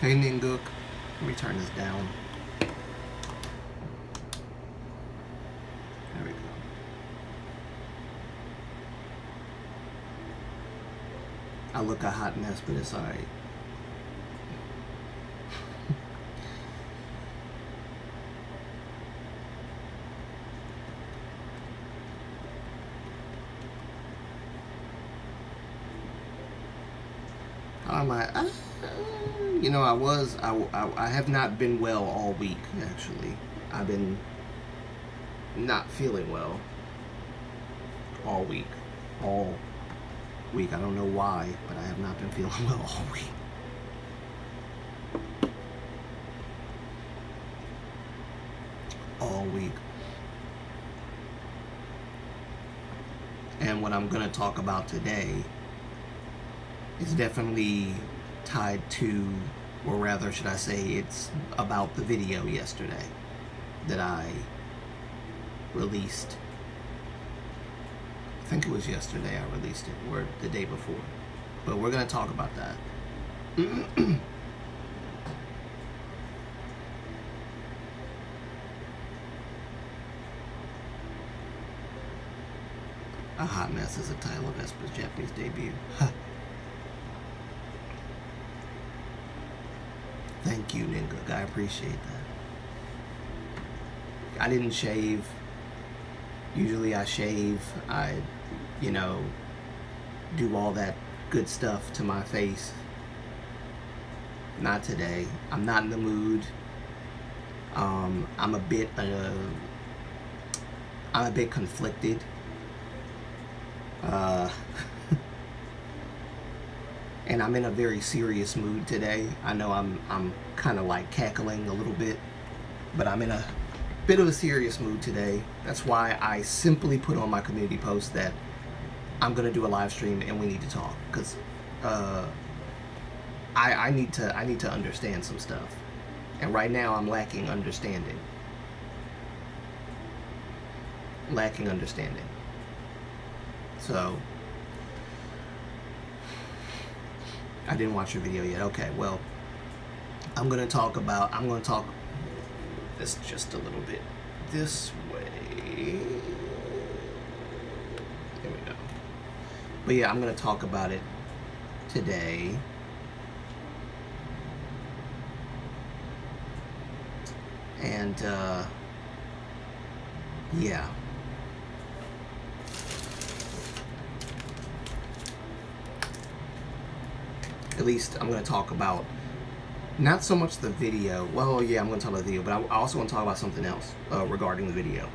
Hey Ninguk, let me turn this down. There we go. I look a hot mess, but it's alright. How am I? You know, I have not been well all week, actually. I've been not feeling well all week. All week. I don't know why, but I have not been feeling well all week. All week. And what I'm going to talk about today is definitely tied to, or rather should I say, it's about the video yesterday that I released. I think it was yesterday I released it, or the day before. But we're going to talk about that. A Hot Mess is a title of Vespa's Japanese debut. Thank you, Ninguk. I appreciate that. I didn't shave. Usually I shave. I, you know, do all that good stuff to my face. Not today. I'm not in the mood. I'm a bit conflicted. And I'm in a very serious mood today. I know I'm kind of like cackling a little bit, but I'm in a bit of a serious mood today. That's why I simply put on my community post that I'm gonna do a live stream and we need to talk, because I need to understand some stuff, and right now I'm lacking understanding. So I didn't watch your video yet. Okay, well, I'm gonna talk this just a little bit this way. There we go. But yeah, I'm gonna talk about it today. And yeah. At least I'm going to talk about not so much the video. Well, yeah, I'm going to talk about the video, but I also want to talk about something else regarding the video.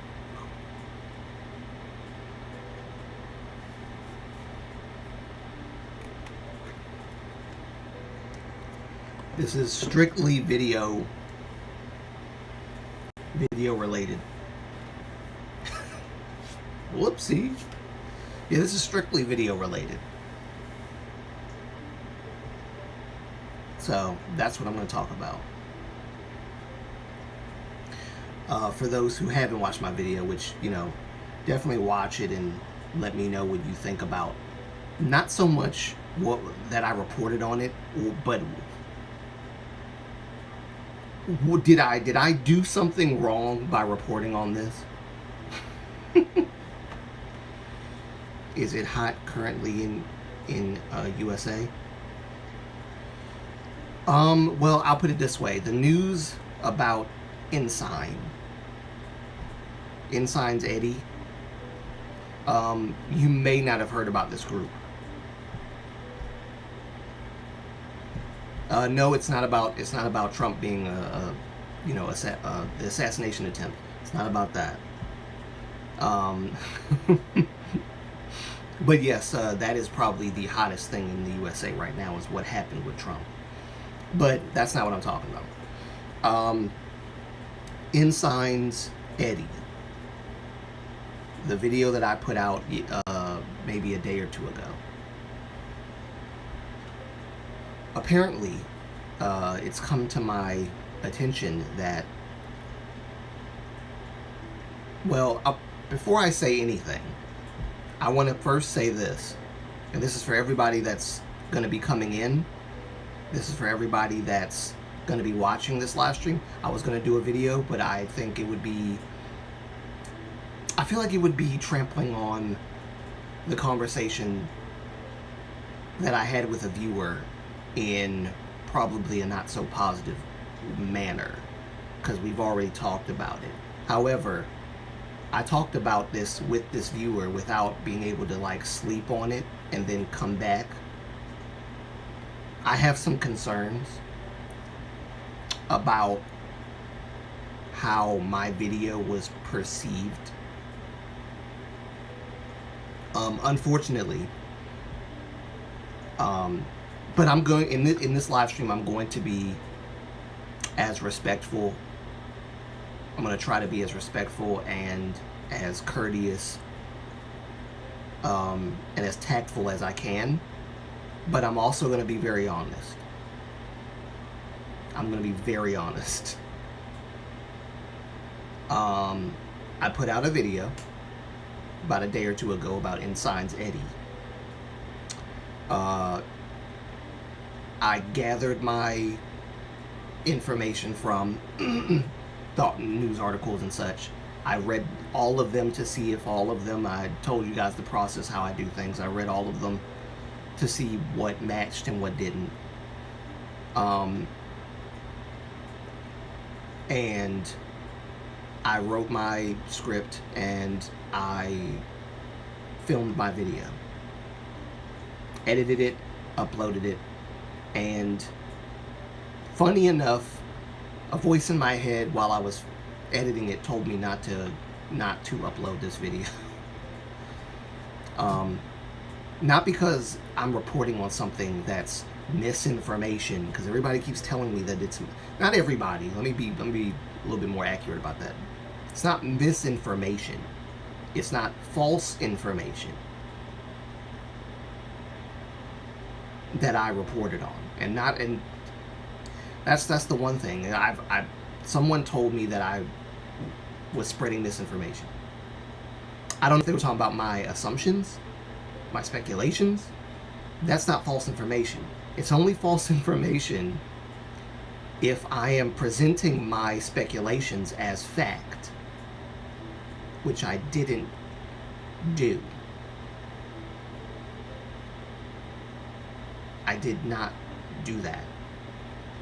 This is strictly video related. Whoopsie. Yeah, this is strictly video related. So that's what I'm going to talk about. For those who haven't watched my video, which, you know, definitely watch it and let me know what you think about not so much what that I reported on it, but did I do something wrong by reporting on this? Is it hot currently in USA? Well, I'll put it this way. The news about Ensign's Eddie, you may not have heard about this group. No, it's not about Trump being the assassination attempt. It's not about that. But yes, that is probably the hottest thing in the USA right now, is what happened with Trump. But that's not what I'm talking about. Ensign's Eddie, the video that I put out maybe a day or two ago. Apparently, it's come to my attention that, well, before I say anything, I want to first say this, and this is for everybody that's going to be coming in. This is for everybody that's going to be watching this live stream. I was going to do a video, but I think it would be, I feel like it would be trampling on the conversation that I had with a viewer in probably a not so positive manner, because we've already talked about it. However, I talked about this with this viewer without being able to like sleep on it and then come back. I have some concerns about how my video was perceived. Unfortunately, but I'm going in this live stream. I'm going to be as respectful. I'm going to try to be as respectful and as courteous and as tactful as I can. But I'm also going to be very honest. I'm going to be very honest. I put out a video about a day or two ago about Ensign's Eddie. I gathered my information from news articles and such. I read all of them to see if all of them, I told you guys the process, how I do things. I read all of them to see what matched and what didn't. And I wrote my script and I filmed my video, edited it, uploaded it, and funny enough, a voice in my head while I was editing it told me not to upload this video. Not because I'm reporting on something that's misinformation, because everybody keeps telling me that it's not everybody. Let me be a little bit more accurate about that. It's not misinformation. It's not false information that I reported on, and that's the one thing. Someone told me that I was spreading misinformation. I don't know if they were talking about my assumptions, my speculations. That's not false information. It's only false information if I am presenting my speculations as fact, which I didn't do. I did not do that.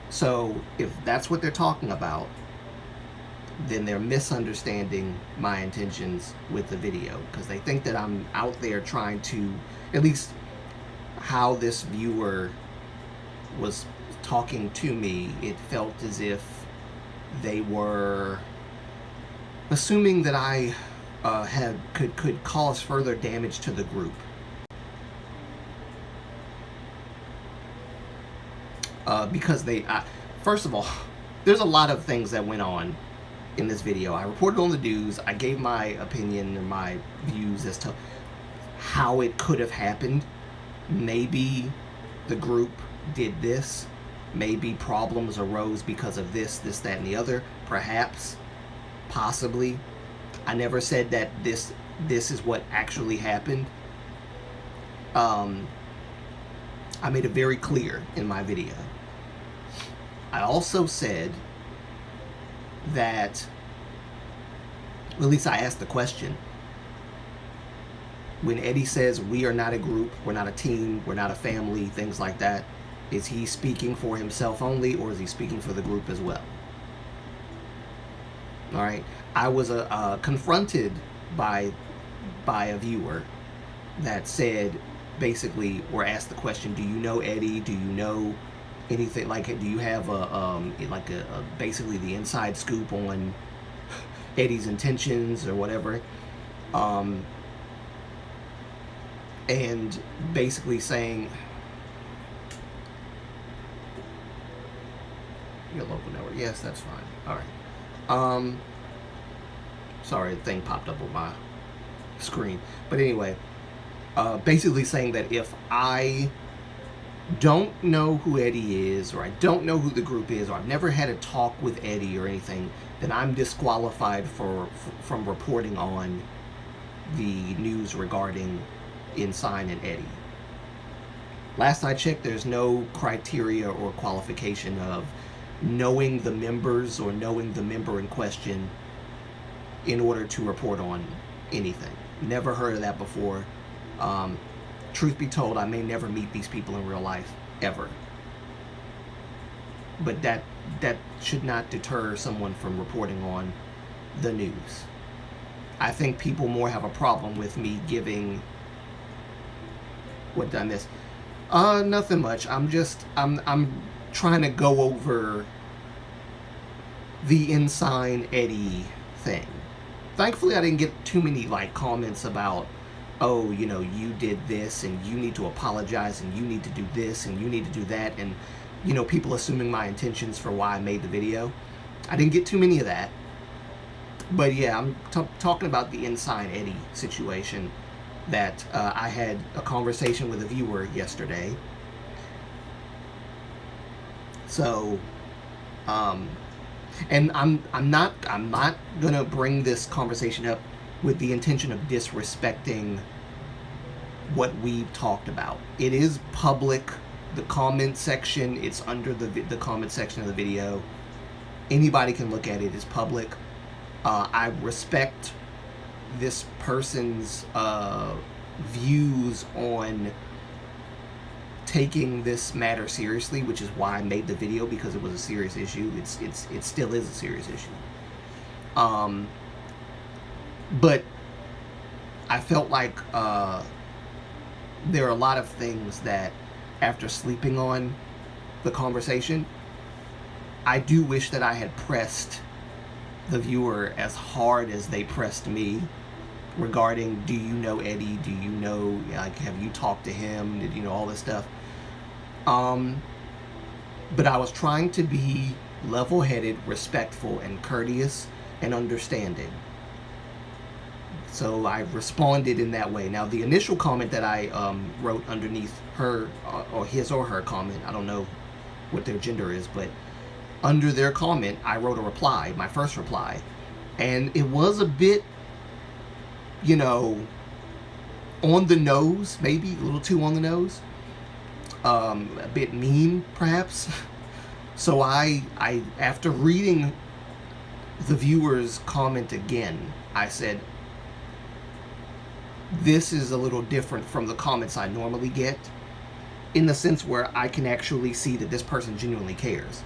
So if that's what they're talking about, then they're misunderstanding my intentions with the video, because they think that I'm out there trying to, at least how this viewer was talking to me, it felt as if they were assuming that I could cause further damage to the group. Because first of all, there's a lot of things that went on in this video. I reported on the news. I gave my opinion and my views as to how it could have happened. Maybe the group did this. Maybe problems arose because of this, that, and the other. Perhaps, possibly. I never said that this is what actually happened. I made it very clear in my video. I also said that, at least I asked the question, when Eddie says we are not a group, we're not a team, we're not a family, things like that, is he speaking for himself only, or is he speaking for the group as well? All right. I was confronted by a viewer that said, basically, or asked the question, do you know Eddie? Do you know anything, like, do you have basically the inside scoop on Eddie's intentions or whatever? And basically saying, your local network, yes, that's fine. All right. Sorry, the thing popped up on my screen. But anyway, basically saying that if I don't know who Eddie is, or I don't know who the group is, or I've never had a talk with Eddie or anything, then I'm disqualified from reporting on the news regarding Ensign and Eddie. Last I checked, there's no criteria or qualification of knowing the members or knowing the member in question in order to report on anything. Never heard of that before. Truth be told, I may never meet these people in real life, ever. But that should not deter someone from reporting on the news. I think people more have a problem with me giving... What did I miss? Nothing much. I'm trying to go over the Ensign Eddie thing. Thankfully, I didn't get too many comments about, oh, you did this and you need to apologize and you need to do this and you need to do that, and people assuming my intentions for why I made the video. I didn't get too many of that. But yeah, I'm talking about the Ensign Eddie situation that I had a conversation with a viewer yesterday. So, and I'm not gonna bring this conversation up with the intention of disrespecting what we've talked about. It is public. The comment section, it's under the comment section of the video. Anybody can look at it. It's public. I respect this person's views on taking this matter seriously, which is why I made the video, because it was a serious issue. It still is a serious issue. But I felt like there are a lot of things that, after sleeping on the conversation, I do wish that I had pressed the viewer as hard as they pressed me regarding, do you know Eddie? Do you know, have you talked to him? Did you know all this stuff? But I was trying to be level-headed, respectful, and courteous and understanding. So I responded in that way. Now, the initial comment that I wrote underneath her, or his or her comment, I don't know what their gender is, but under their comment, I wrote a reply, my first reply. And it was a bit, on the nose, maybe a little too on the nose. A bit mean, perhaps. So I after reading the viewer's comment again, I said, this is a little different from the comments I normally get, in the sense where I can actually see that this person genuinely cares.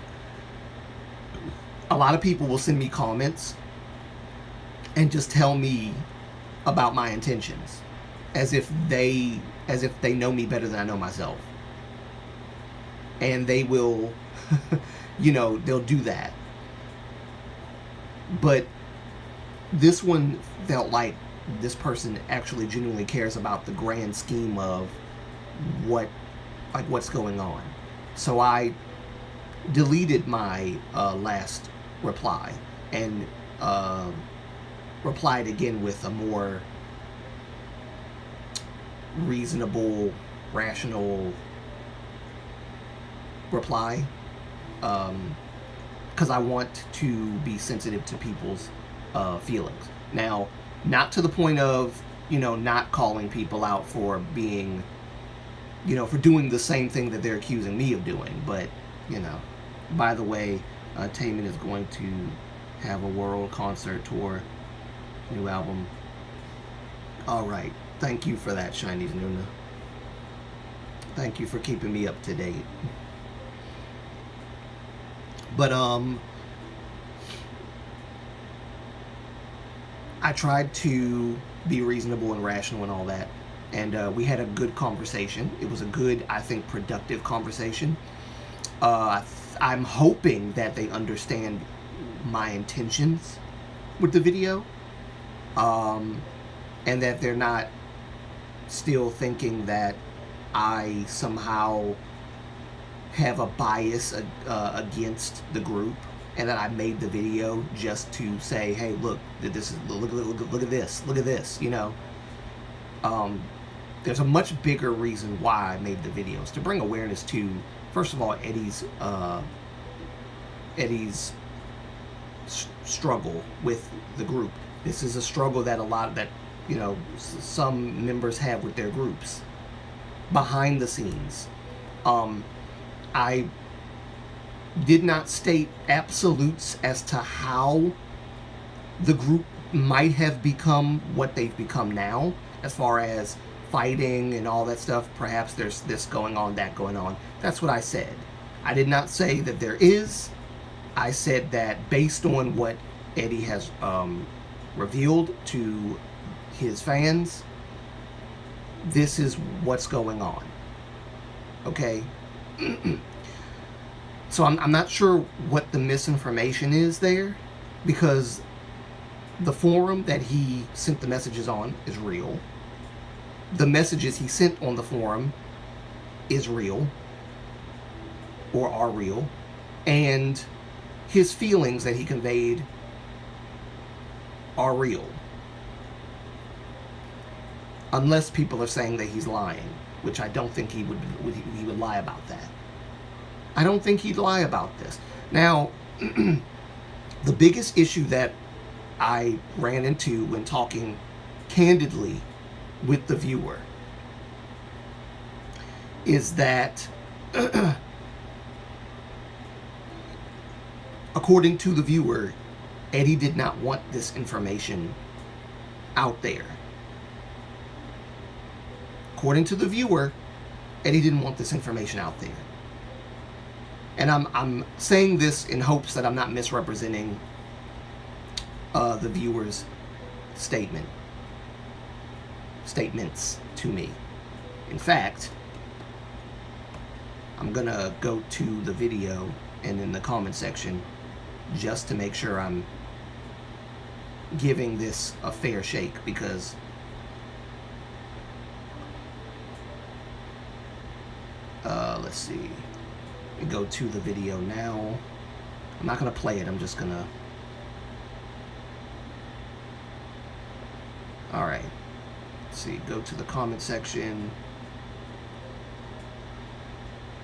A lot of people will send me comments and just tell me about my intentions, as if they know me better than I know myself. And they will, they'll do that. But this one felt like this person actually genuinely cares about the grand scheme of what's going on. So I deleted my last reply and replied again with a more reasonable, rational reply, because I want to be sensitive to people's feelings. Now, not to the point of, not calling people out for being, for doing the same thing that they're accusing me of doing, but, by the way, Taman is going to have a world concert tour, new album. Alright, thank you for that, Chinese Nuna. Thank you for keeping me up to date. But, I tried to be reasonable and rational and all that, and we had a good conversation. It was a good, I think, productive conversation. I'm hoping that they understand my intentions with the video, and that they're not still thinking that I somehow have a bias against the group, and that I made the video just to say, hey, look, this is look at this, There's a much bigger reason why I made the videos, to bring awareness to, first of all, Eddie's struggle with the group. This is a struggle that some members have with their groups behind the scenes. I did not state absolutes as to how the group might have become what they've become now, as far as fighting and all that stuff. Perhaps there's this going on, that going on. That's what I said. I did not say that there is. I said that based on what Eddie has revealed to his fans, this is what's going on. Okay? So I'm not sure what the misinformation is there, because the forum that he sent the messages on is real. The messages he sent on the forum is real, or are real, and his feelings that he conveyed are real. Unless people are saying that he's lying, which I don't think he would lie about that. I don't think he'd lie about this. Now, the biggest issue that I ran into when talking candidly with the viewer is that according to the viewer, Eddie did not want this information out there. According to the viewer, Eddie didn't want this information out there. And I'm saying this in hopes that I'm not misrepresenting the viewer's statements to me. In fact, I'm gonna go to the video and in the comment section just to make sure I'm giving this a fair shake, because let's see. We go to the video now. I'm not gonna play it. I'm just gonna. All right. Let's see. Go to the comment section.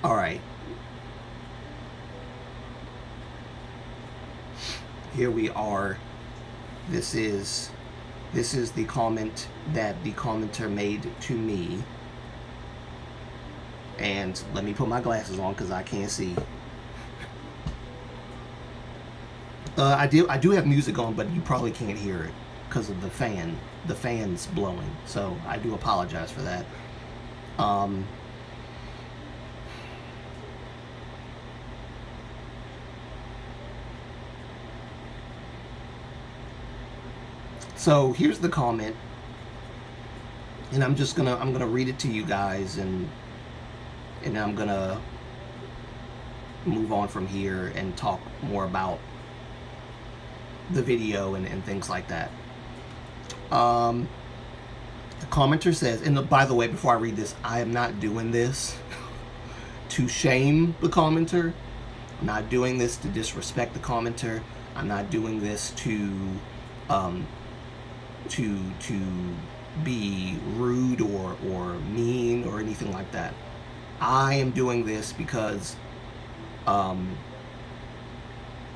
All right. Here we are. This is the comment that the commenter made to me. And let me put my glasses on because I can't see. I do have music on, but you probably can't hear it because of the fan's blowing. So I do apologize for that. So here's the comment, and I'm gonna read it to you guys, and I'm gonna move on from here and talk more about the video and things like that. The commenter says, and by the way, before I read this, I am not doing this to shame the commenter. I'm not doing this to disrespect the commenter. I'm not doing this to be rude or mean or anything like that. I am doing this because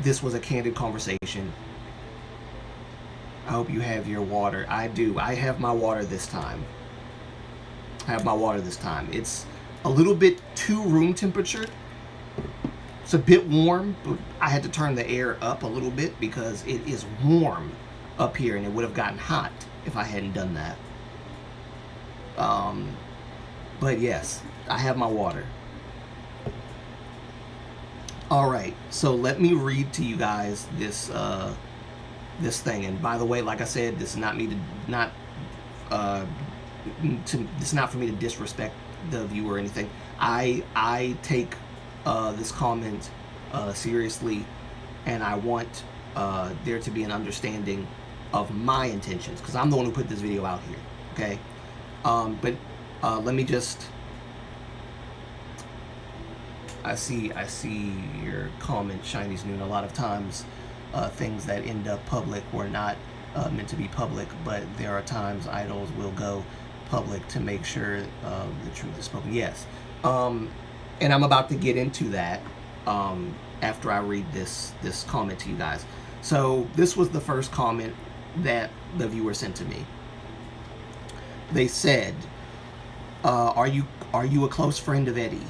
this was a candid conversation. I hope you have your water. I do. I have my water this time. It's a little bit too room temperature. It's a bit warm, but I had to turn the air up a little bit because it is warm up here, and it would have gotten hot if I hadn't done that. But yes, I have my water. All right, so let me read to you guys this this thing. And by the way, like I said, this is not me to this is not for me to disrespect the viewer or anything. I take this comment seriously, and I want there to be an understanding of my intentions, because I'm the one who put this video out here. Okay, but let me just. I see your comment, Chinese Noon. A lot of times, things that end up public were not meant to be public, but there are times idols will go public to make sure the truth is spoken. Yes, and I'm about to get into that after I read this comment to you guys. So this was the first comment that the viewer sent to me. They said, "Are you a close friend of Eddie?"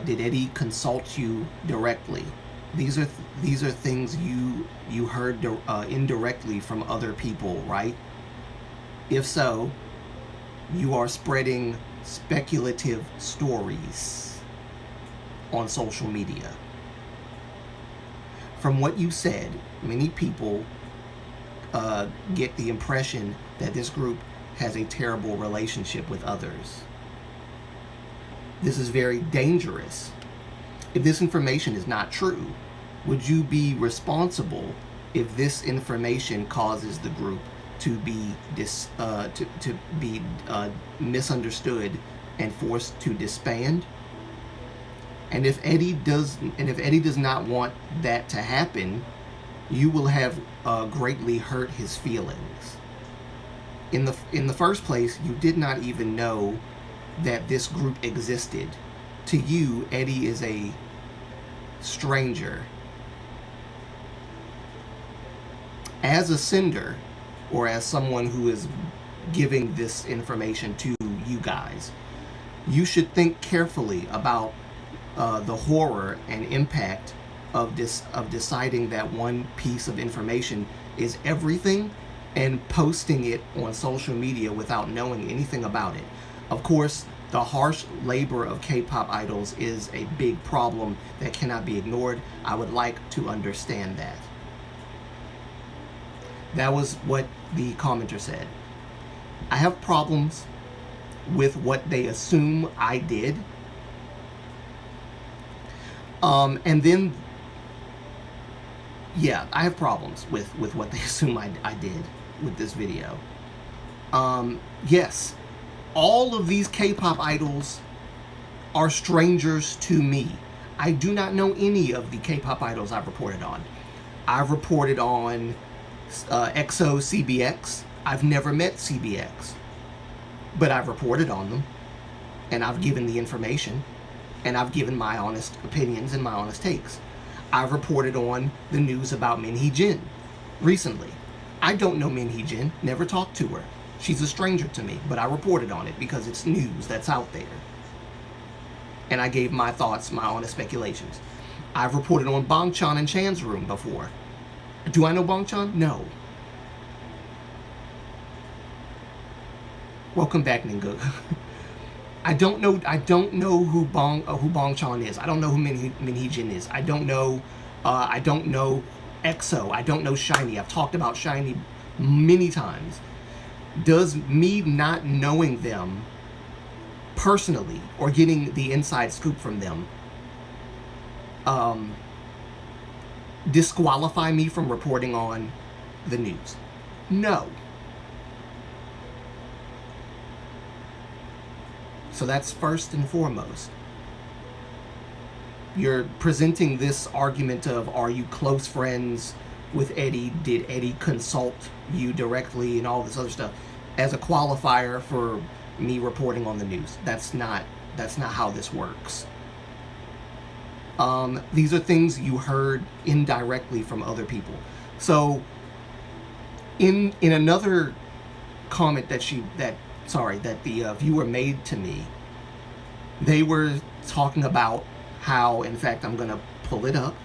Did Eddie consult you directly? These are things you heard indirectly from other people, right? If so, you are spreading speculative stories on social media. From what you said, many people get the impression that this group has a terrible relationship with others. This is very dangerous. If this information is not true, would you be responsible if this information causes the group to be misunderstood and forced to disband? And if Eddie does not want that to happen, you will have greatly hurt his feelings. In the first place, you did not even know that this group existed. To you, Eddie is a stranger. As a sender, or as someone who is giving this information to you guys, you should think carefully about the horror and impact of deciding that one piece of information is everything and posting it on social media without knowing anything about it. Of course, the harsh labor of K-pop idols is a big problem that cannot be ignored. I would like to understand that. That was what the commenter said. I have problems with what they assume I did. And then, yeah, I have problems with what they assume I did with this video. Yes, all of these K-pop idols are strangers to me. I do not know any of the K-pop idols I've reported on. I've reported on EXO, CBX. I've never met CBX, but I've reported on them, and I've given the information, and I've given my honest opinions and my honest takes. I've reported on the news about Min Hee-jin recently. I don't know Min Hee-jin, never talked to her. She's a stranger to me, but I reported on it because it's news that's out there. And I gave my thoughts, my honest speculations. I've reported on Bangchan and Chan's room before. Do I know Bangchan? No. Welcome back, Ninga. I don't know who Bangchan is. I don't know who Min Hee-jin is. I don't know EXO. I don't know SHINee. I've talked about SHINee many times. Does me not knowing them personally or getting the inside scoop from them disqualify me from reporting on the news? No. So that's first and foremost. You're presenting this argument of, are you close friends with Eddie? Did Eddie consult you directly and all this other stuff as a qualifier for me reporting on the news? That's not how this works. These are things you heard indirectly from other people. So in another comment that the viewer made to me, they were talking about how, in fact, I'm gonna pull it up.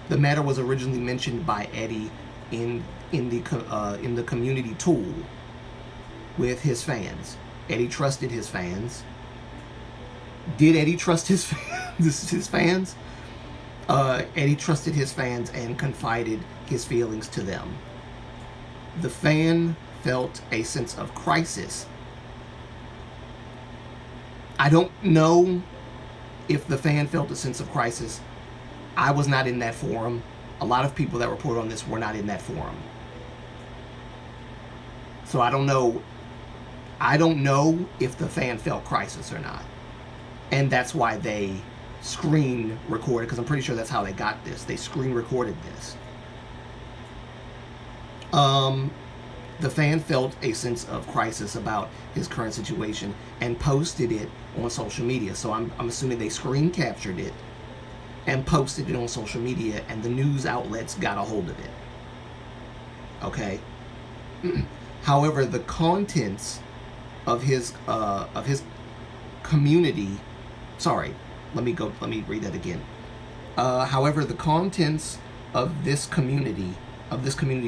The matter was originally mentioned by Eddie in the community tool with his fans. Eddie trusted his fans. Did Eddie trust his fans? Eddie trusted his fans and confided his feelings to them. The fan felt a sense of crisis. I don't know if the fan felt a sense of crisis. I was not in that forum. A lot of people that reported on this were not in that forum. So I don't know if the fan felt crisis or not. And that's why they screen recorded, because I'm pretty sure that's how they got this. They screen recorded this. The fan felt a sense of crisis about his current situation and posted it on social media. So I'm assuming they screen captured it and posted it on social media, and the news outlets got a hold of it. Okay. However, the contents of his community. Sorry, let me read that again. However, the contents of this community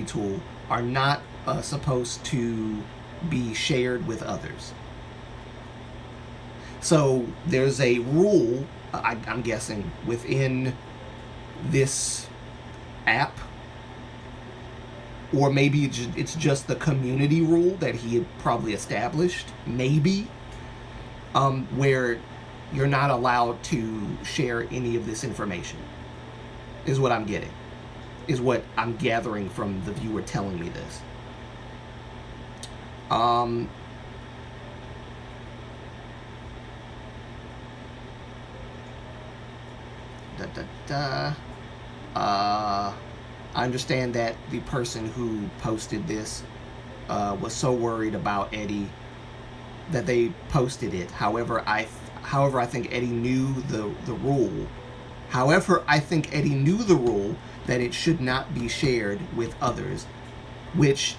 tool are not supposed to be shared with others. So there's a rule, I'm guessing, within this app, or maybe it's just the community rule that he had probably established, maybe, where you're not allowed to share any of this information, is what I'm getting, is what I'm gathering from the viewer telling me this. I understand that the person who posted this was so worried about Eddie that they posted it. However, I think Eddie knew the rule. However, I think Eddie knew the rule that it should not be shared with others, which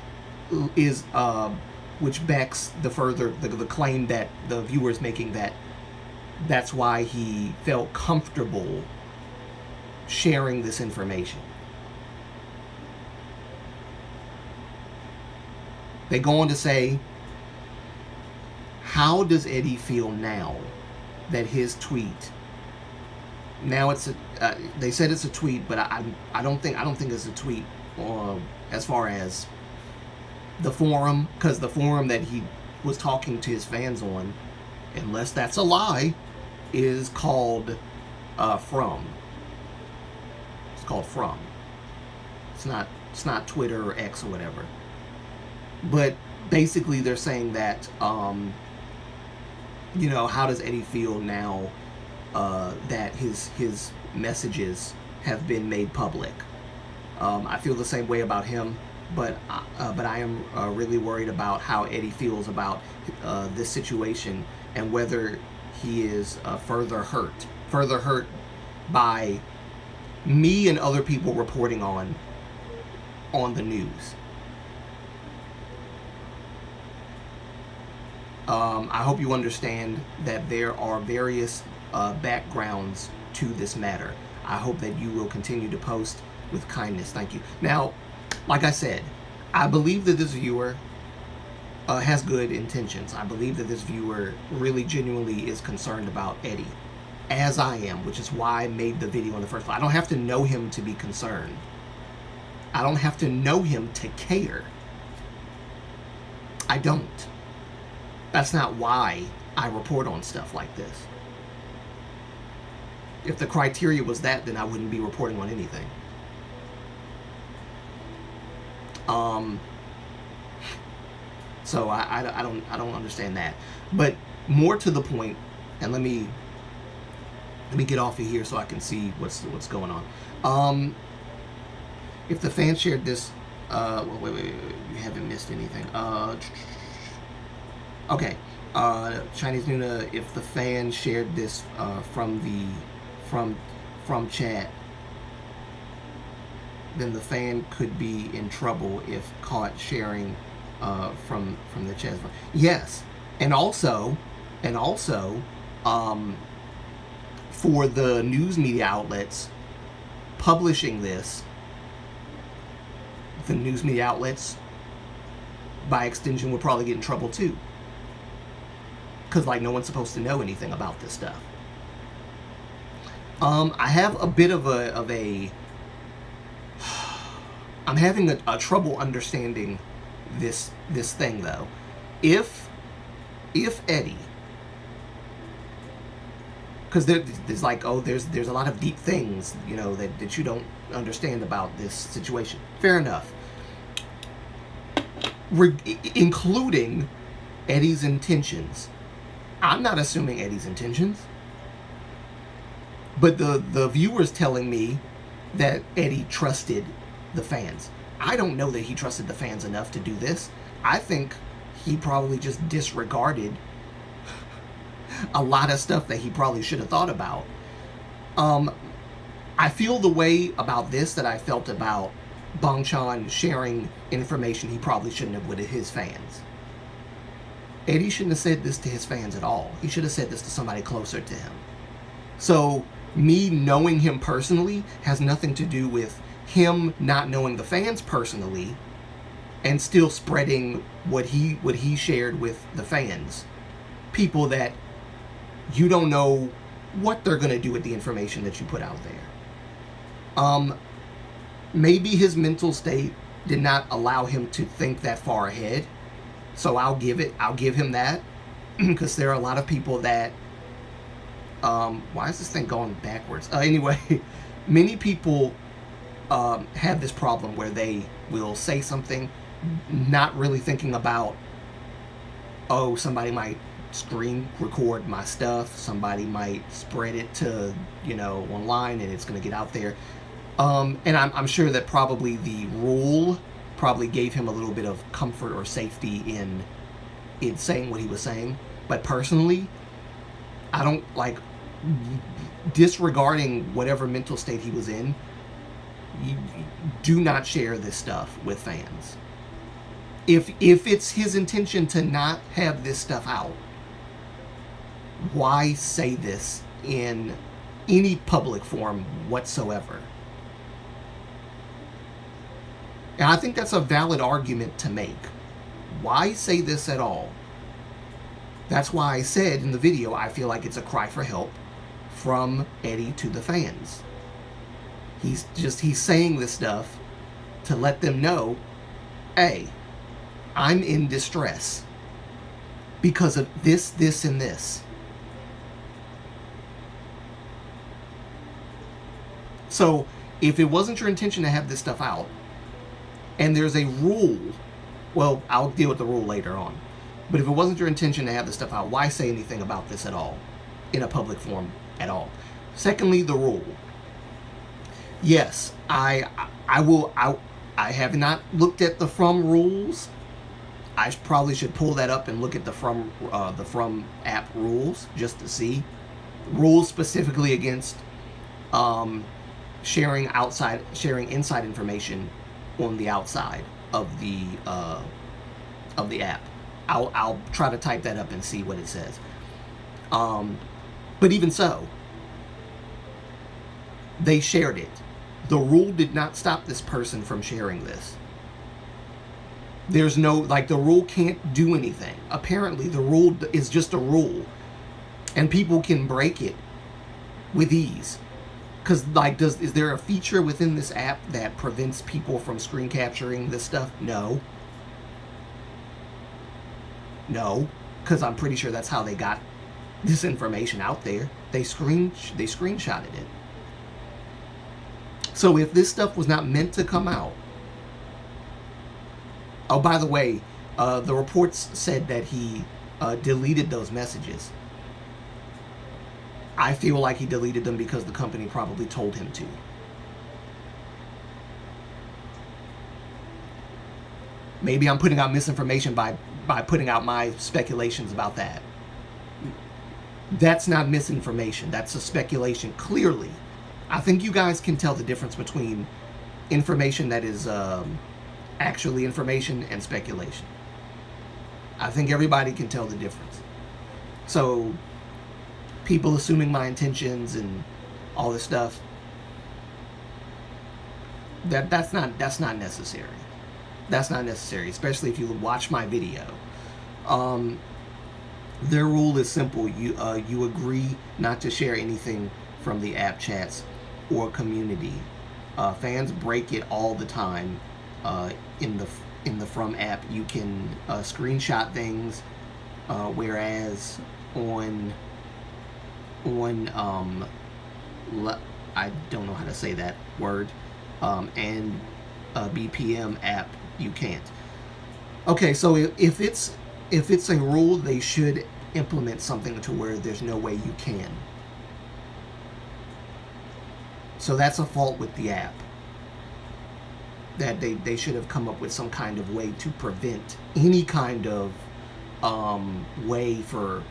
backs the claim that the viewer is making, that that's why he felt comfortable sharing this information. They go on to say, how does Eddie feel now that his tweet, now it's a, they said it's a tweet, but I don't think it's a tweet as far as the forum, because the forum that he was talking to his fans on, unless that's a lie, is called From. It's called From. It's not Twitter or X or whatever. But basically they're saying that, how does Eddie feel now that his messages have been made public? I feel the same way about him, but I am really worried about how Eddie feels about this situation, and whether he is further hurt by me and other people reporting on the news. I hope you understand that there are various backgrounds to this matter. I hope that you will continue to post with kindness. Thank you. Now, like I said, I believe that this viewer has good intentions. I believe that this viewer really genuinely is concerned about Eddie, as I am, which is why I made the video in the first place. I don't have to know him to be concerned. I don't have to know him to care. I don't. That's not why I report on stuff like this. If the criteria was that, then I wouldn't be reporting on anything. So I don't understand that. But more to the point, and let me get off of here so I can see what's going on. If the fan shared this, wait, you haven't missed anything. Okay, Chinese Nuna, if the fan shared this from chat, then the fan could be in trouble if caught sharing from the chat. Yes, and also, for the news media outlets publishing this, the news media outlets, by extension, would probably get in trouble too. Because, no one's supposed to know anything about this stuff. I have a bit of I'm having a trouble understanding this thing, though. If Eddie, because there's a lot of deep things, that you don't understand about this situation. Fair enough. Including Eddie's intentions. I'm not assuming Eddie's intentions, but the viewer's telling me that Eddie trusted the fans. I don't know that he trusted the fans enough to do this. I think he probably just disregarded a lot of stuff that he probably should have thought about. I feel the way about this that I felt about Bong Chan sharing information he probably shouldn't have with his fans. Eddie shouldn't have said this to his fans at all. He should have said this to somebody closer to him. So me knowing him personally has nothing to do with him not knowing the fans personally and still spreading what he shared with the fans. People that you don't know what they're going to do with the information that you put out there. Maybe his mental state did not allow him to think that far ahead. So I'll give him that. Because there are a lot of people that, why is this thing going backwards? Anyway, many people have this problem where they will say something not really thinking about, oh, somebody might screen record my stuff, somebody might spread it to, online, and it's going to get out there. And I'm sure that probably the rule probably gave him a little bit of comfort or safety in saying what he was saying. But personally, I don't like, disregarding whatever mental state he was in, you do not share this stuff with fans. If it's his intention to not have this stuff out, why say this in any public forum whatsoever? And I think that's a valid argument to make. Why say this at all? That's why I said in the video, I feel like it's a cry for help from Eddie to the fans. He's saying this stuff to let them know, hey, I'm in distress because of this, this, and this. So if it wasn't your intention to have this stuff out, and there's a rule, well, I'll deal with the rule later on. But if it wasn't your intention to have this stuff out, why say anything about this at all in a public forum at all? Secondly, the rule. Yes, I have not looked at the From rules. I probably should pull that up and look at the From app rules just to see rules specifically against sharing inside information on the outside of the app. I'll try to type that up and see what it says. But even so, they shared it. The rule did not stop this person from sharing this. There's no, the rule can't do anything. Apparently, the rule is just a rule, and people can break it with ease. Because, is there a feature within this app that prevents people from screen capturing this stuff? No. No. Because I'm pretty sure that's how they got this information out there. They screenshotted it. So if this stuff was not meant to come out... Oh, by the way, the reports said that he deleted those messages. I feel like he deleted them because the company probably told him to. Maybe I'm putting out misinformation by putting out my speculations about that. That's not misinformation. That's a speculation, clearly. I think you guys can tell the difference between information that is actually information and speculation. I think everybody can tell the difference. So... people assuming my intentions and all this stuff, that's not necessary. That's not necessary, especially if you watch my video. Their rule is simple. You agree not to share anything from the app chats or community. Fans break it all the time. In the From app, you can screenshot things, whereas on I don't know how to say that word, and BPM app, you can't. Okay, so if it's a rule, they should implement something to where there's no way you can. So that's a fault with the app. That they should have come up with some kind of way to prevent any kind of way for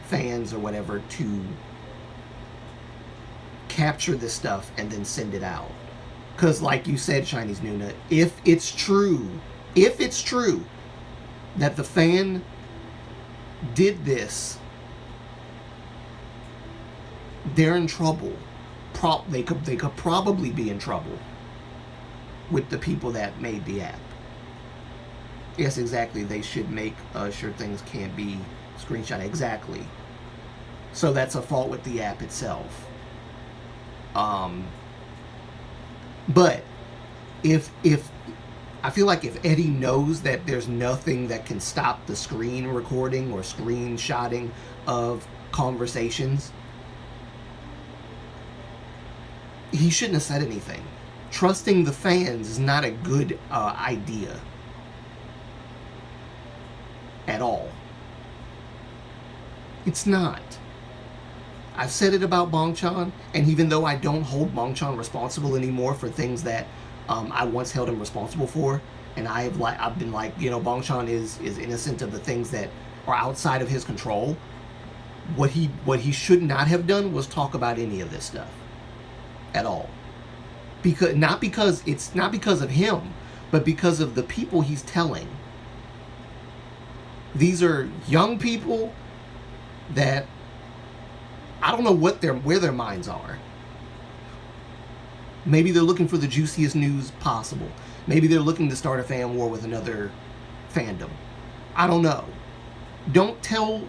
fans or whatever to capture this stuff and then send it out. Because like you said, Chinese Nuna, if it's true that the fan did this, they're in trouble. They could probably be in trouble with the people that made the app. Yes, exactly. They should make sure things can't be screenshot. Exactly. So that's a fault with the app itself. But if I feel like if Eddie knows that there's nothing that can stop the screen recording or screenshotting of conversations, he shouldn't have said anything. Trusting the fans is not a good idea at all. It's not. I've said it about Bongchan, and even though I don't hold Bongchan responsible anymore for things that I once held him responsible for, and I've been like, you know, Bongchan is innocent of the things that are outside of his control. What he should not have done was talk about any of this stuff at all. Not because of him, but because of the people he's telling. These are young people that I don't know where their minds are. Maybe they're looking for the juiciest news possible. Maybe they're looking to start a fan war with another fandom. I don't know. Don't tell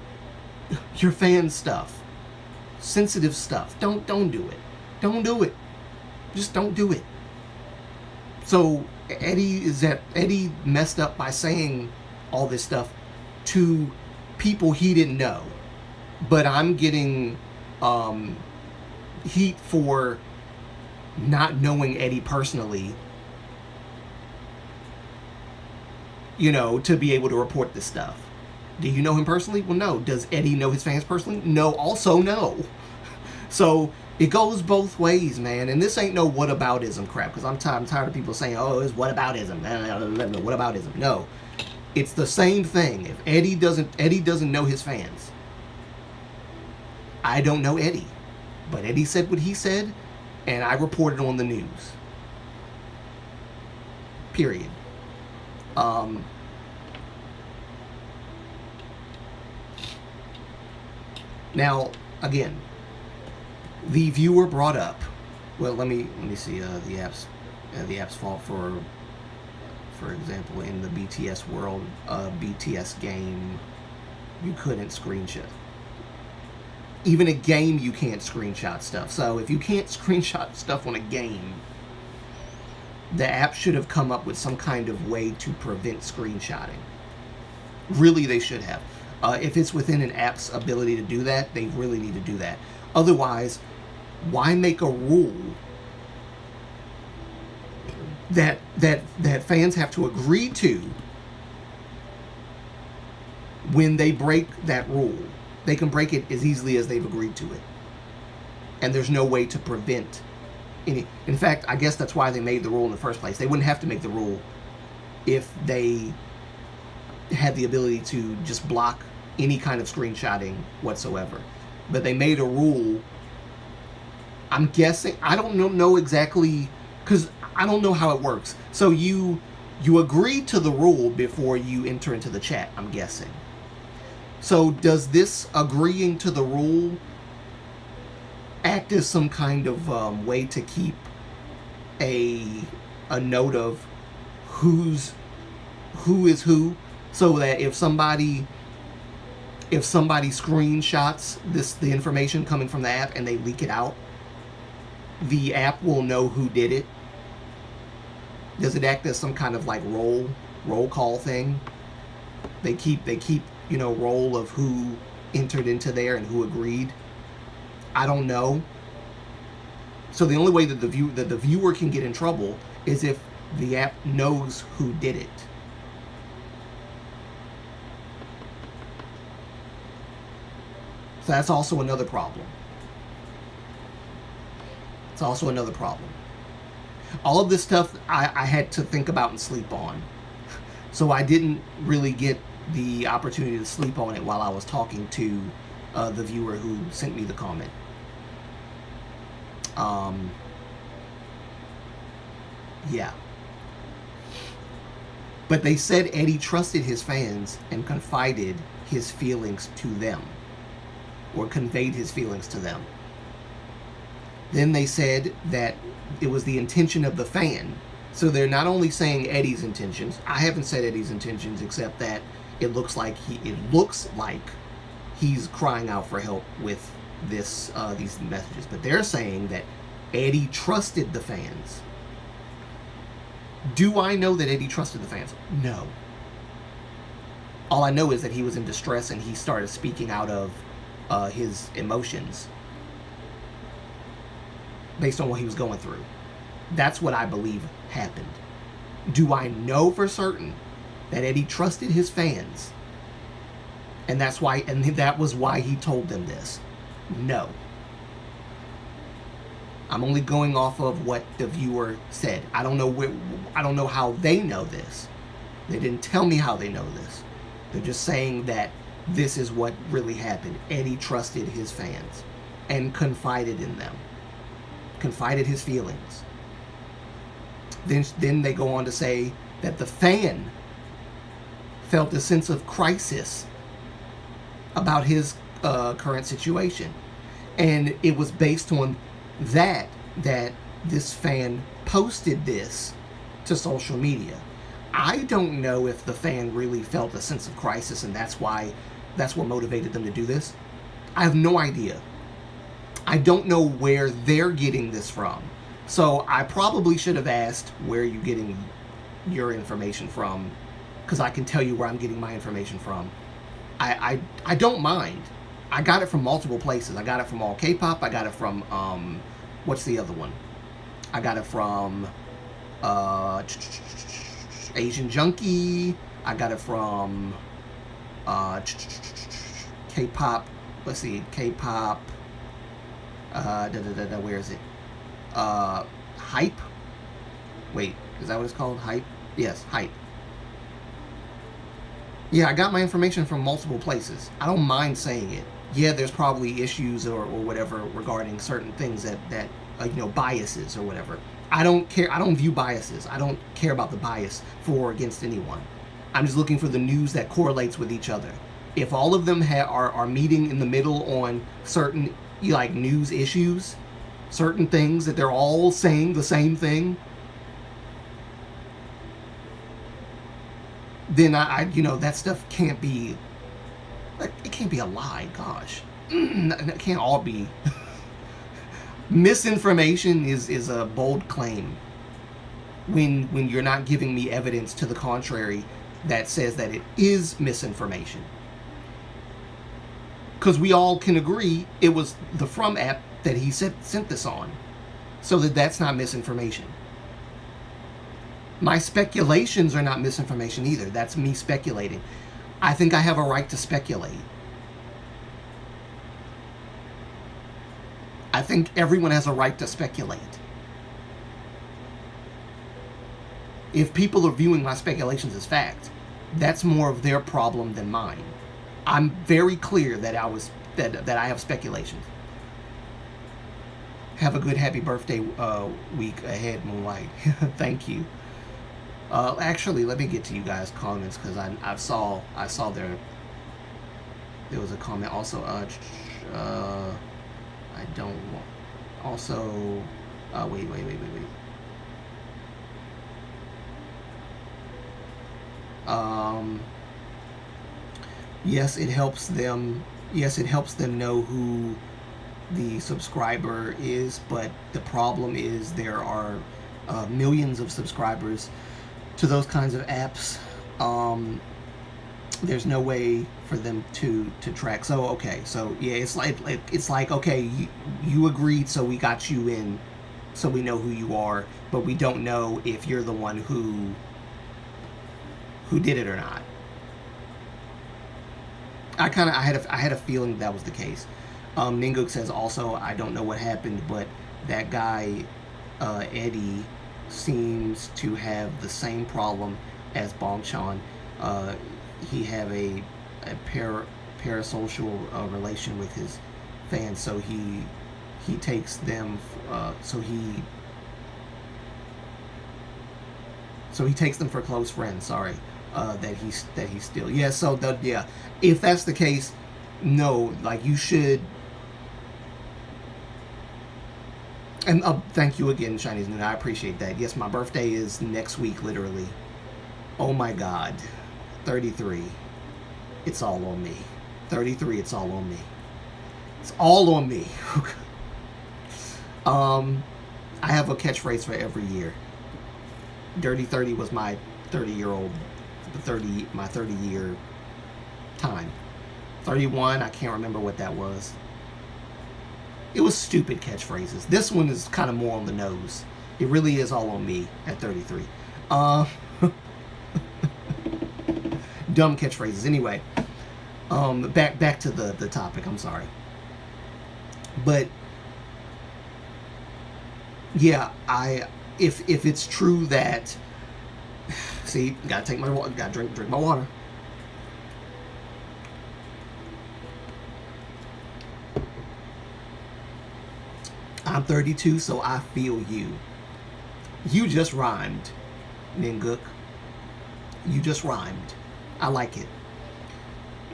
your fans stuff. Sensitive stuff. Don't do it. Don't do it. Just don't do it. So Eddie messed up by saying all this stuff to people he didn't know. But I'm getting heat for not knowing Eddie personally, you know, to be able to report this stuff. Do you know him personally? Well, no. Does Eddie know his fans personally? No. Also, no. So it goes both ways, man. And this ain't no whataboutism crap, because I'm tired of people saying, oh, it's whataboutism. Whataboutism. No. It's the same thing. If Eddie doesn't know his fans, I don't know Eddie. But Eddie said what he said, and I reported on the news. Period. Now, again, the viewer brought up. Well, let me see the app's fault for example, in the BTS world, BTS game, you couldn't screenshot. Even a game, you can't screenshot stuff. So if you can't screenshot stuff on a game, the app should have come up with some kind of way to prevent screenshotting. Really, they should have. If it's within an app's ability to do that, they really need to do that. Otherwise, why make a rule that fans have to agree to when they break that rule? They can break it as easily as they've agreed to it. And there's no way to prevent any. In fact, I guess that's why they made the rule in the first place. They wouldn't have to make the rule if they had the ability to just block any kind of screenshotting whatsoever. But they made a rule. I'm guessing, I don't know exactly, because I don't know how it works. So you agree to the rule before you enter into the chat, I'm guessing. So does this agreeing to the rule act as some kind of way to keep a note of who is who, so that if somebody screenshots the information coming from the app and they leak it out, the app will know who did it? Does it act as some kind of like roll call thing? They keep roll of who entered into there and who agreed. I don't know. So the only way that the viewer can get in trouble is if the app knows who did it. So that's also another problem. It's also another problem. All of this stuff I had to think about and sleep on. So I didn't really get the opportunity to sleep on it while I was talking to the viewer who sent me the comment. Um, yeah. But they said Eddie trusted his fans and confided his feelings to them, or conveyed his feelings to them. Then they said that it was the intention of the fan. So they're not only saying Eddie's intentions. I haven't said Eddie's intentions, except that it looks like he's crying out for help with these messages. But they're saying that Eddie trusted the fans. Do I know that Eddie trusted the fans? No. All I know is that he was in distress and he started speaking out of his emotions based on what he was going through. That's what I believe happened. Do I know for certain that Eddie trusted his fans, and that was why he told them this? No. I'm only going off of what the viewer said. I don't know how they know this. They didn't tell me how they know this. They're just saying that this is what really happened. Eddie trusted his fans and confided in them. Confided his feelings. Then they go on to say that the fan felt a sense of crisis about his current situation. And it was based on that this fan posted this to social media. I don't know if the fan really felt a sense of crisis and that's what motivated them to do this. I have no idea. I don't know where they're getting this from. So I probably should have asked, where are you getting your information from? Because I can tell you where I'm getting my information from. I don't mind. I got it from multiple places. I got it from All K-Pop. I got it from, what's the other one? I got it from Asian Junkie. I got it from K-Pop. Let's see, K-Pop. Where is it? Hype. Wait, is that what it's called? Hype? Yes, Hype. Yeah, I got my information from multiple places. I don't mind saying it. Yeah, there's probably issues or whatever regarding certain things that biases or whatever. I don't care. I don't view biases. I don't care about the bias for or against anyone. I'm just looking for the news that correlates with each other. If all of them are meeting in the middle on certain news issues, certain things that they're all saying the same thing, then that stuff can't be. It can't be a lie. Gosh, it can't all be. Misinformation is a bold claim. When you're not giving me evidence to the contrary that says that it is misinformation. Because we all can agree it was the From app that he sent this on. So that's not misinformation. My speculations are not misinformation either. That's me speculating. I think I have a right to speculate. I think everyone has a right to speculate. If people are viewing my speculations as fact, that's more of their problem than mine. I'm very clear that I have speculations. Have a good happy birthday week ahead, Moonlight. Thank you. Actually, let me get to you guys' comments because I saw there was a comment also. I don't want. Also, wait. Yes, it helps them. Yes, it helps them know who the subscriber is, but the problem is there are millions of subscribers to those kinds of apps. There's no way for them to track. So okay, so yeah, it's like okay, you agreed, so we got you in, so we know who you are, but we don't know if you're the one who did it or not. I had a feeling that was the case. Ninguk says also, I don't know what happened, but that guy Eddie seems to have the same problem as Bongchan. He have a parasocial relation with his fans, so he he takes them. So he takes them for close friends. Sorry, that he still. Yeah. So yeah, if that's the case, no, like you should. And thank you again, Chinese New Year. I appreciate that. Yes, my birthday is next week, literally. Oh my God, 33. It's all on me. 33. It's all on me. It's all on me. I have a catchphrase for every year. Dirty 30 was my 30-year-old, my 30-year time. 31, I can't remember what that was. It was stupid catchphrases. This one is kind of more on the nose. It really is all on me at 33. Dumb catchphrases. Anyway, back to the topic. I'm sorry. But yeah, if it's true that, see, gotta take my water, gotta drink my water. I'm 32, so I feel you. You just rhymed, Ninguk. You just rhymed. I like it.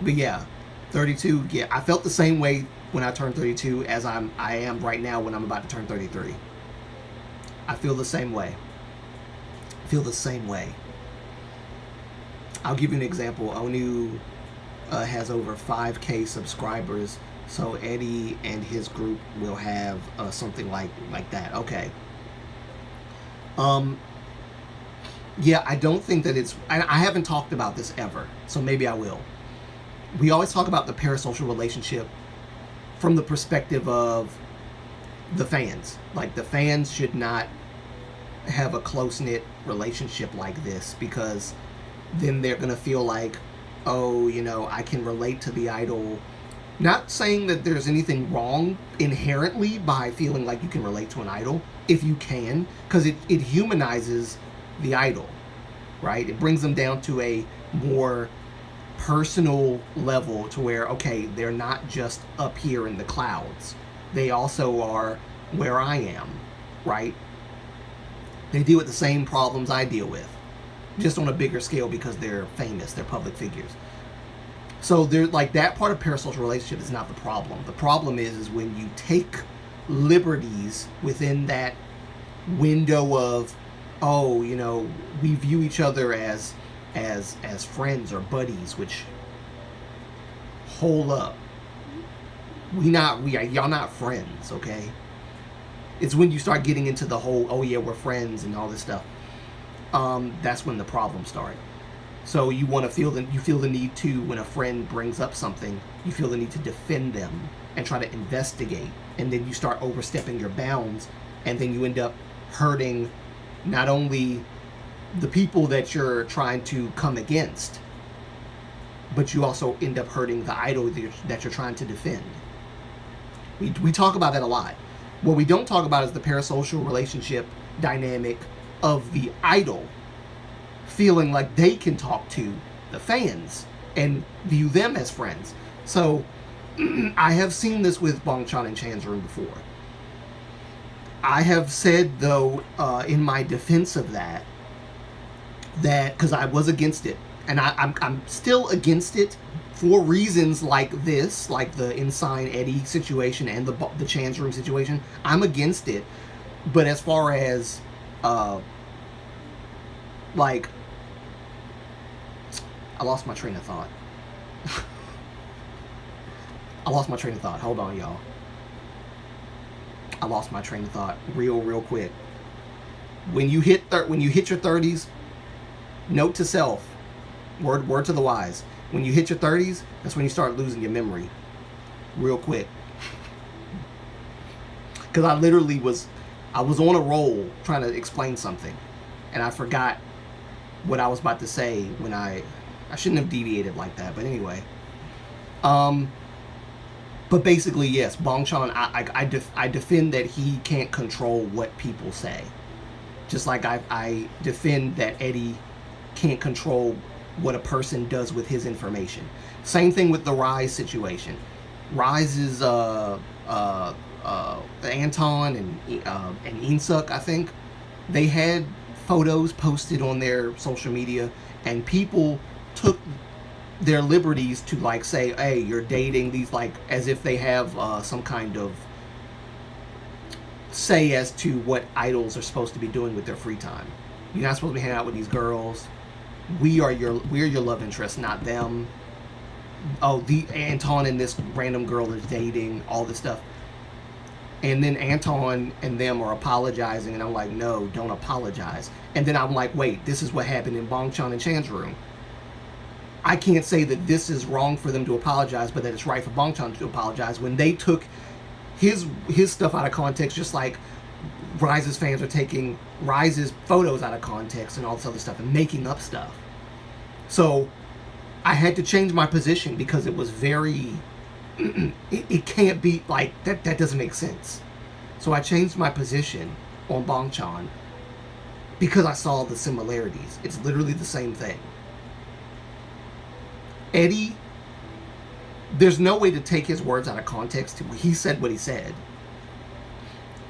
But yeah, 32. Yeah, I felt the same way when I turned 32 as I am right now when I'm about to turn 33. I feel the same way. I'll give you an example. Onu has over 5K subscribers, so Eddie and his group will have something like that. Okay. Yeah, I don't think that it's... I haven't talked about this ever, so maybe I will. We always talk about the parasocial relationship from the perspective of the fans. Like, the fans should not have a close-knit relationship like this, because then they're going to feel like, oh, you know, I can relate to the idol. Not saying that there's anything wrong inherently by feeling like you can relate to an idol, if you can, because it humanizes the idol, right? It brings them down to a more personal level to where, okay, they're not just up here in the clouds. They also are where I am, right? They deal with the same problems I deal with, just on a bigger scale because they're famous, they're public figures. So they're like, that part of parasocial relationship is not the problem. The problem is when you take liberties within that window of, oh, you know, we view each other as friends or buddies, which, hold up, y'all not friends, okay? It's when you start getting into the whole, oh yeah, we're friends and all this stuff. That's when the problems start. So you want to feel the need to, when a friend brings up something, you feel the need to defend them and try to investigate, and then you start overstepping your bounds, and then you end up hurting not only the people that you're trying to come against, but you also end up hurting the idol that you're trying to defend. We talk about that a lot. What we don't talk about is the parasocial relationship dynamic of the idol feeling like they can talk to the fans and view them as friends. So I have seen this with Bongchan and Chan's room before. I have said, though, in my defense of that because I was against it, and I'm still against it for reasons like this, like the Ensign Eddie situation and the Chan's room situation. I'm against it, but as far as like, I lost my train of thought. Hold on, y'all. I lost my train of thought real quick. When you hit your 30s, note to self, word to the wise. When you hit your 30s, that's when you start losing your memory, real quick. Because I literally was on a roll trying to explain something, and I forgot what I was about to say when I shouldn't have deviated like that. But anyway, but basically, yes, Bongchan, I defend that he can't control what people say. Just like I defend that Eddie can't control what a person does with his information. Same thing with the Rise situation. Rise's Anton and Insuk, I think, they had photos posted on their social media, and people took their liberties to like say, "Hey, you're dating these," like as if they have some kind of say as to what idols are supposed to be doing with their free time. You're not supposed to be hanging out with these girls. We're your love interest, not them. Oh, the Anton and this random girl is dating, all this stuff. And then Anton and them are apologizing, and I'm like, no, don't apologize. And then I'm like, wait, this is what happened in Bongchan and Chan's room. I can't say that this is wrong for them to apologize, but that it's right for Bongchan to apologize when they took his stuff out of context, just like Rise's fans are taking Rise's photos out of context and all this other stuff and making up stuff. So I had to change my position because it was very it can't be like that doesn't make sense. So I changed my position on Bongchan because I saw the similarities. It's literally the same thing. Eddie, there's no way to take his words out of context. He said what he said.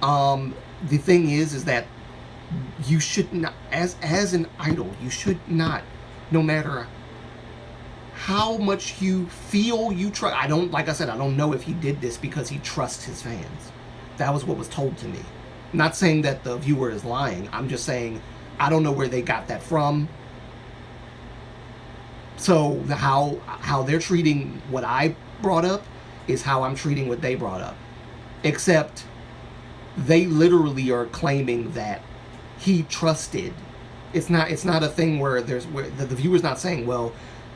The thing is that you should not, as an idol, you should not, no matter how much you feel you trust. I don't, like I said, I don't know if he did this because he trusts his fans. That was what was told to me. I'm not saying that the viewer is lying. I'm just saying I don't know where they got that from. So how they're treating what I brought up is how I'm treating what they brought up. Except they literally are claiming that he trusted. It's not a thing where the viewer's not saying, well,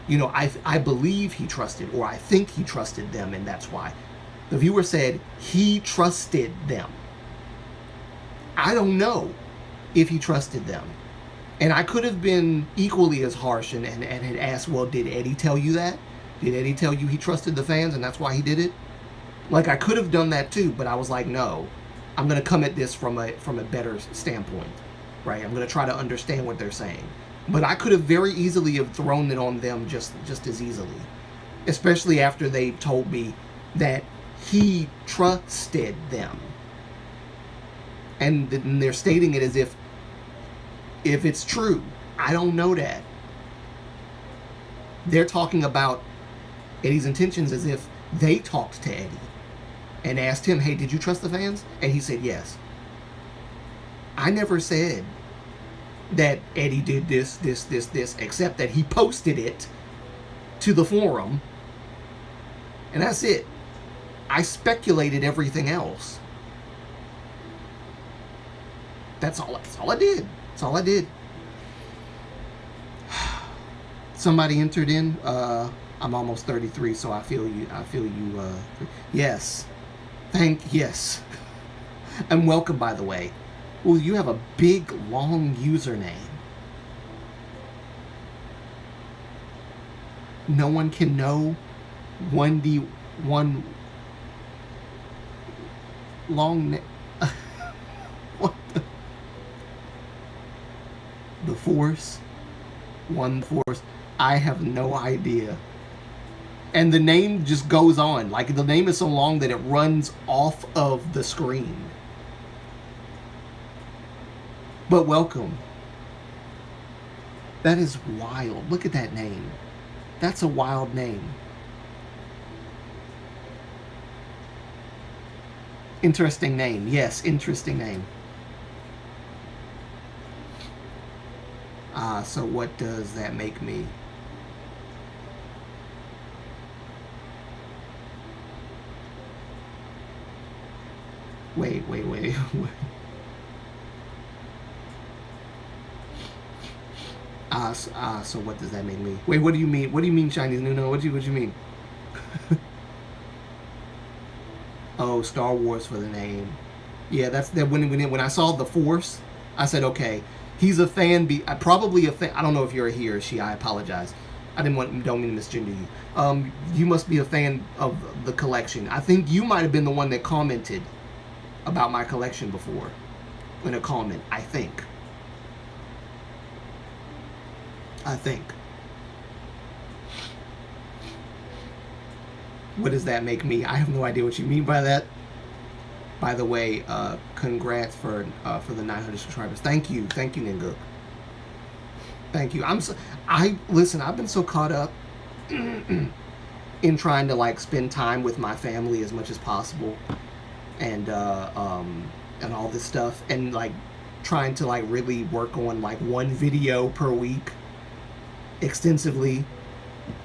you know, I believe he trusted, or I think he trusted them, and that's why. The viewer said he trusted them. I don't know if he trusted them. And I could have been equally as harsh and had asked, well, did Eddie tell you that? Did Eddie tell you he trusted the fans and that's why he did it? Like, I could have done that too, but I was like, no. I'm going to come at this from a better standpoint, right? I'm going to try to understand what they're saying. But I could have very easily have thrown it on them just as easily. Especially after they told me that he trusted them. And they're stating it as if it's true. I don't know that. They're talking about Eddie's intentions as if they talked to Eddie and asked him, hey, did you trust the fans? And he said yes. I never said that Eddie did this, except that he posted it to the forum. And that's it. I speculated everything else. That's all I did. That's all I did. Somebody entered in. I'm almost 33, so I feel you. Yes. Yes. And welcome, by the way. Well, you have a big, long username. No one can know 1D1 long. What the Force? One Force. I have no idea. And the name just goes on. Like, the name is so long that it runs off of the screen. But welcome. That is wild. Look at that name. That's a wild name. Interesting name. Yes, interesting name. So what does that make me? Wait. So what does that make me? Wait, what do you mean? What do you mean, Chinese Nuno? What do you mean? Oh, Star Wars for the name. Yeah, that's that. When I saw the Force, I said, okay, he's a fan. Probably a fan. I don't know if you're a he or she. I apologize. Don't mean to misgender you. You must be a fan of the collection. I think you might have been the one that commented about my collection before in a comment. I think. What does that make me? I have no idea what you mean by that. By the way, congrats for the 900 subscribers. Thank you, Ningook. Thank you. Listen. I've been so caught up in trying to like spend time with my family as much as possible, and all this stuff, and like trying to like really work on like one video per week extensively.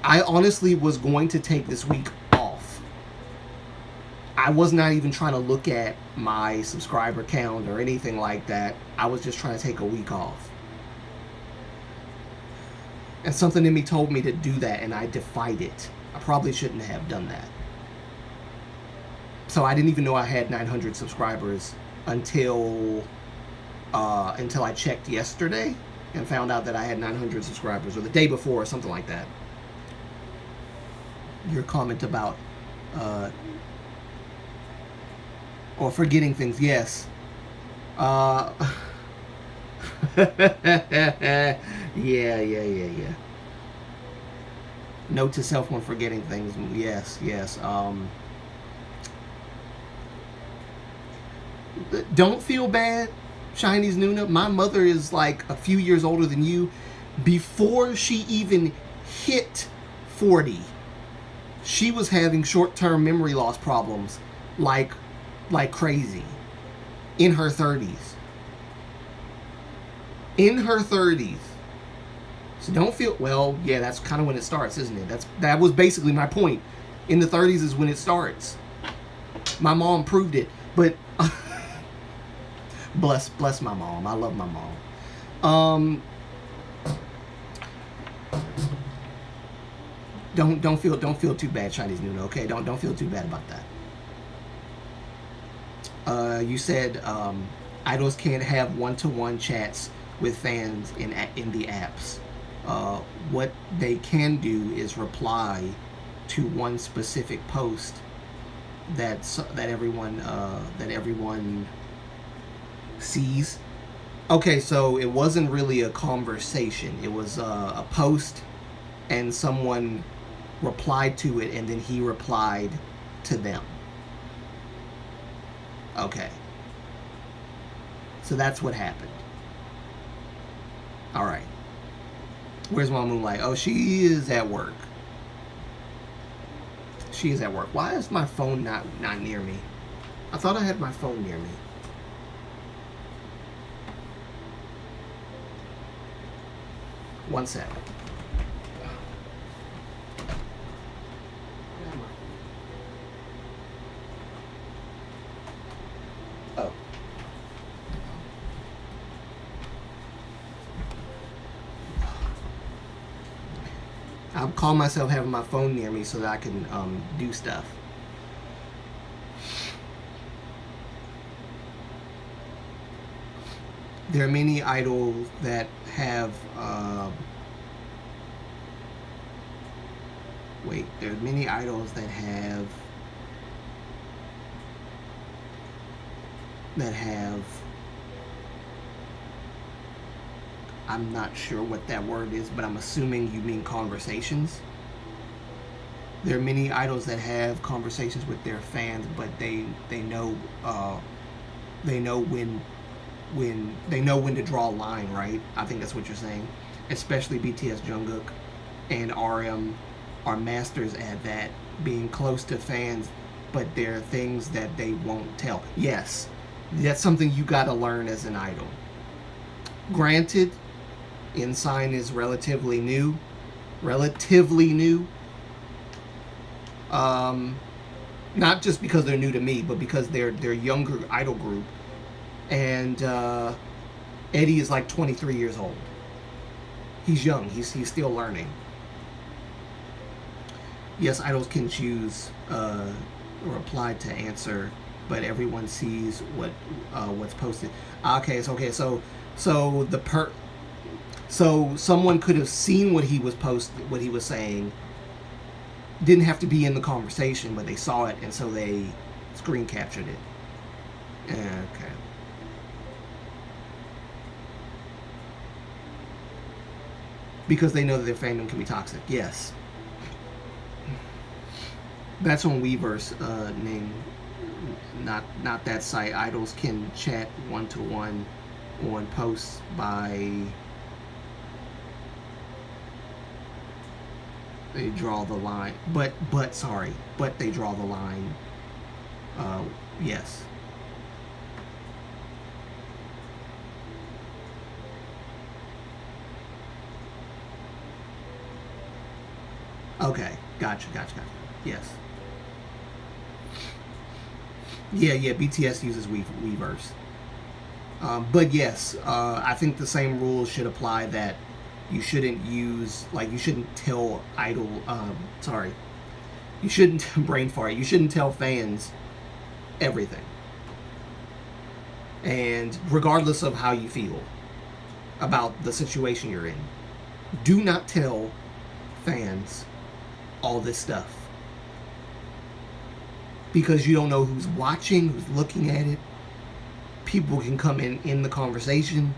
I honestly was going to take this week off. I was not even trying to look at my subscriber count or anything like that. I was just trying to take a week off. And something in me told me to do that, and I defied it. I probably shouldn't have done that. So I didn't even know I had 900 subscribers until I checked yesterday and found out that I had 900 subscribers, or the day before, or something like that. Your comment about or forgetting things, yes. Yeah. Note to self when forgetting things. Yes. Don't feel bad, Chinese Nuna. My mother is like a few years older than you. Before she even hit 40, she was having short-term memory loss problems like crazy in her 30s. In her 30s. So don't feel, well, yeah, that's kind of when it starts, isn't it? That was basically my point. In the 30s is when it starts. My mom proved it, but bless my mom. I love my mom. Don't feel too bad, Chinese Nuna, okay? Don't feel too bad about that. You said idols can't have one-to-one chats with fans in the apps. What they can do is reply to one specific post that everyone sees. Okay, so it wasn't really a conversation. It was a post, and someone replied to it, and then he replied to them. Okay. So that's what happened. All right. Where's my Moonlight? Oh, she is at work. She is at work. Why is my phone not near me? I thought I had my phone near me. One sec. Oh. I'll call myself having my phone near me so that I can do stuff. There are many idols that have there are many idols that have I'm not sure what that word is, but I'm assuming you mean conversations. There are many idols that have conversations with their fans, but they know when to draw a line, right? I think that's what you're saying. Especially BTS, Jungkook, and RM are masters at that, being close to fans, but there are things that they won't tell. Yes, that's something you gotta learn as an idol. Granted, InSign is relatively new. Not just because they're new to me, but because they're younger idol group. And Eddie is like 23 years old. He's young. He's still learning. Yes, idols can choose reply to answer, but everyone sees what's posted. Okay, so someone could have seen what he was saying. Didn't have to be in the conversation, but they saw it, and so they screen captured it. Okay. Because they know that their fandom can be toxic. Yes. That's on Weverse name. not that site. Idols can chat one-to-one on posts by they draw the line. But they draw the line. Yes. Okay, gotcha. Yes. Yeah. BTS uses Weverse. But yes, I think the same rules should apply, that you shouldn't use, like, you shouldn't tell you shouldn't brain fart. You shouldn't tell fans everything. And regardless of how you feel about the situation you're in, do not tell fans all this stuff, because you don't know who's watching, who's looking at it. People can come in the conversation,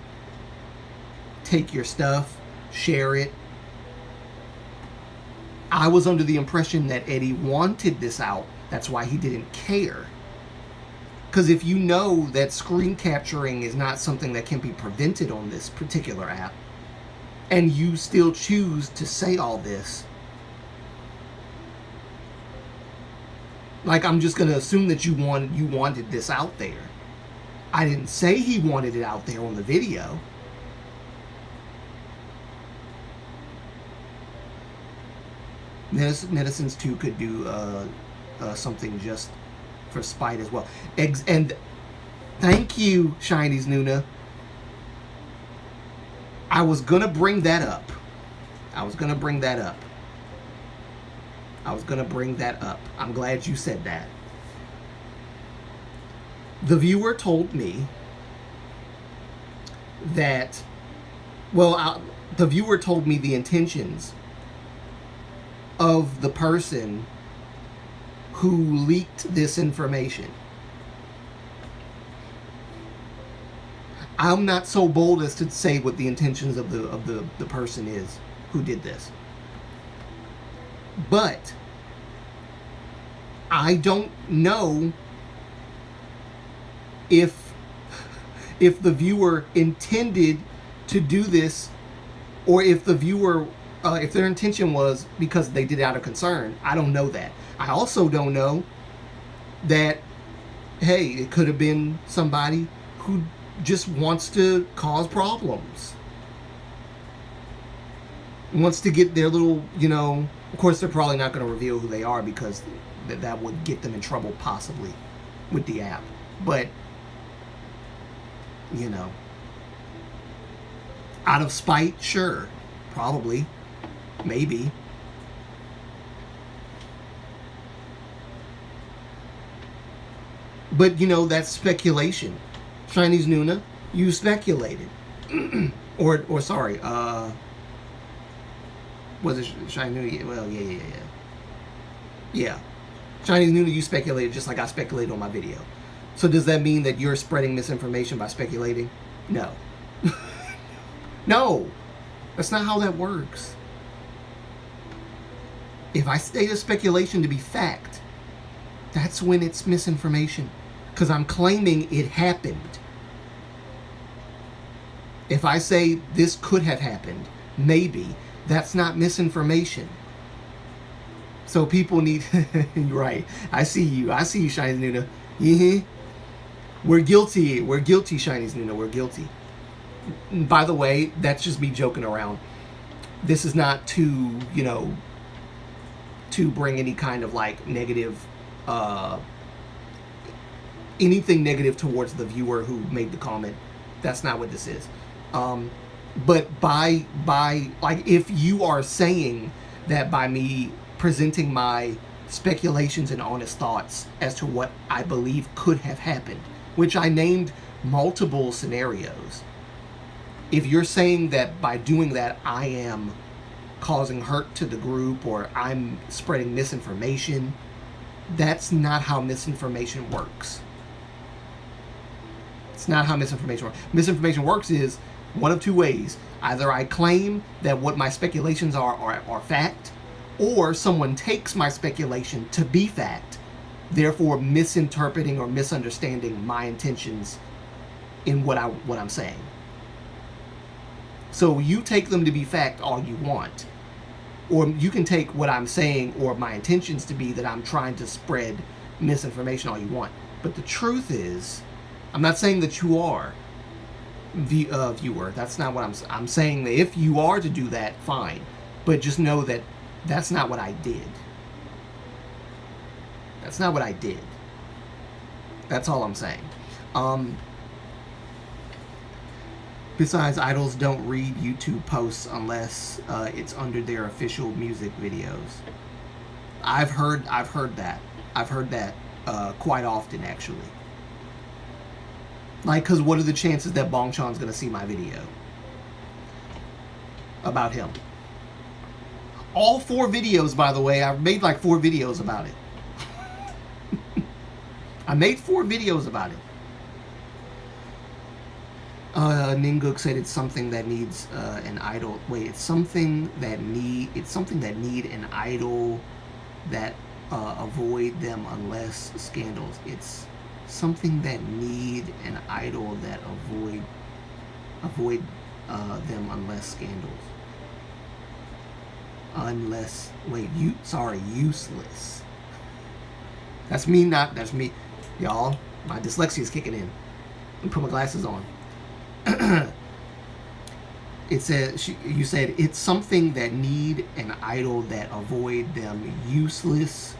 take your stuff, share it. I was under the impression that Eddie wanted this out. That's why he didn't care. Because if you know that screen capturing is not something that can be prevented on this particular app, and you still choose to say all this, like, I'm just going to assume that you wanted this out there. I didn't say he wanted it out there on the video. Netizens too could do something just for spite as well. And thank you, Shinies Nuna. I was gonna bring that up. I'm glad you said that. The viewer told me that, the viewer told me the intentions of the person who leaked this information. I'm not so bold as to say what the intentions of the person is who did this. But I don't know if the viewer intended to do this, or if the viewer, if their intention was because they did it out of concern. I don't know that. I also don't know that, hey, it could have been somebody who just wants to cause problems. Wants to get their little, of course they're probably not going to reveal who they are, because that would get them in trouble possibly with the app. But, out of spite, sure, probably, maybe. But, that's speculation. Chinese Nuna, you speculated. or sorry, was it Chinese Nuna? Well, yeah. Yeah. Chinese Nuna, you speculated just like I speculated on my video. So does that mean that you're spreading misinformation by speculating? No. No. That's not how that works. If I state a speculation to be fact, that's when it's misinformation. Because I'm claiming it happened. If I say this could have happened, maybe, that's not misinformation. So people need... Right. I see you, Chinese Nuna. Mm-hmm. We're guilty, Chinese Nuna. We're guilty. By the way, that's just me joking around. This is not to, to bring any kind of, negative... anything negative towards the viewer who made the comment. That's not what this is. But by if you are saying that by me presenting my speculations and honest thoughts as to what I believe could have happened, which I named multiple scenarios, if you're saying that by doing that I am causing hurt to the group or I'm spreading misinformation, that's not how misinformation works. It's not how misinformation works. Misinformation works is one of two ways. Either I claim that what my speculations are fact, or someone takes my speculation to be fact therefore misinterpreting or misunderstanding my intentions in what I'm saying. So you take them to be fact all you want, or you can take what I'm saying or my intentions to be that I'm trying to spread misinformation all you want. But the truth is, I'm not saying that you are viewer. That's not what I'm saying. That if you are to do that, fine, but just know that that's not what I did. That's not what I did. That's all I'm saying. Besides, idols don't read YouTube posts unless it's under their official music videos. I've heard that. I've heard that quite often, actually. Like, because what are the chances that Bong Chan's going to see my video about him? All 4 videos, by the way. I've made like 4 videos about it. I made 4 videos about it. Ninguk said it's something that needs an idol. Wait, it's something that need an idol that avoid them unless scandals. It's something that need an idol that avoid them unless scandals. Useless. That's me. That's me, y'all. My dyslexia is kicking in. Let me put my glasses on. It says you said it's something that need an idol that avoid them useless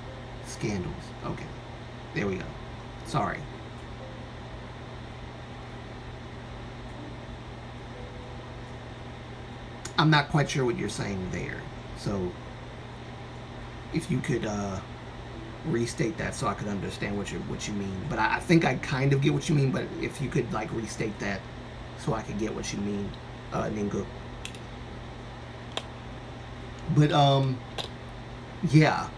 scandals. Okay, there we go. Sorry. I'm not quite sure what you're saying there. So if you could restate that so I could understand what you mean. But I think I kind of get what you mean. But if you could like restate that so I could get what you mean, Ningu. But yeah.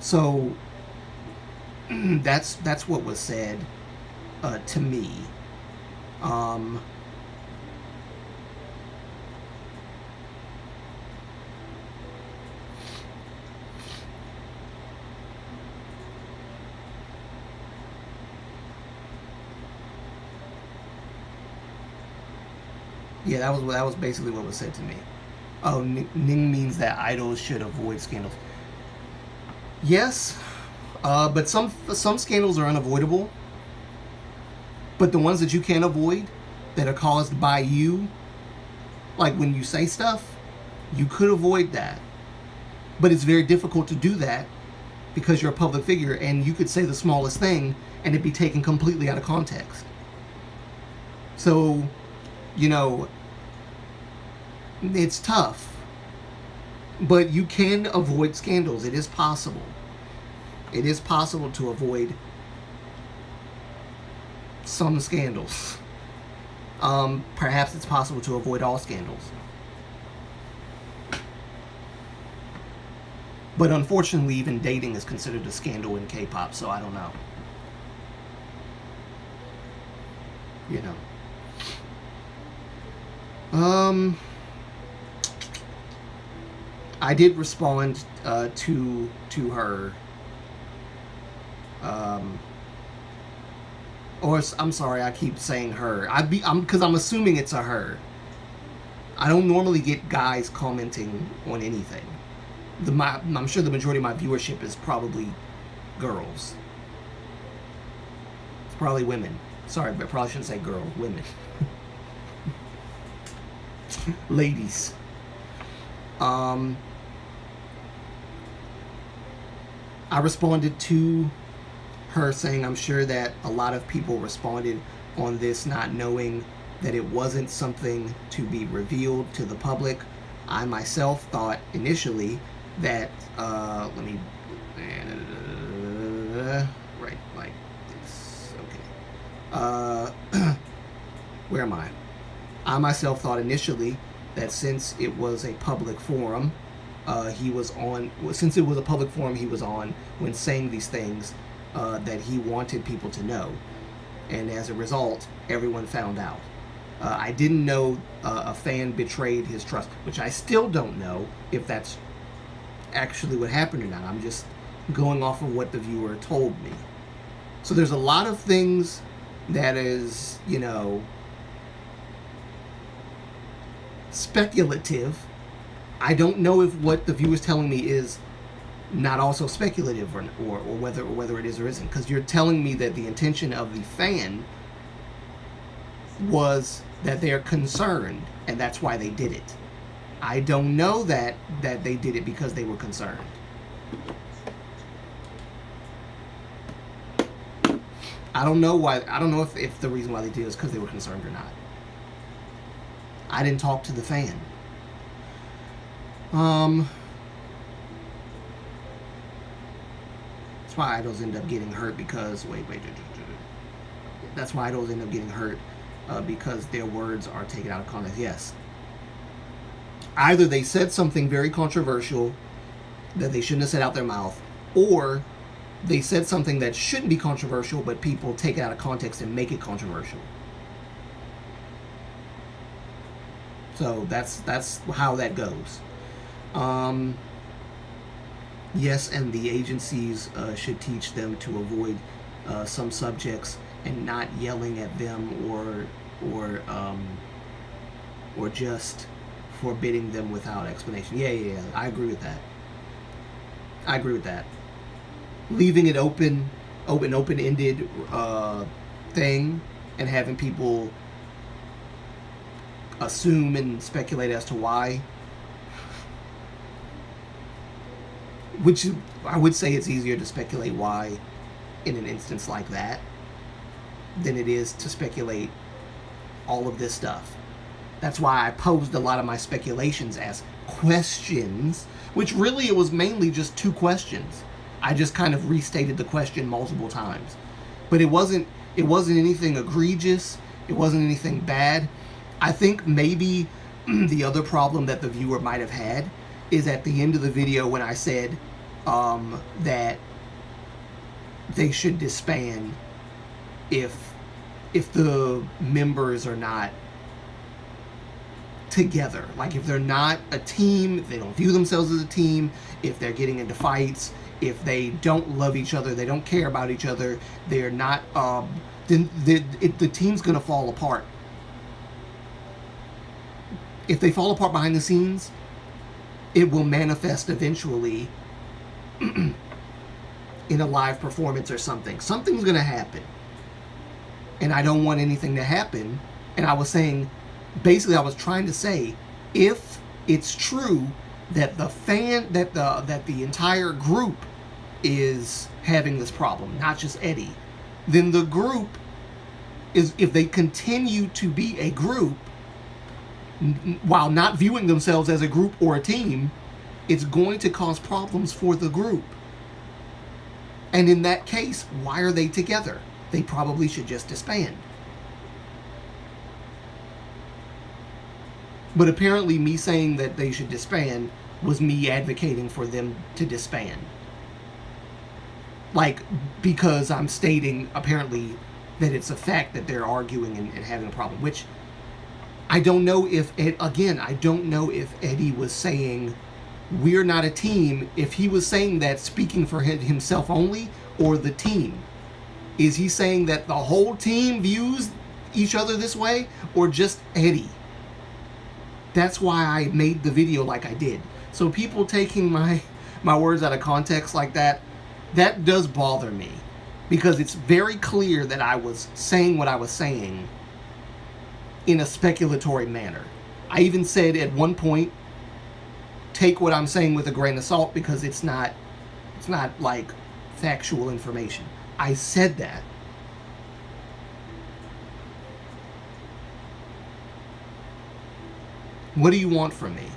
So that's what was said to me. Yeah, that was basically what was said to me. Oh, Ning means that idols should avoid scandals. Yes, but some scandals are unavoidable. But the ones that you can avoid, that are caused by you, like when you say stuff, you could avoid that. But it's very difficult to do that because you're a public figure, and you could say the smallest thing and it'd be taken completely out of context. So, you know, it's tough, but you can avoid scandals. It is possible. It is possible to avoid some scandals. Perhaps it's possible to avoid all scandals. But unfortunately, even dating is considered a scandal in K-pop, so I don't know. You know. I did respond to her. Or I'm sorry, I keep saying her. Because I'm assuming it's a her. I don't normally get guys commenting on anything. I'm sure the majority of my viewership is probably girls. It's probably women. Sorry, but I probably shouldn't say girl. Women. Ladies. I responded to her saying I'm sure that a lot of people responded on this not knowing that it wasn't something to be revealed to the public. I myself thought initially that let me right like this. Okay. Where am I? I myself thought initially that since it was a public forum, since it was a public forum he was on when saying these things, that he wanted people to know. And as a result, everyone found out. I didn't know a fan betrayed his trust, which I still don't know if that's actually what happened or not. I'm just going off of what the viewer told me. So there's a lot of things that is, speculative. I don't know if what the viewer's telling me is not also speculative, or whether it is or isn't, because you're telling me that the intention of the fan was that they're concerned and that's why they did it. I don't know that they did it because they were concerned. I don't know why. I don't know if the reason why they did it is because they were concerned or not. I didn't talk to the fan. That's why idols end up getting hurt because that's why idols end up getting hurt because their words are taken out of context. Yes. Either they said something very controversial that they shouldn't have said out their mouth, or they said something that shouldn't be controversial, but people take it out of context and make it controversial. So that's how that goes. Yes, and the agencies should teach them to avoid some subjects and not yelling at them or just forbidding them without explanation. Yeah. I agree with that. Leaving it open-ended thing and having people assume and speculate as to why, which I would say it's easier to speculate why in an instance like that than it is to speculate all of this stuff. That's why I posed a lot of my speculations as questions, which really it was mainly just 2 questions. I just kind of restated the question multiple times. But it wasn't anything egregious. It wasn't anything bad. I think maybe the other problem that the viewer might have had is at the end of the video when I said that they should disband if the members are not together. Like if they're not a team, if they don't view themselves as a team, if they're getting into fights, if they don't love each other, they don't care about each other, they're not, then the team's gonna fall apart. If they fall apart behind the scenes, it will manifest eventually in a live performance or something. Something's gonna happen. And I don't want anything to happen. And I was saying, basically I was trying to say, if it's true that the entire group is having this problem, not just Eddie, then the group is, if they continue to be a group while not viewing themselves as a group or a team, it's going to cause problems for the group. And in that case, why are they together? They probably should just disband. But apparently me saying that they should disband was me advocating for them to disband. Like, because I'm stating, apparently, that it's a fact that they're arguing and having a problem. Which, I don't know if, I don't know if Eddie was saying, we're not a team, if he was saying that speaking for himself only, or the team. Is he saying that the whole team views each other this way, or just Eddie? That's why I made the video like I did. So people taking my words out of context like that, that does bother me. Because it's very clear that I was saying what I was saying in a speculatory manner. I even said at one point, take what I'm saying with a grain of salt because it's not like factual information. I said that. What do you want from me?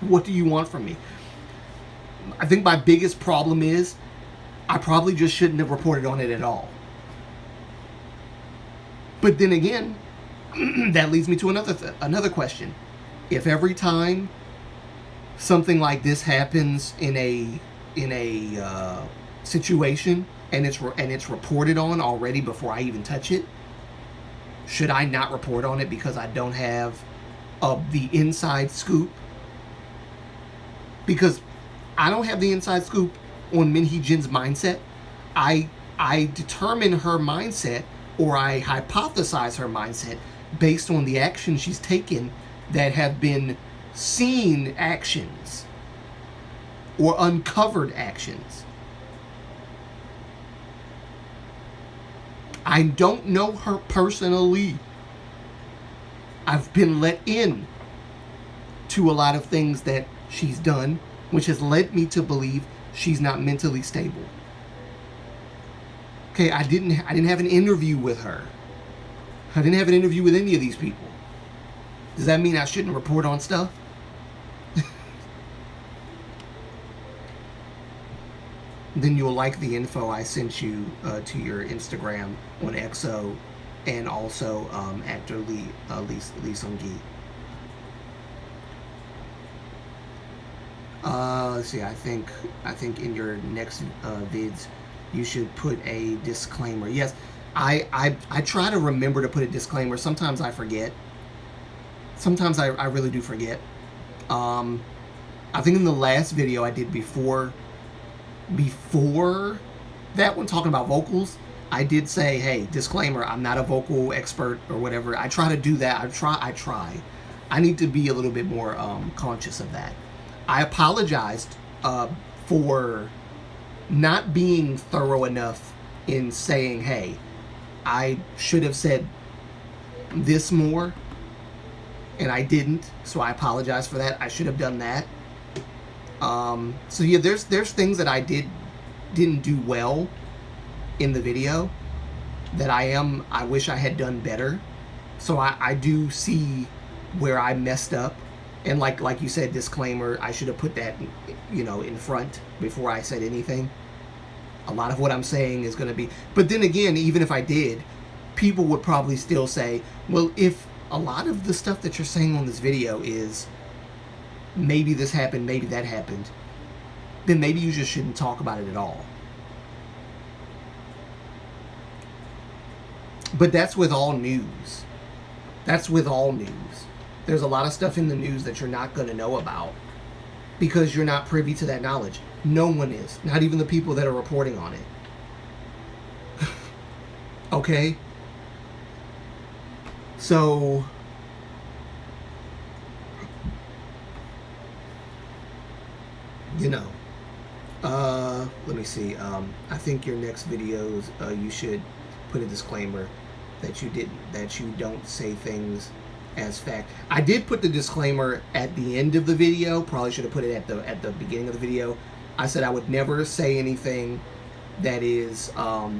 What do you want from me? I think my biggest problem is I probably just shouldn't have reported on it at all. But then again, that leads me to another question. If every time something like this happens in a situation and it's reported on already before I even touch it, should I not report on it because I don't have the inside scoop? Because I don't have the inside scoop on Min Hee Jin's mindset. I determine her mindset, or I hypothesize her mindset based on the actions she's taken that have been seen actions or uncovered actions. I don't know her personally. I've been let in to a lot of things that she's done, which has led me to believe she's not mentally stable. Okay, I didn't have an interview with her. I didn't have an interview with any of these people. Does that mean I shouldn't report on stuff? Then you'll like the info I sent you to your Instagram on EXO, and also actor Lee Sung-gi. Let's see. I think in your next vids, you should put a disclaimer. Yes, I try to remember to put a disclaimer. Sometimes I forget. Sometimes I really do forget. I think in the last video I did before that one, talking about vocals, I did say, hey, disclaimer, I'm not a vocal expert or whatever. I try to do that. I try. I need to be a little bit more conscious of that. I apologized for not being thorough enough in saying, hey, I should have said this more, and I didn't, so I apologize for that. I should have done that. So yeah, there's things that I didn't do well in the video that I wish I had done better. So I do see where I messed up, and like you said, disclaimer, I should have put that, in front before I said anything. A lot of what I'm saying is going to be, but then again, even if I did, people would probably still say, well, if a lot of the stuff that you're saying on this video is maybe this happened, maybe that happened, then maybe you just shouldn't talk about it at all. But that's with all news. That's with all news. There's a lot of stuff in the news that you're not going to know about because you're not privy to that knowledge. No one is. Not even the people that are reporting on it. Okay? So let me see. I think your next videos, you should put a disclaimer that you don't say things as fact. I did put the disclaimer at the end of the video. Probably should have put it at the beginning of the video. I said I would never say anything that is I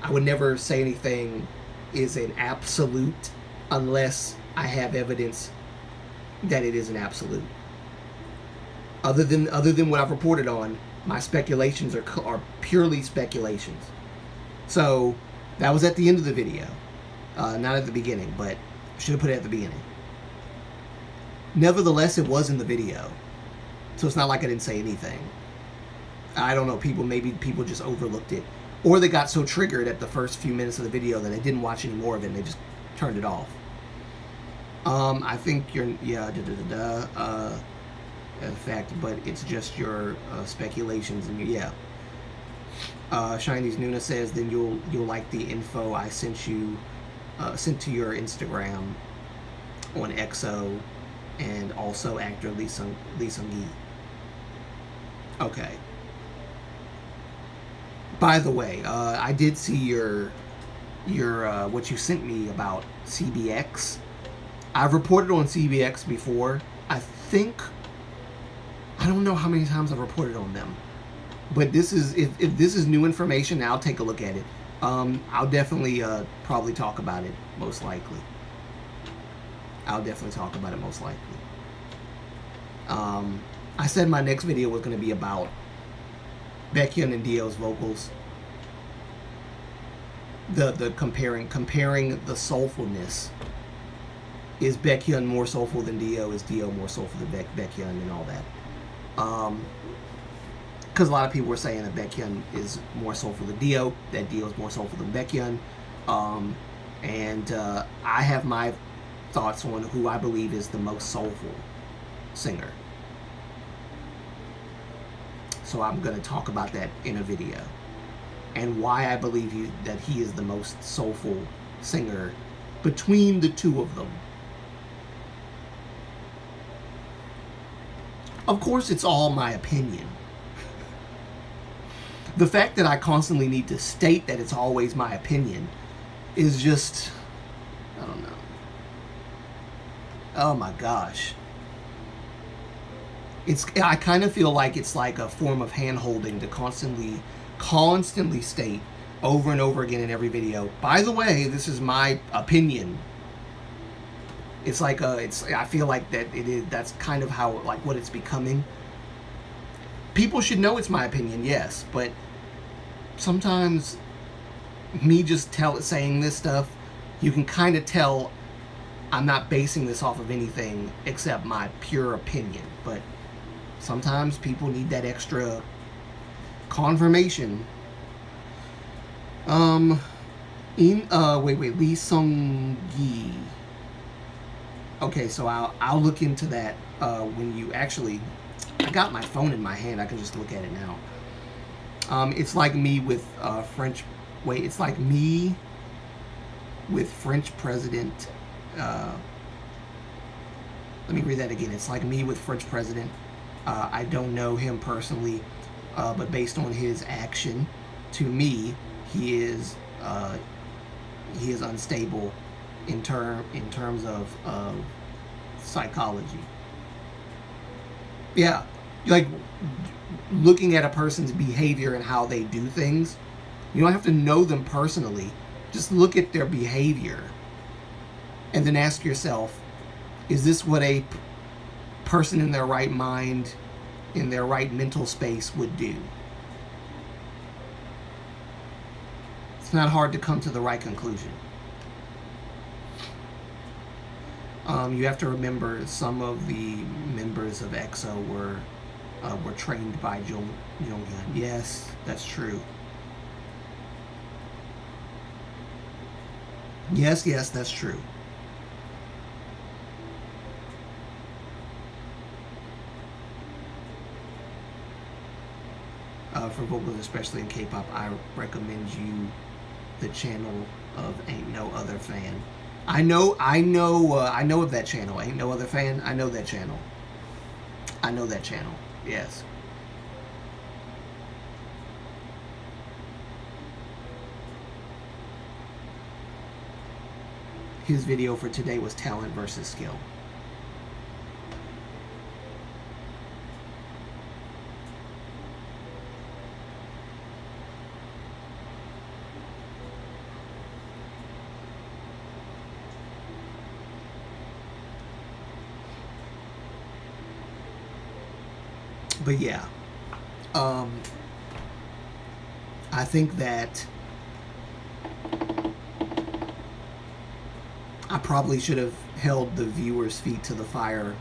would never say anything is an absolute unless I have evidence that it is an absolute. Other than what I've reported on, my speculations are purely speculations. So that was at the end of the video, not at the beginning, but I should have put it at the beginning. Nevertheless, it was in the video, so it's not like I didn't say anything. I don't know, maybe people just overlooked it, or they got so triggered at the first few minutes of the video that they didn't watch any more of it and they just turned it off. I think you're in fact, but it's just your speculations and Chinese Nuna says, then you'll like the info I sent to your Instagram on EXO, and also actor Lee Sung-gi. Okay. By the way, I did see your what you sent me about CBX. I've reported on CBX before. I don't know how many times I've reported on them, but this is if this is new information, I'll take a look at it. I'll definitely probably talk about it most likely. I said my next video was going to be about Baekhyun and Dio's vocals. The comparing the soulfulness. Is Baekhyun more soulful than Dio? Is Dio more soulful than Baekhyun, and all that? Because a lot of people were saying that Baekhyun is more soulful than Dio, that Dio is more soulful than Baekhyun, and I have my thoughts on who I believe is the most soulful singer. So I'm going to talk about that in a video. And why I believe that he is the most soulful singer between the two of them. Of course, it's all my opinion. The fact that I constantly need to state that it's always my opinion is just, I don't know. Oh my gosh. I kind of feel like it's like a form of hand-holding to constantly state over and over again in every video, by the way, this is my opinion. It's like I feel like that's kind of how, like, what it's becoming. People should know it's my opinion, yes, but sometimes me just saying this stuff, you can kind of tell I'm not basing this off of anything except my pure opinion. But sometimes people need that extra confirmation. Lee Sung-gi. Okay, so I'll look into that when you actually. I got my phone in my hand. I can just look at it now. It's like me with French. Wait, it's like me with French President. Let me read that again. It's like me with French President. I don't know him personally, but based on his action, to me, he is unstable in terms of psychology. Yeah, like looking at a person's behavior and how they do things. You don't have to know them personally. Just look at their behavior and then ask yourself, is this what a person in their right mind, in their right mental space would do? It's not hard to come to the right conclusion. You have to remember some of the members of EXO were trained by Jonghyun. Yes, that's true. Yes, that's true. For vocals, especially in K-pop, I recommend you the channel of Ain't No Other Fan. I know of that channel. Ain't No Other Fan. I know that channel. Yes. His video for today was talent versus skill. But yeah, I think that I probably should have held the viewers' feet to the fire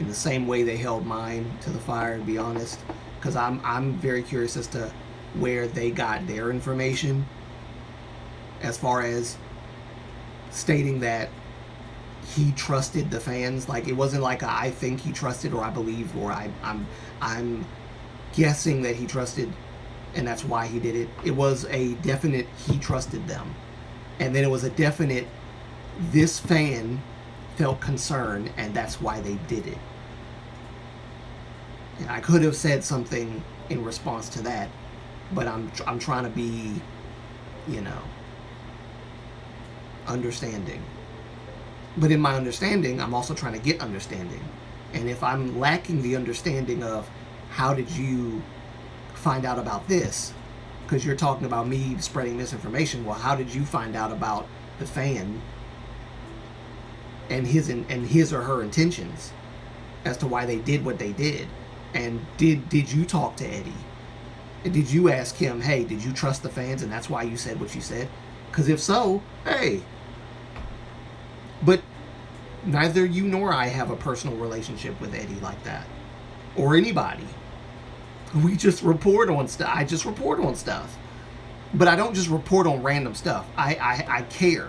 in the same way they held mine to the fire, to be honest, because I'm very curious as to where they got their information as far as stating that he trusted the fans. Like, it wasn't like I think he trusted, or I believe, or I'm guessing that he trusted and that's why he did it. It was a definite he trusted them, and then it was a definite this fan felt concerned and that's why they did it. And I could have said something in response to that, but I'm trying to be, understanding. But in my understanding, I'm also trying to get understanding. And if I'm lacking the understanding of how did you find out about this, because you're talking about me spreading misinformation, well, how did you find out about the fan and his or her intentions as to why they did what they did? And did you talk to Eddie? And did you ask him, hey, did you trust the fans and that's why you said what you said? Because if so, hey. But neither you nor I have a personal relationship with Eddie like that, or anybody. We just report on stuff. I just report on stuff, but I don't just report on random stuff. I care,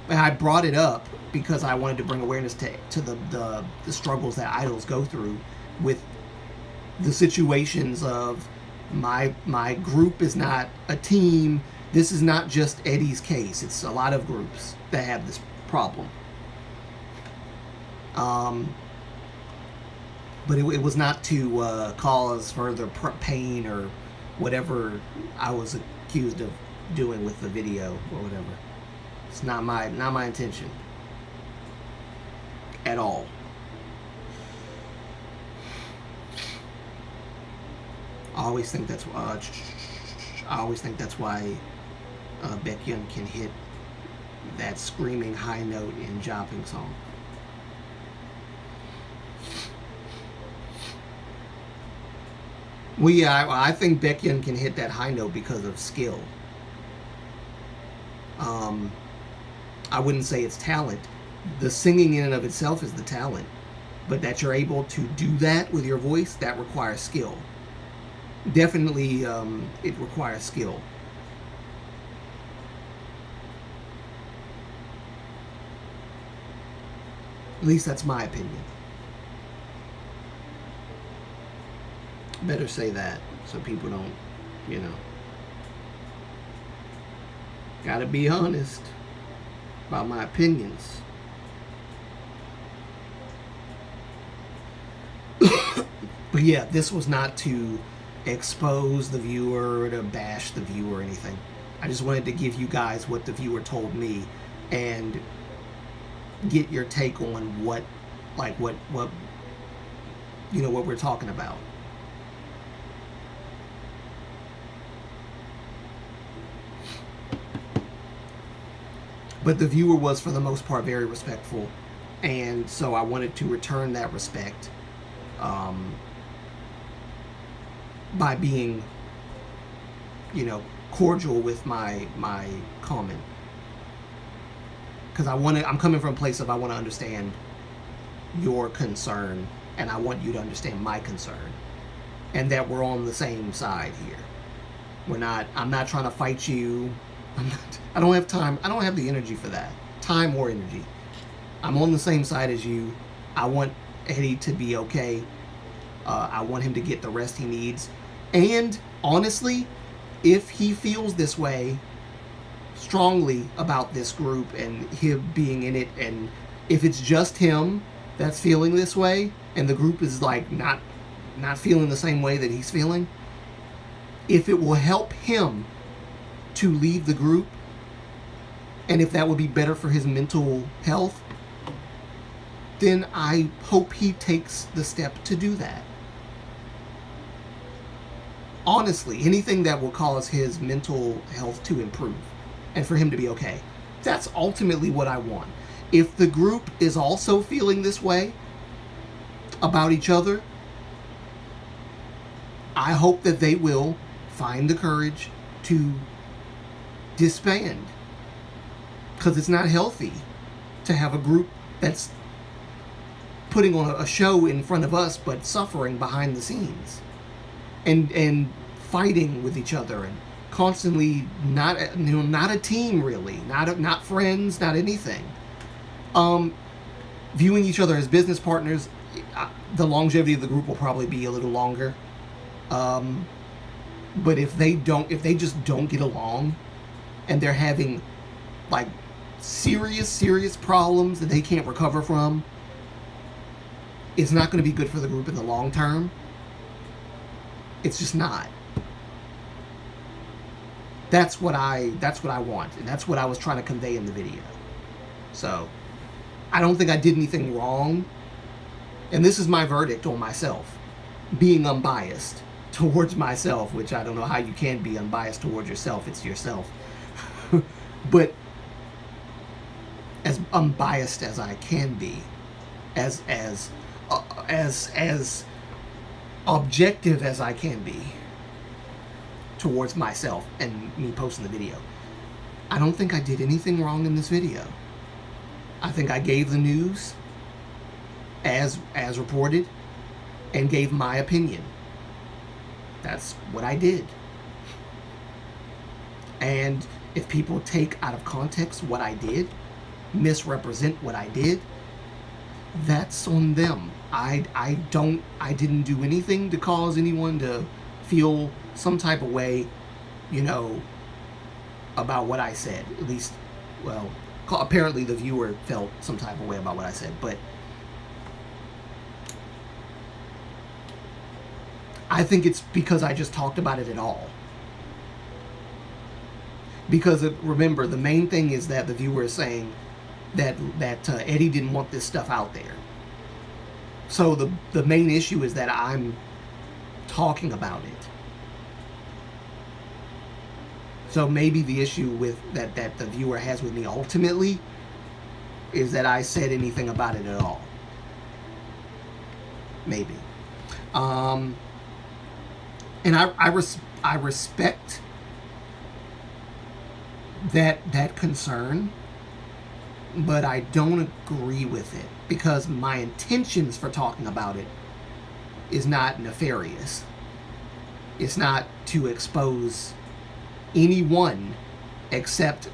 and I brought it up because I wanted to bring awareness to the struggles that idols go through with the situations of my group is not a team. This is not just Eddie's case. It's a lot of groups that have this problem. But it was not to cause further pain or whatever I was accused of doing with the video or whatever. It's not my intention at all. I always think that's why Baekhyun can hit that screaming high note in Jopping song. Well, yeah, I think Baekhyun can hit that high note because of skill. I wouldn't say it's talent. The singing in and of itself is the talent. But that you're able to do that with your voice, that requires skill. Definitely, it requires skill. At least that's my opinion. Better say that so people don't, you know. Gotta be honest about my opinions. But yeah, this was not to expose the viewer or to bash the viewer or anything. I just wanted to give you guys what the viewer told me and get your take on what you know, what we're talking about. But the viewer was, for the most part, very respectful, and so I wanted to return that respect by being, you know, cordial with my comment. Because I'm coming from a place of I want to understand your concern, and I want you to understand my concern, and that we're on the same side here. I'm not trying to fight you. I don't have time. I don't have the energy for that. Time or energy. I'm on the same side as you. I want Eddie to be okay. I want him to get the rest he needs. And honestly, if he feels this way strongly about this group and him being in it, and if it's just him that's feeling this way and the group is like not feeling the same way that he's feeling, if it will help him to leave the group, and if that would be better for his mental health, then I hope he takes the step to do that. Honestly, anything that will cause his mental health to improve and for him to be okay. That's ultimately what I want. If the group is also feeling this way about each other, I hope that they will find the courage to disband, because it's not healthy to have a group that's putting on a show in front of us but suffering behind the scenes and fighting with each other and constantly not a team, really, not friends, not anything. Viewing each other as business partners, the longevity of the group will probably be a little longer. But if they just don't get along, and they're having like serious problems that they can't recover from, it's not going to be good for the group in the long term. It's just not. That's what I want, and that's what I was trying to convey in the video. So I don't think I did anything wrong, and this is my verdict on myself, being unbiased towards myself, which I don't know how you can be unbiased towards yourself. It's yourself. But as unbiased as I can be, as objective as I can be towards myself and me posting the video, I don't think I did anything wrong in this video. I think I gave the news as reported and gave my opinion. That's what I did. And if people take out of context what I did, misrepresent what I did, that's on them. I didn't do anything to cause anyone to feel some type of way, you know, about what I said. At least, well, apparently the viewer felt some type of way about what I said, but I think it's because I just talked about it at all. Because remember, the main thing is that the viewer is saying that Eddie didn't want this stuff out there. So the main issue is that I'm talking about it. So maybe the issue with that the viewer has with me ultimately is that I said anything about it at all. Maybe. And I respect that concern, but I don't agree with it because my intentions for talking about it is not nefarious. It's not to expose anyone except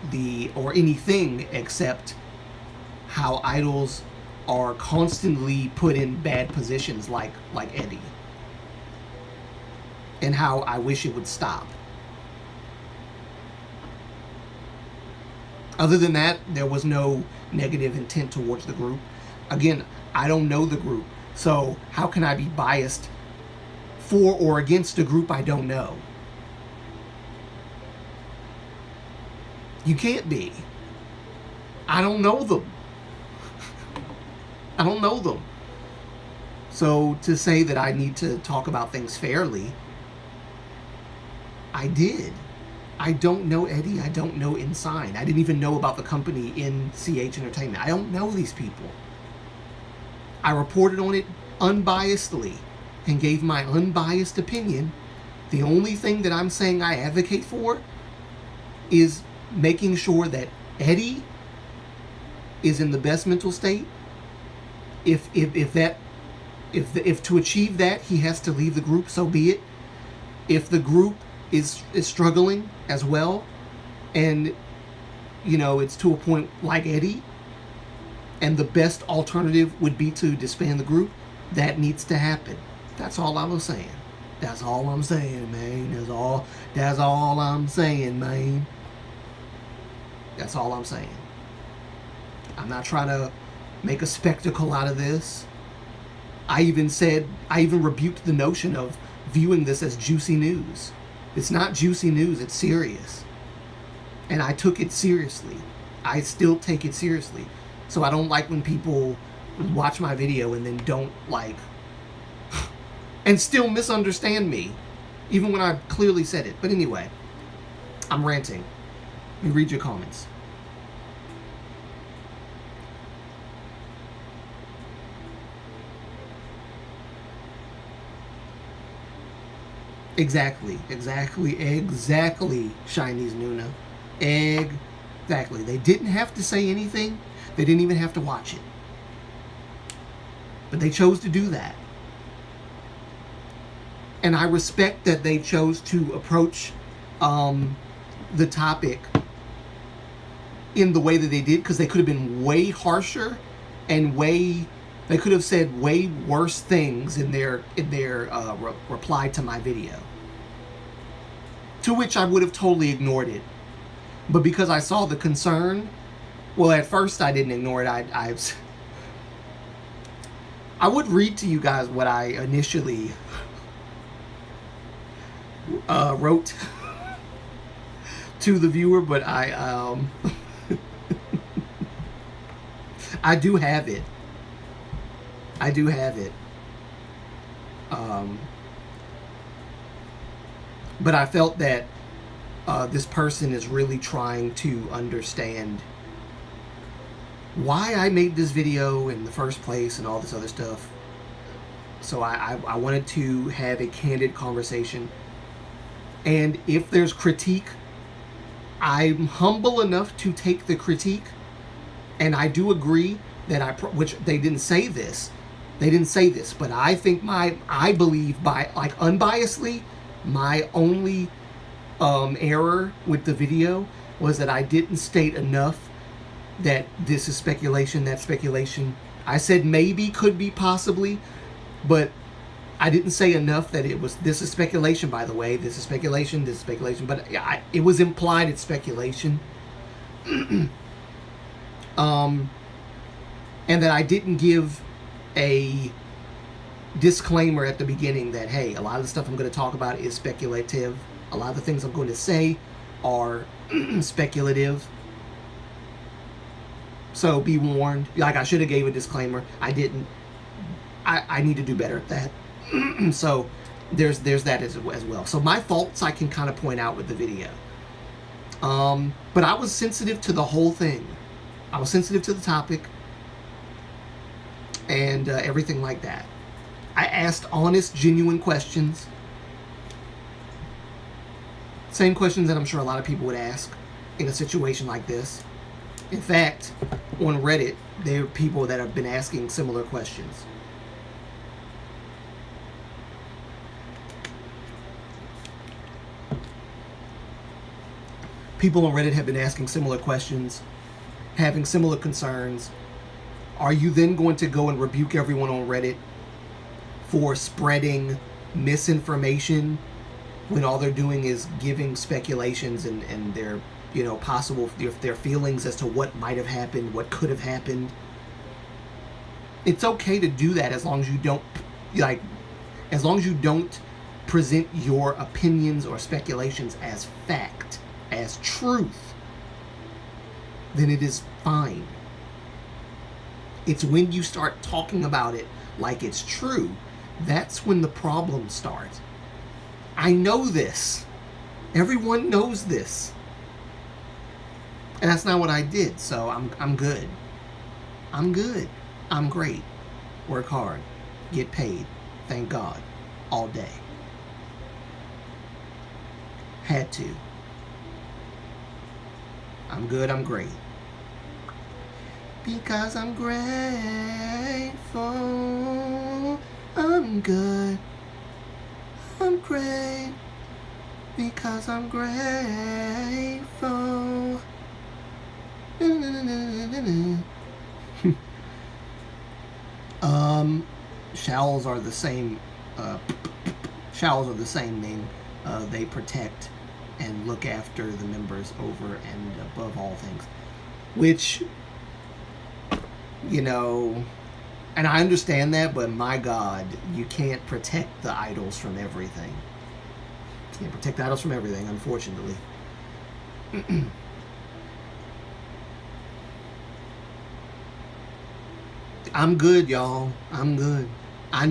or anything except how idols are constantly put in bad positions like Eddie, and how I wish it would stop. Other than that, there was no negative intent towards the group. Again, I don't know the group, so how can I be biased for or against a group I don't know? You can't be. I don't know them. I don't know them. So to say that I need to talk about things fairly, I did. I don't know Eddie. I don't know Ensign. I didn't even know about the company NCH Entertainment. I don't know these people. I reported on it unbiasedly and gave my unbiased opinion. The only thing that I'm saying I advocate for is making sure that Eddie is in the best mental state. If to achieve that he has to leave the group, so be it. If the group is struggling as well, and you know it's to a point like Eddie, and the best alternative would be to disband the group, that needs to happen. That's all I was saying. That's all I'm saying, man. That's all I'm saying, man. That's all I'm saying. I'm not trying to make a spectacle out of this. I even rebuked the notion of viewing this as juicy news. It's not juicy news, it's serious. And I took it seriously. I still take it seriously. So I don't like when people watch my video and then don't like and still misunderstand me, even when I clearly said it. But anyway, I'm ranting. Let me read your comments. Exactly, Chinese Nuna. Exactly. They didn't have to say anything. They didn't even have to watch it. But they chose to do that. And I respect that they chose to approach the topic in the way that they did, because they could have been way harsher and they could have said way worse things in their reply to my video, to which I would have totally ignored it. But because I saw the concern, well, at first I didn't ignore it. I would read to you guys what I initially wrote to the viewer, but I do have it. I do have it. But I felt that this person is really trying to understand why I made this video in the first place and all this other stuff. So I wanted to have a candid conversation. And if there's critique, I'm humble enough to take the critique. And I do agree that which they didn't say this. They didn't say this, but I think I believe unbiasedly, my only error with the video was that I didn't state enough that this is speculation, that's speculation. I said maybe, could be, possibly, but I didn't say enough that it was, this is speculation, by the way. This is speculation, this is speculation. But it was implied it's speculation. And that I didn't give a disclaimer at the beginning that, hey, a lot of the stuff I'm going to talk about is speculative. A lot of the things I'm going to say are speculative. So be warned. Like, I should have gave a disclaimer. I didn't. I need to do better at that. So there's that as well. So my faults I can kind of point out with the video. But I was sensitive to the whole thing. I was sensitive to the topic and everything like that. I asked honest, genuine questions. Same questions that I'm sure a lot of people would ask in a situation like this. In fact, on Reddit, there are people that have been asking similar questions. People on Reddit have been asking similar questions, having similar concerns. Are you then going to go and rebuke everyone on Reddit for spreading misinformation when all they're doing is giving speculations and their, possible, their feelings as to what might have happened, what could have happened? It's okay to do that as long as you don't, as long as you don't present your opinions or speculations as fact, as truth, then it is fine. It's when you start talking about it like it's true, that's when the problems start. I know this. Everyone knows this. And that's not what I did, so I'm good. I'm good. I'm great. Work hard. Get paid. Thank God. All day. Had to. I'm good. I'm great. Because I'm grateful. I'm good. I'm great. Because I'm grateful. Showls are the same. Showls are the same thing. They protect and look after the members over and above all things. Which, and I understand that, but my God, you can't protect the idols from everything. You can't protect the idols from everything, unfortunately. I'm good, y'all. I'm good. I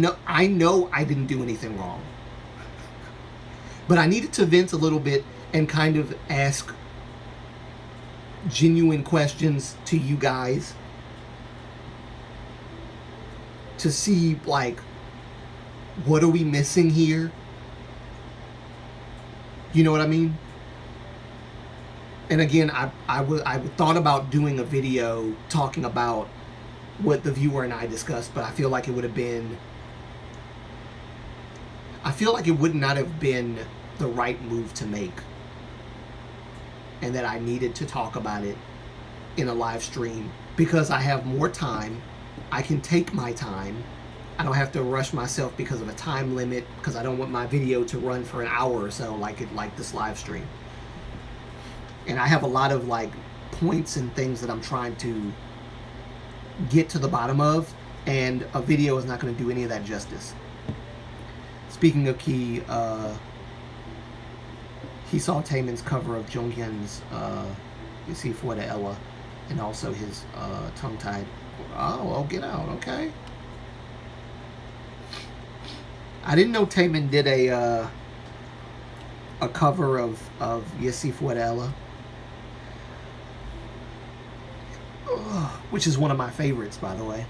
know I didn't do anything wrong. But I needed to vent a little bit and kind of ask genuine questions to you guys to see, what are we missing here? You know what I mean? And again, I thought about doing a video talking about what the viewer and I discussed, but I feel like it would not have been the right move to make. And that I needed to talk about it in a live stream because I have more time. I can take my time. I don't have to rush myself because of a time limit, because I don't want my video to run for an hour or so like this live stream. And I have a lot of points and things that I'm trying to get to the bottom of, and a video is not going to do any of that justice. Speaking of Key, he saw Taemin's cover of Jonghyun's You See For the Ella, and also his tongue-tied. Oh, get out, okay. I didn't know Taemin did a cover of You See For the Ella, which is one of my favorites, by the way.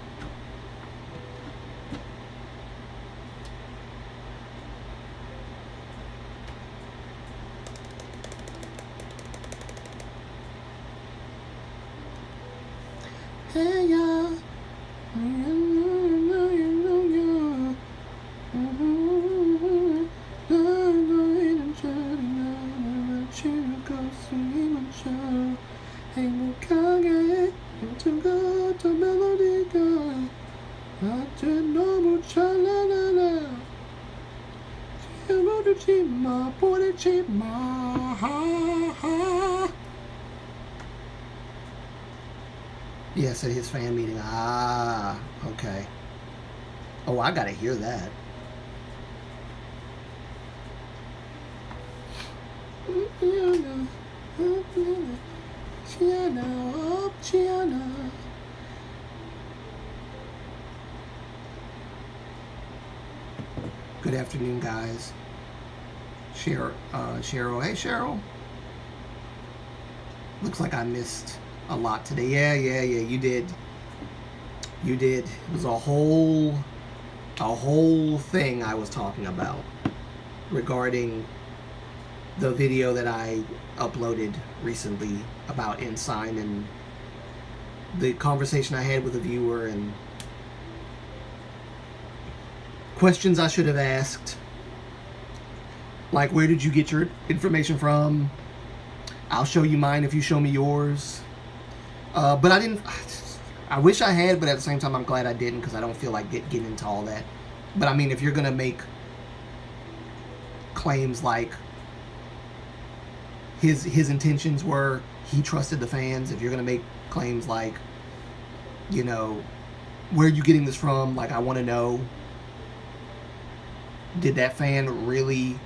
Hey, yeah. 행복하게 멈춘 것도 멜로디가 Yes, at his fan meeting. Ah, okay. Oh, I gotta hear that. Good afternoon, guys. Cheryl. Hey, Cheryl. Looks like I missed a lot today. Yeah, you did. You did. It was a whole thing I was talking about regarding the video that I uploaded recently about Ensign and the conversation I had with a viewer and questions I should have asked. Like, where did you get your information from? I'll show you mine if you show me yours. But I didn't. I wish I had, but at the same time, I'm glad I didn't because I don't feel like getting into all that. But I mean, if you're gonna make claims like his intentions were he trusted the fans, if you're gonna make claims like, you know, where are you getting this from? Like, I want to know, did that fan really,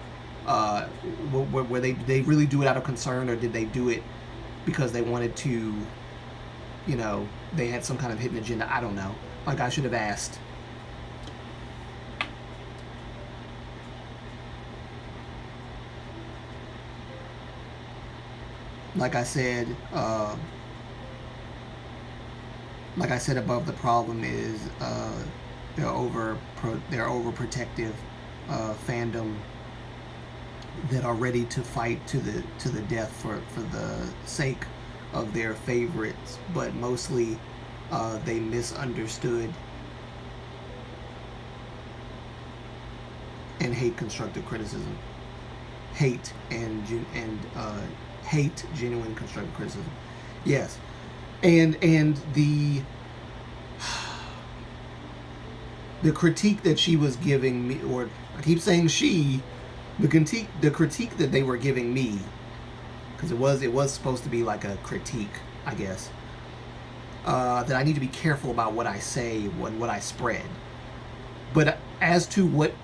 were they really do it out of concern, or did they do it because they wanted to, you know, they had some kind of hidden agenda? I don't know. Like, I should have asked. Like I said above, the problem is their overprotective fandom that are ready to fight to the death for the sake of their favorites, but mostly they misunderstood and hate constructive criticism. Hate hate genuine constructive criticism. Yes. And the critique that she was giving me, or I keep saying she, the critique that they were giving me, because it was supposed to be like a critique, I guess, that I need to be careful about what I say, what I spread. But as to what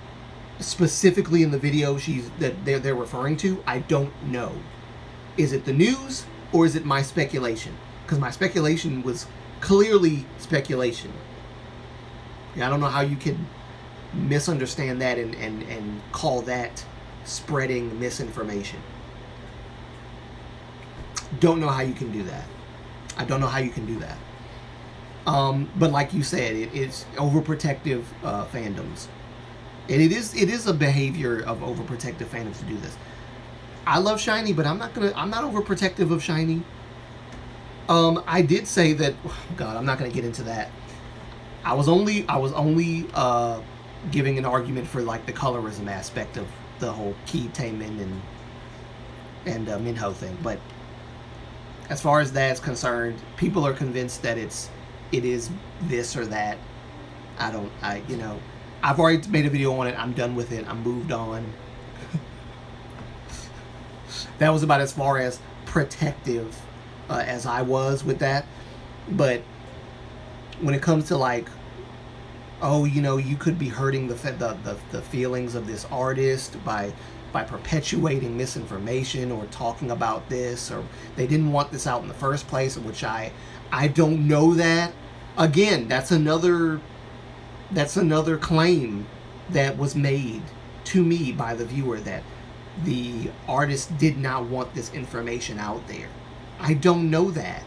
specifically in the video they're referring to, I don't know. Is it the news or is it my speculation? Because my speculation was clearly speculation. I don't know how you can misunderstand that and call that spreading misinformation. Don't know how you can do that. I don't know how you can do that. But like you said, it's overprotective fandoms. And it is a behavior of overprotective fandoms to do this. I love Shiny, but I'm not overprotective of Shiny. I did say that, God, I'm not gonna get into that. I was only giving an argument for like the colorism aspect of the whole Ki Taemin and Minho thing. But as far as that's concerned, people are convinced that it is this or that. I've already made a video on it. I'm done with it. I'm moved on. That was about as far as protective as I was with that. But when it comes to like, oh, you could be hurting the feelings of this artist by perpetuating misinformation or talking about this, or they didn't want this out in the first place, which I don't know that. Again, that's another claim that was made to me by the viewer, that the artist did not want this information out there. I don't know that.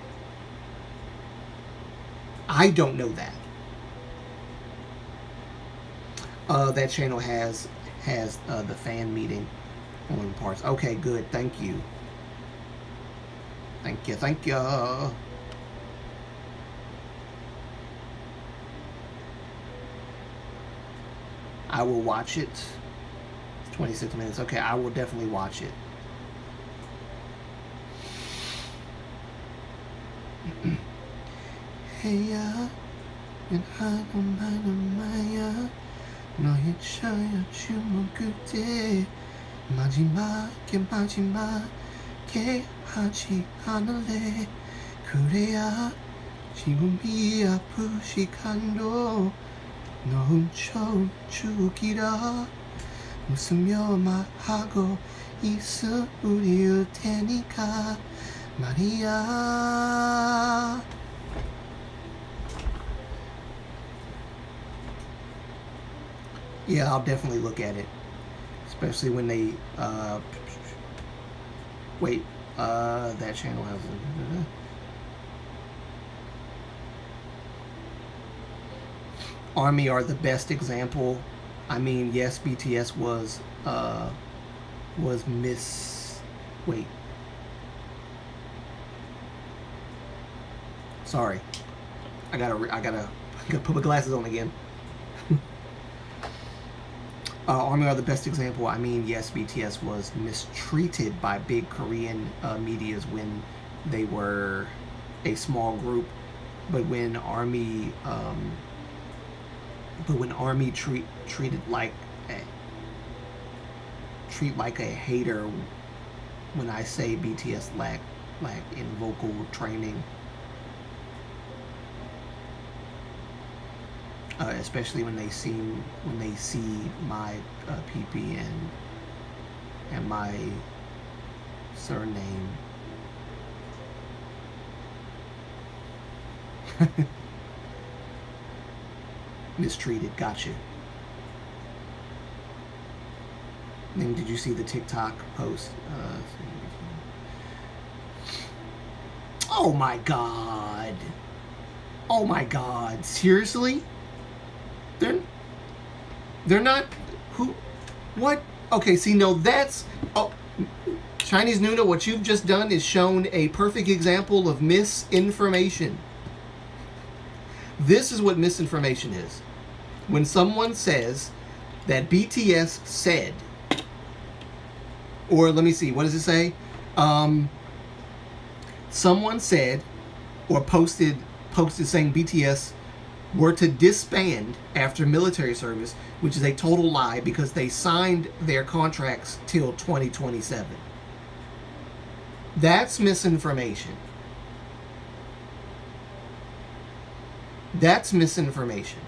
I don't know that. That channel has the fan meeting on parts. Okay, good. Thank you. Thank you. I will watch it. It's 26 minutes. Okay, I will definitely watch it. Hey, and I no, you good day. 마지막에 하지 않을래. 그래야 지금이 아픈 시간도 멈춰주기라. 웃으며 말하고 있을 테니까 말이야. Yeah, I'll definitely look at it. Especially when they, wait, that channel has, Army are the best example. I mean, yes, BTS was wait. Sorry. I gotta put my glasses on again. Army are the best example. I mean, yes, BTS was mistreated by big Korean medias when they were a small group, but when Army treated like a hater. When I say BTS lack in vocal training, especially when they see my PP and my surname. Mistreated, gotcha. And did you see the TikTok post? Oh my god. Oh my god. Seriously? They're not. Who? What? Okay, see, no, that's. Oh, Chinese Nuna, what you've just done is shown a perfect example of misinformation. This is what misinformation is. When someone says that BTS said, or let me see, what does it say? Someone said or posted saying BTS were to disband after military service, which is a total lie because they signed their contracts till 2027. That's misinformation. That's misinformation.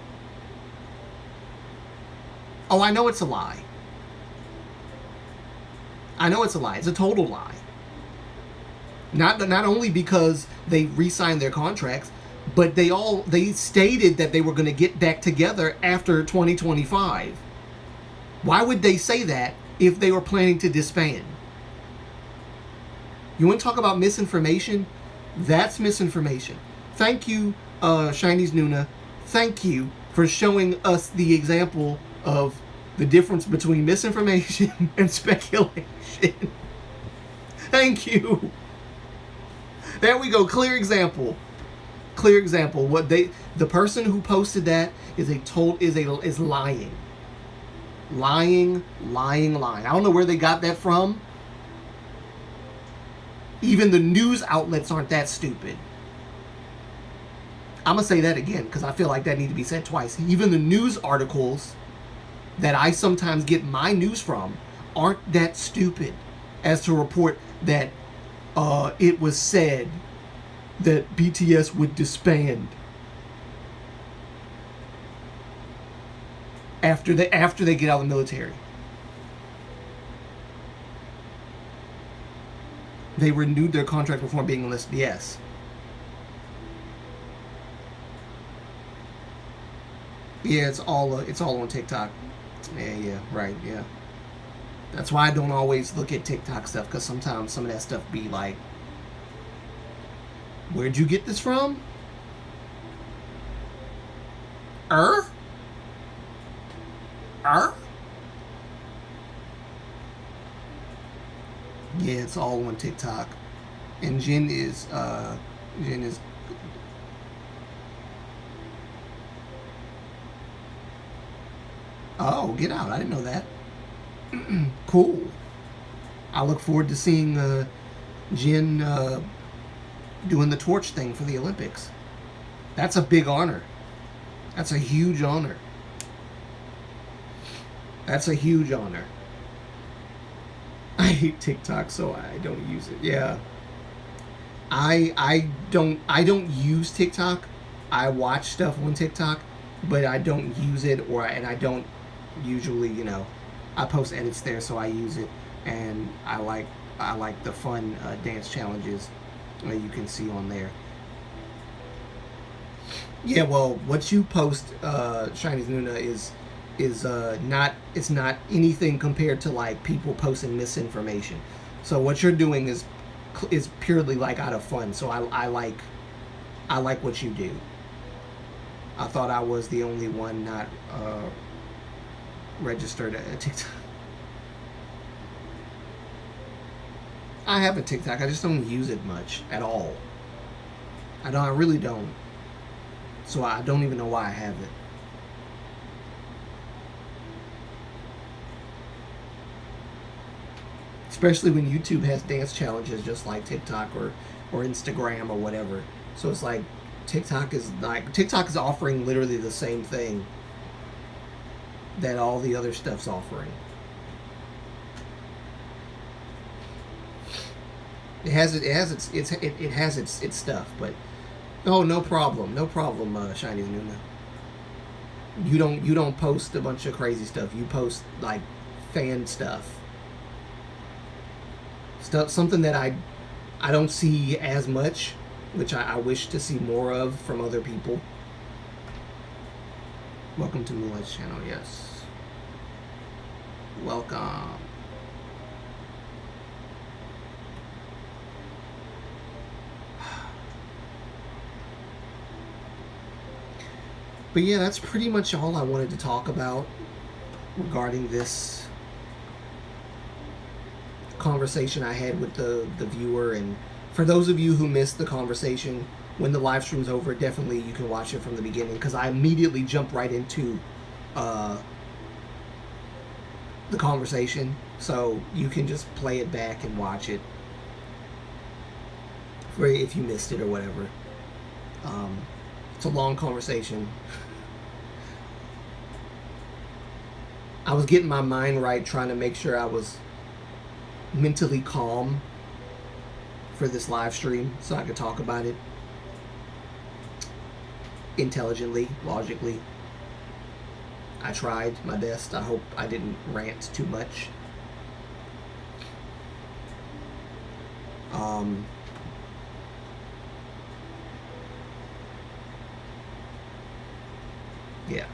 Oh, I know it's a lie. I know it's a lie. It's a total lie. Not only because they re-signed their contracts, but they stated that they were going to get back together after 2025. Why would they say that if they were planning to disband? You want to talk about misinformation? That's misinformation. Thank you, Chinese Nuna. Thank you for showing us the example of the difference between misinformation and speculation. Thank you. There we go. Clear example. Clear example. The person who posted that is lying. Lying. I don't know where they got that from. Even the news outlets aren't that stupid. I'm going to say that again because I feel like that needs to be said twice. Even the news articles that I sometimes get my news from aren't that stupid as to report that it was said that BTS would disband after they get out of the military. They renewed their contract before being enlisted. Yes. Yeah, it's all on TikTok. Yeah, right, yeah. That's why I don't always look at TikTok stuff, because sometimes some of that stuff be like, where'd you get this from? Yeah, it's all on TikTok. And Jin is oh, get out. I didn't know that. Cool. I look forward to seeing Jin doing the torch thing for the Olympics. That's a big honor. That's a huge honor. That's a huge honor. I hate TikTok, so I don't use it. Yeah, I don't use TikTok. I watch stuff on TikTok, but I don't use it, and I don't usually, I post edits there, so I use it, and I like the fun dance challenges that you can see on there. Yeah, well, what you post, Chinese Nuna, is not, it's not anything compared to like people posting misinformation. So what you're doing is purely like out of fun. So I like what you do. I thought I was the only one not registered at TikTok. I have a TikTok. I just don't use it much at all. I don't. I really don't. So I don't even know why I have it. Especially when YouTube has dance challenges just like TikTok or Instagram or whatever. So it's like TikTok is offering literally the same thing that all the other stuff's offering. It has its stuff, but oh, no problem, Chinese Nuna. You don't post a bunch of crazy stuff. You post like fan stuff, something that I don't see as much, which I wish to see more of from other people. Welcome to Moonlight's channel. Yes, welcome. But yeah, that's pretty much all I wanted to talk about regarding this conversation I had with the viewer. And for those of you who missed the conversation, when the live stream's over, definitely you can watch it from the beginning, because I immediately jumped right into the conversation. So you can just play it back and watch it for if you missed it or whatever. It's a long conversation. I was getting my mind right, trying to make sure I was mentally calm for this live stream so I could talk about it intelligently, logically. I tried my best. I hope I didn't rant too much. Yeah.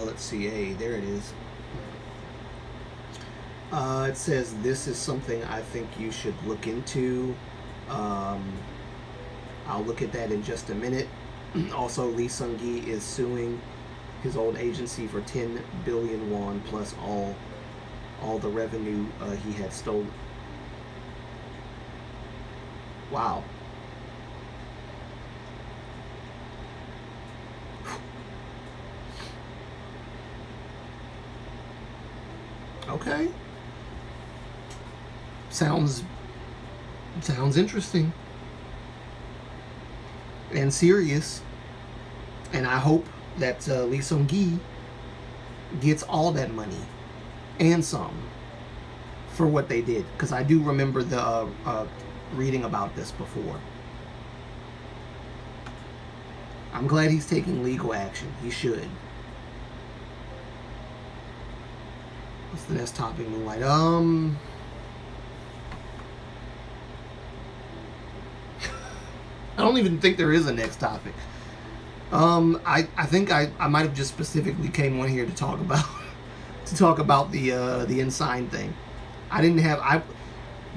Let's see. Hey, there it is. It says, this is something I think you should look into. I'll look at that in just a minute. Also, Lee Sung-gi is suing his old agency for 10 billion won plus all the revenue he had stolen. Wow. Okay. Sounds interesting and serious, and I hope that Lee Sung-gi gets all that money and some for what they did, because I do remember the reading about this before. I'm glad he's taking legal action. He should. What's the next topic, Moonlight? I don't even think there is a next topic. I think I might have just specifically came on here to talk about the Ensign thing. I didn't have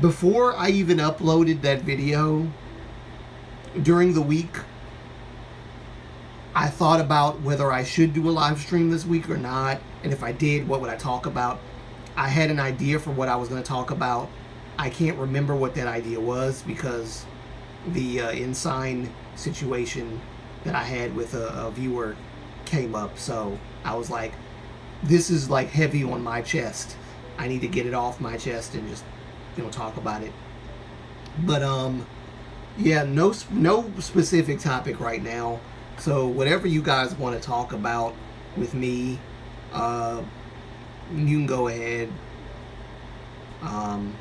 before I even uploaded that video during the week. I thought about whether I should do a live stream this week or not, and if I did, what would I talk about? I had an idea for what I was going to talk about. I can't remember what that idea was because the Ensign situation that I had with a viewer came up. So I was like, this is like heavy on my chest. I need to get it off my chest and just, talk about it. But yeah, no specific topic right now. So whatever you guys want to talk about with me, you can go ahead. Um,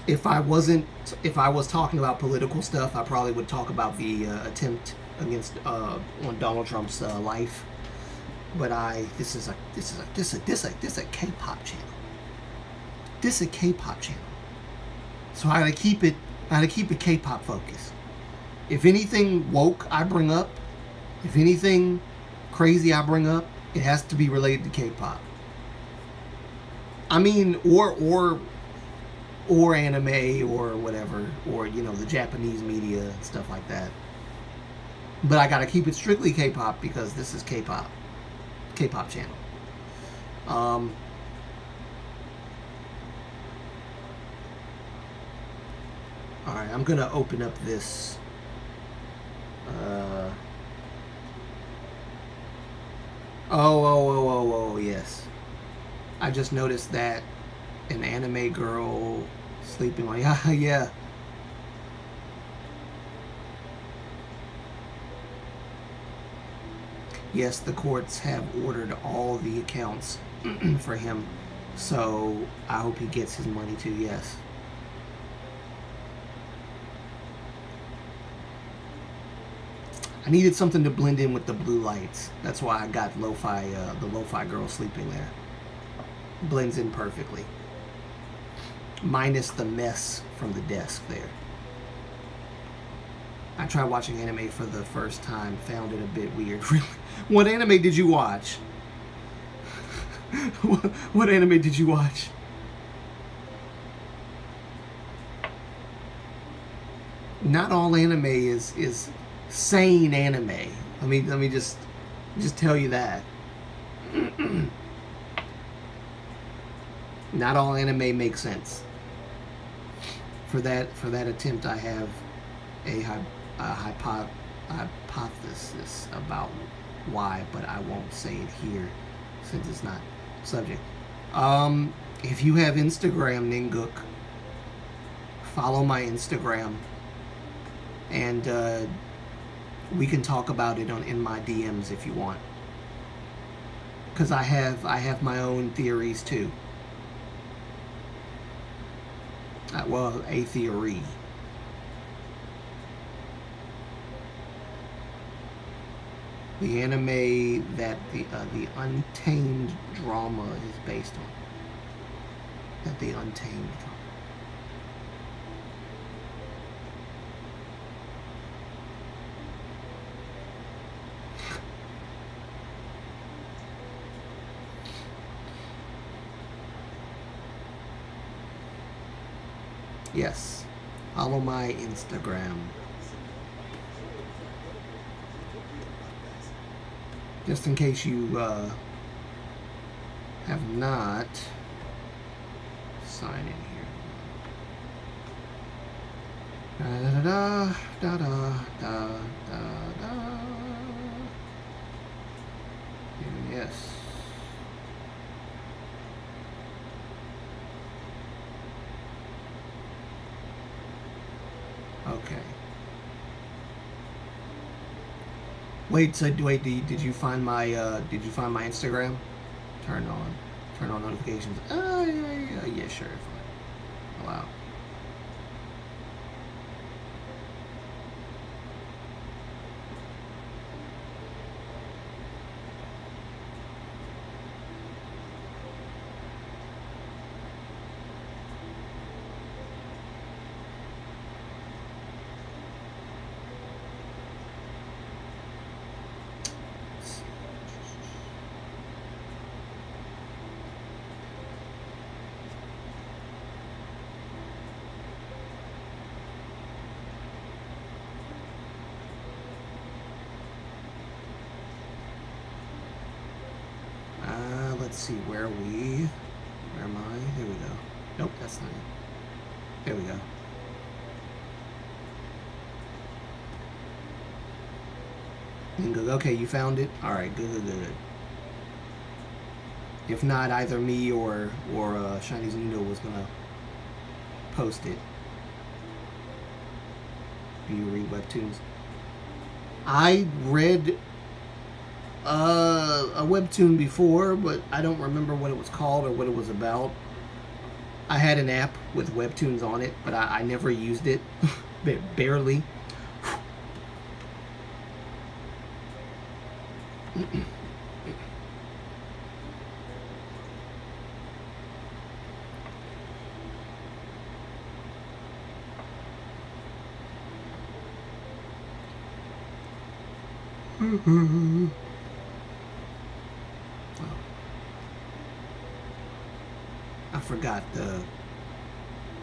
if I was talking about political stuff, I probably would talk about the attempt against on Donald Trump's life. But this is a K-pop channel. This is a K-pop channel. So I gotta keep it K-pop focused. If anything woke I bring up, if anything crazy I bring up, it has to be related to K-pop. I mean, or anime or whatever, or the Japanese media and stuff like that. But I gotta keep it strictly K-pop because this is K-pop channel. All right, I'm gonna open up this. Oh, yes. I just noticed that an anime girl sleeping on. Yeah. Yes, the courts have ordered all the accounts for him, so I hope he gets his money too. Yes. I needed something to blend in with the blue lights. That's why I got the lo-fi girl sleeping there. Blends in perfectly. Minus the mess from the desk there. I tried watching anime for the first time, found it a bit weird. Really? What anime did you watch? What anime did you watch? Not all anime is sane anime. Let me just tell you that. Not all anime makes sense. For that attempt, I have a hypothesis about why, but I won't say it here since it's not subject. If you have Instagram, Ninguk, follow my Instagram, and we can talk about it in my DMs if you want. Because I have my own theories too. Well, a theory. The anime that the Untamed drama is based on. That the Untamed drama. Yes, follow my Instagram. Just in case you have not, sign in here. Da da da da da da da. Yes. Okay. Wait, did you find my Instagram? Turn on notifications. Yeah, sure, fine. Allow. Let's see, where am I? There we go. Nope, that's not it. There we go. And go, okay, you found it? Alright, good, good, good. If not, either me or Chinese Nuno was gonna post it. Do you read webtoons? I read a webtoon before, but I don't remember what it was called or what it was about. I had an app with webtoons on it, but I never used it. Barely. I forgot the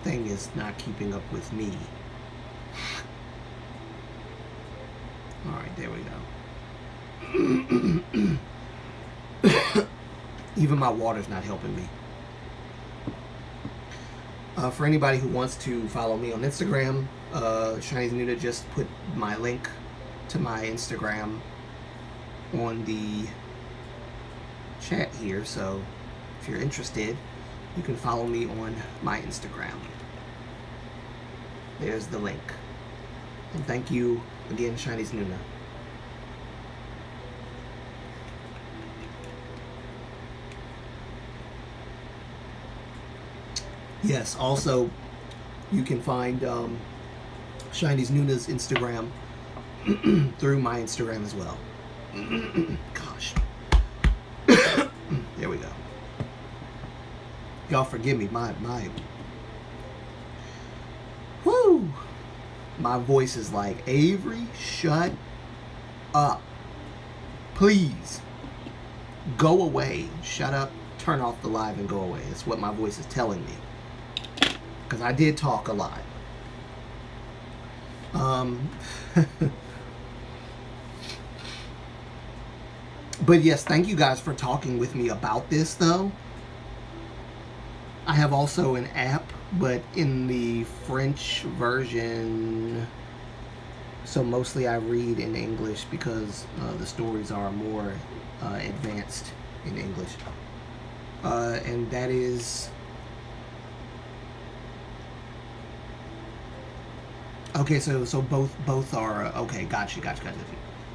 thing is not keeping up with me. Alright, there we go. Even my water's not helping me. For anybody who wants to follow me on Instagram, Chinese Nuda just put my link to my Instagram on the chat here, so if you're interested, you can follow me on my Instagram. There's the link. And thank you again, Chinese Nuna. Yes, also you can find Chinese Nuna's Instagram through my Instagram as well. Gosh. There we go. Y'all forgive me, my whoo, my voice is like, Avery, shut up. Please. Go away. Shut up, turn off the live and go away. That's what my voice is telling me. Because I did talk a lot. But yes, thank you guys for talking with me about this, though. I have also an app, but in the French version, so mostly I read in English because the stories are more advanced in English. And that is... Okay, so both are... okay, gotcha.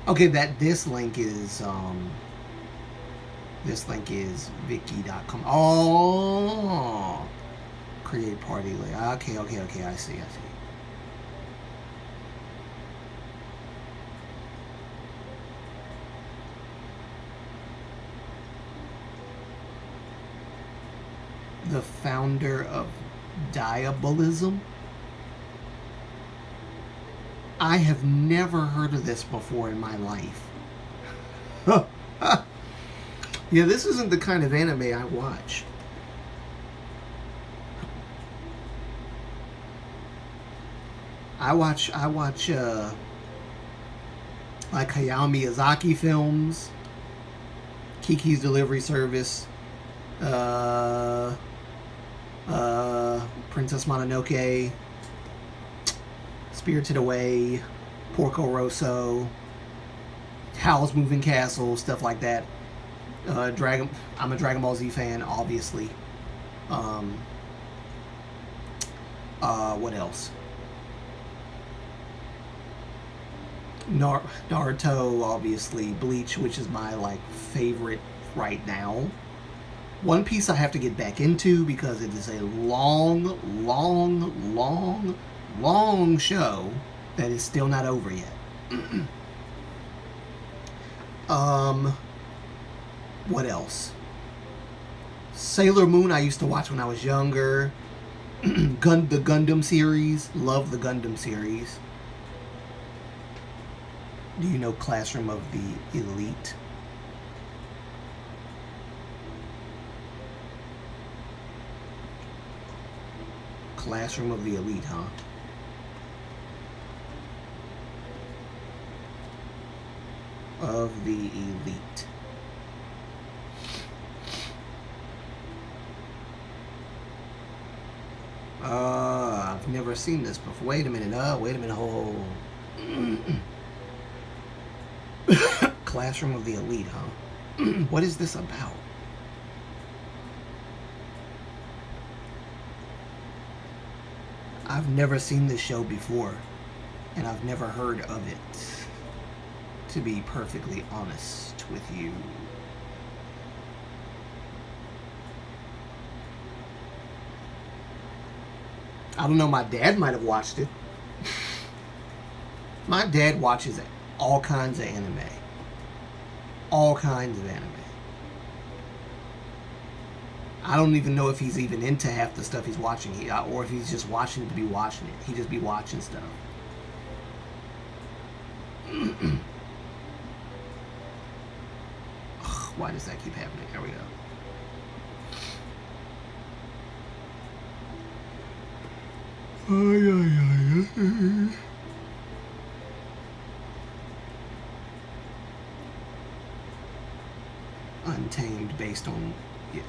Okay, this link is Viki.com. Oh, create party link. Okay, I see. The founder of Diabolism. I have never heard of this before in my life. Yeah, this isn't the kind of anime I watch. I watch like Hayao Miyazaki films, Kiki's Delivery Service, Princess Mononoke, Spirited Away, Porco Rosso, Howl's Moving Castle, stuff like that. I'm a Dragon Ball Z fan, obviously. What else? Naruto, obviously. Bleach, which is my favorite right now. One Piece I have to get back into because it is a long show that is still not over yet. What else? Sailor Moon I used to watch when I was younger. The Gundam series. Love the Gundam series. Do you know Classroom of the Elite? Classroom of the Elite, huh? Of the Elite. I've never seen this before. Wait a minute. Wait a minute. Oh. Classroom of the Elite, huh? What is this about? I've never seen this show before, and I've never heard of it, to be perfectly honest with you. I don't know, my dad might have watched it. My dad watches all kinds of anime. All kinds of anime. I don't even know if he's even into half the stuff he's watching, or if he's just watching it to be watching it. He just be watching stuff. Ugh, why does that keep happening? There we go. Untamed, based on, yeah,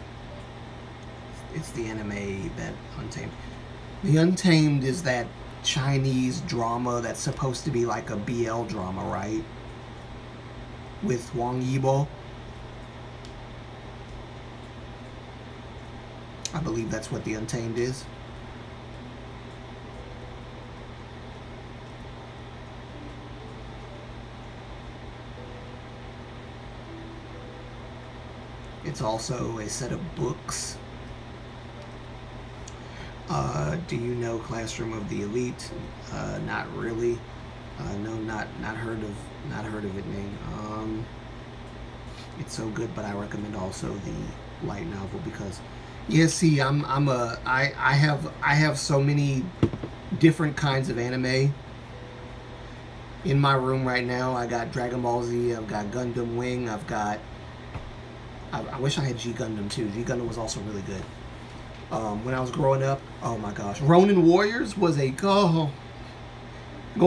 it's the anime that Untamed. The Untamed is that Chinese drama that's supposed to be like a BL drama, right? With Wang Yibo. I believe that's what the Untamed is. It's also a set of books. Do you know Classroom of the Elite? Not really. No, not heard of it, name. It's so good, but I recommend also the light novel because, yeah. See, I have so many different kinds of anime in my room right now. I got Dragon Ball Z. I've got Gundam Wing. I've got. I wish I had G Gundam too. G Gundam was also really good. When I was growing up, oh my gosh, Ronin Warriors was going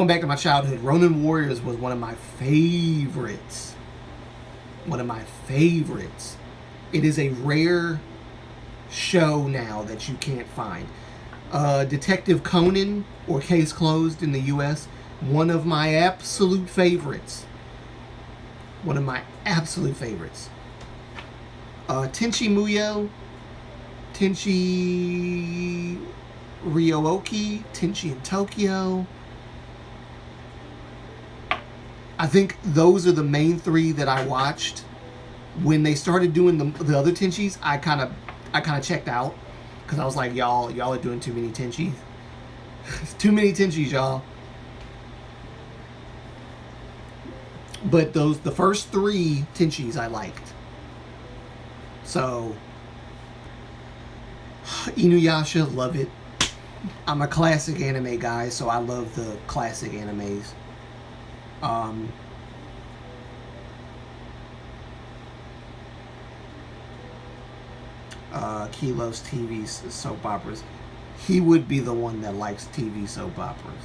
back to my childhood. Ronin Warriors was one of my favorites. One of my favorites. It is a rare show now that you can't find. Detective Conan, or Case Closed in the U.S., one of my absolute favorites. One of my absolute favorites. Tenchi Muyo, Tenchi Ryooki, Tenchi in Tokyo. I think those are the main three that I watched. When they started doing the other Tenchis, I kind of checked out because I was like, y'all are doing too many Tenchis. Too many Tenchis, y'all. But the first three Tenchis I liked. So, Inuyasha, love it. I'm a classic anime guy, so I love the classic animes. He loves TV soap operas. He would be the one that likes TV soap operas.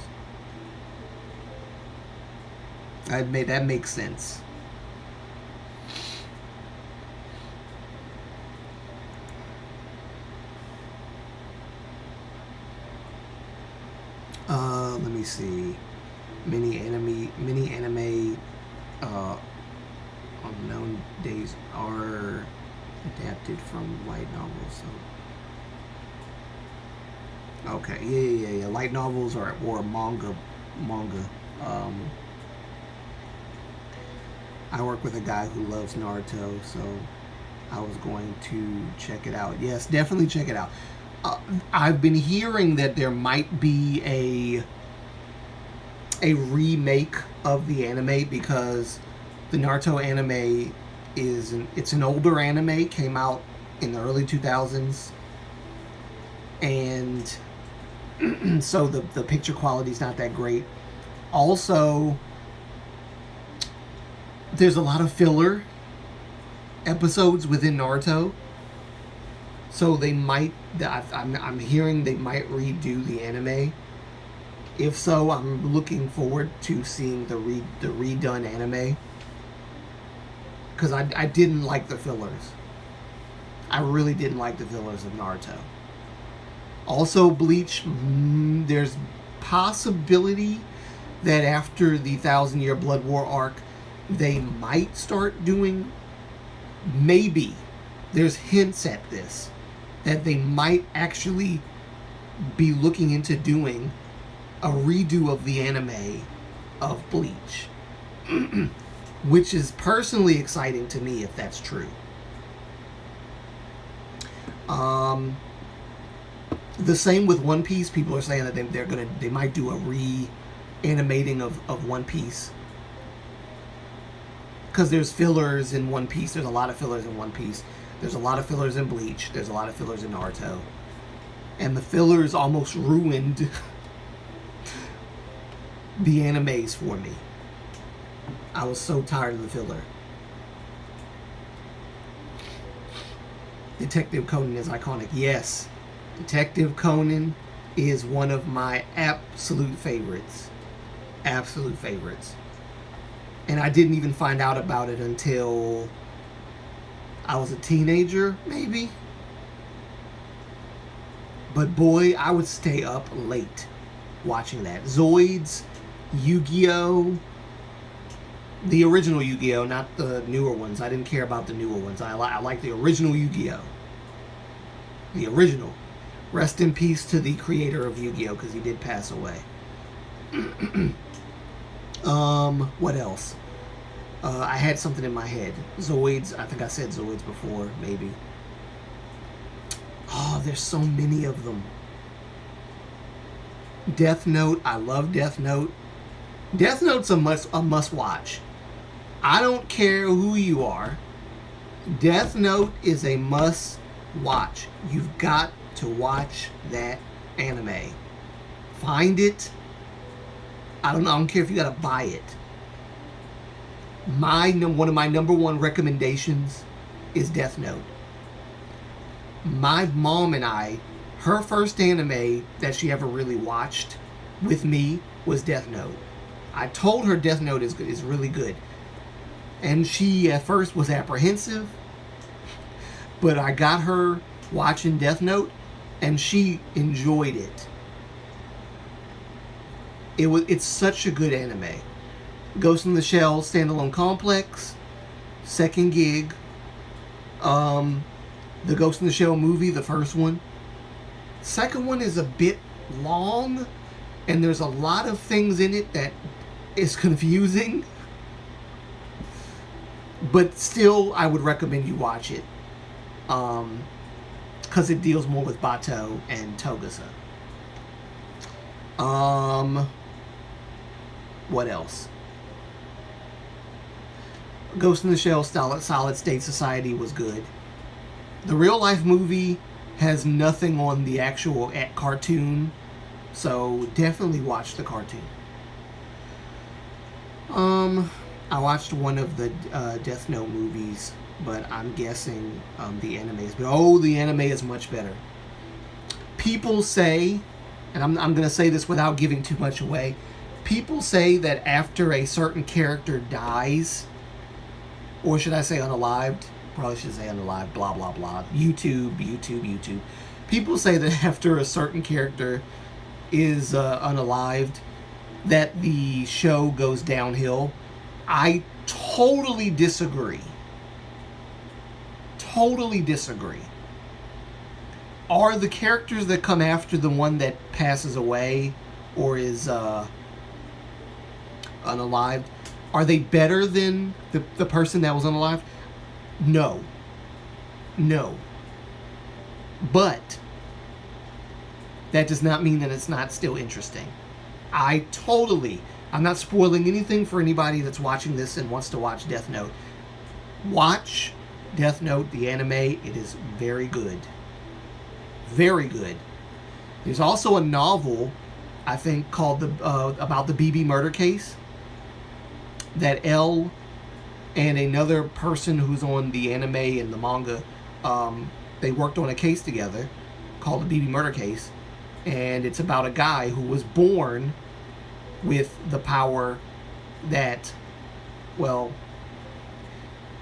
That makes sense. Let me see. Many anime unknown days are adapted from light novels. So. Okay, yeah. Light novels or manga. I work with a guy who loves Naruto, so I was going to check it out. Yes, definitely check it out. I've been hearing that there might be a remake of the anime because the Naruto anime it's an older anime, came out in the early 2000s, and so the picture quality is not that great. Also, there's a lot of filler episodes within Naruto, so they might. I'm hearing they might redo the anime. If so, I'm looking forward to seeing the redone anime. Because I didn't like the fillers. I really didn't like the fillers of Naruto. Also, Bleach, there's possibility that after the 1,000-Year Blood War arc, they might start doing, maybe, there's hints at this, that they might actually be looking into doing a redo of the anime of Bleach. Which is personally exciting to me if that's true. The same with One Piece. People are saying that they might do a re-animating of One Piece. Because there's fillers in One Piece. There's a lot of fillers in One Piece. There's a lot of fillers in Bleach. There's a lot of fillers in Naruto. And the fillers almost ruined the animes for me. I was so tired of the filler. Detective Conan is iconic. Yes. Detective Conan is one of my absolute favorites. Absolute favorites. And I didn't even find out about it until I was a teenager, maybe. But boy, I would stay up late watching that. Zoids, Yu-Gi-Oh! The original Yu-Gi-Oh! Not the newer ones. I didn't care about the newer ones. I like the original Yu-Gi-Oh! The original. Rest in peace to the creator of Yu-Gi-Oh! Because he did pass away. What else? I had something in my head. Zoids. I think I said Zoids before, maybe. Oh, there's so many of them. Death Note. I love Death Note. Death Note's a must watch. I don't care who you are. Death Note is a must watch. You've got to watch that anime. Find it. I don't care if you gotta buy it. One of my number one recommendations is Death Note. My mom and I, her first anime that she ever really watched with me was Death Note. I told her Death Note is really good. And she at first was apprehensive. But I got her watching Death Note and she enjoyed it. It's such a good anime. Ghost in the Shell Standalone Complex, Second Gig, the Ghost in the Shell movie, the first one. Second one is a bit long, and there's a lot of things in it that is confusing. But still, I would recommend you watch it. Because it deals more with Bato and Togusa. What else? Ghost in the Shell Solid State Society was good. The real life movie has nothing on the actual cartoon, so definitely watch the cartoon. I watched one of the Death Note movies, but I'm guessing the anime is better. Oh, the anime is much better. People say, and I'm going to say this without giving too much away, people say that after a certain character dies, or should I say unalived? Probably should say unalived, blah, blah, blah. YouTube. People say that after a certain character is unalived, that the show goes downhill. I totally disagree. Totally disagree. Are the characters that come after the one that passes away or is unalived, are they better than the person that was unalived? No. But that does not mean that it's not still interesting. I'm not spoiling anything for anybody that's watching this and wants to watch Death Note. Watch Death Note, the anime. It is very good. Very good. There's also a novel, I think, called about the BB murder case that L and another person who's on the anime and the manga, they worked on a case together called the BB murder case, and it's about a guy who was born with the power that, well,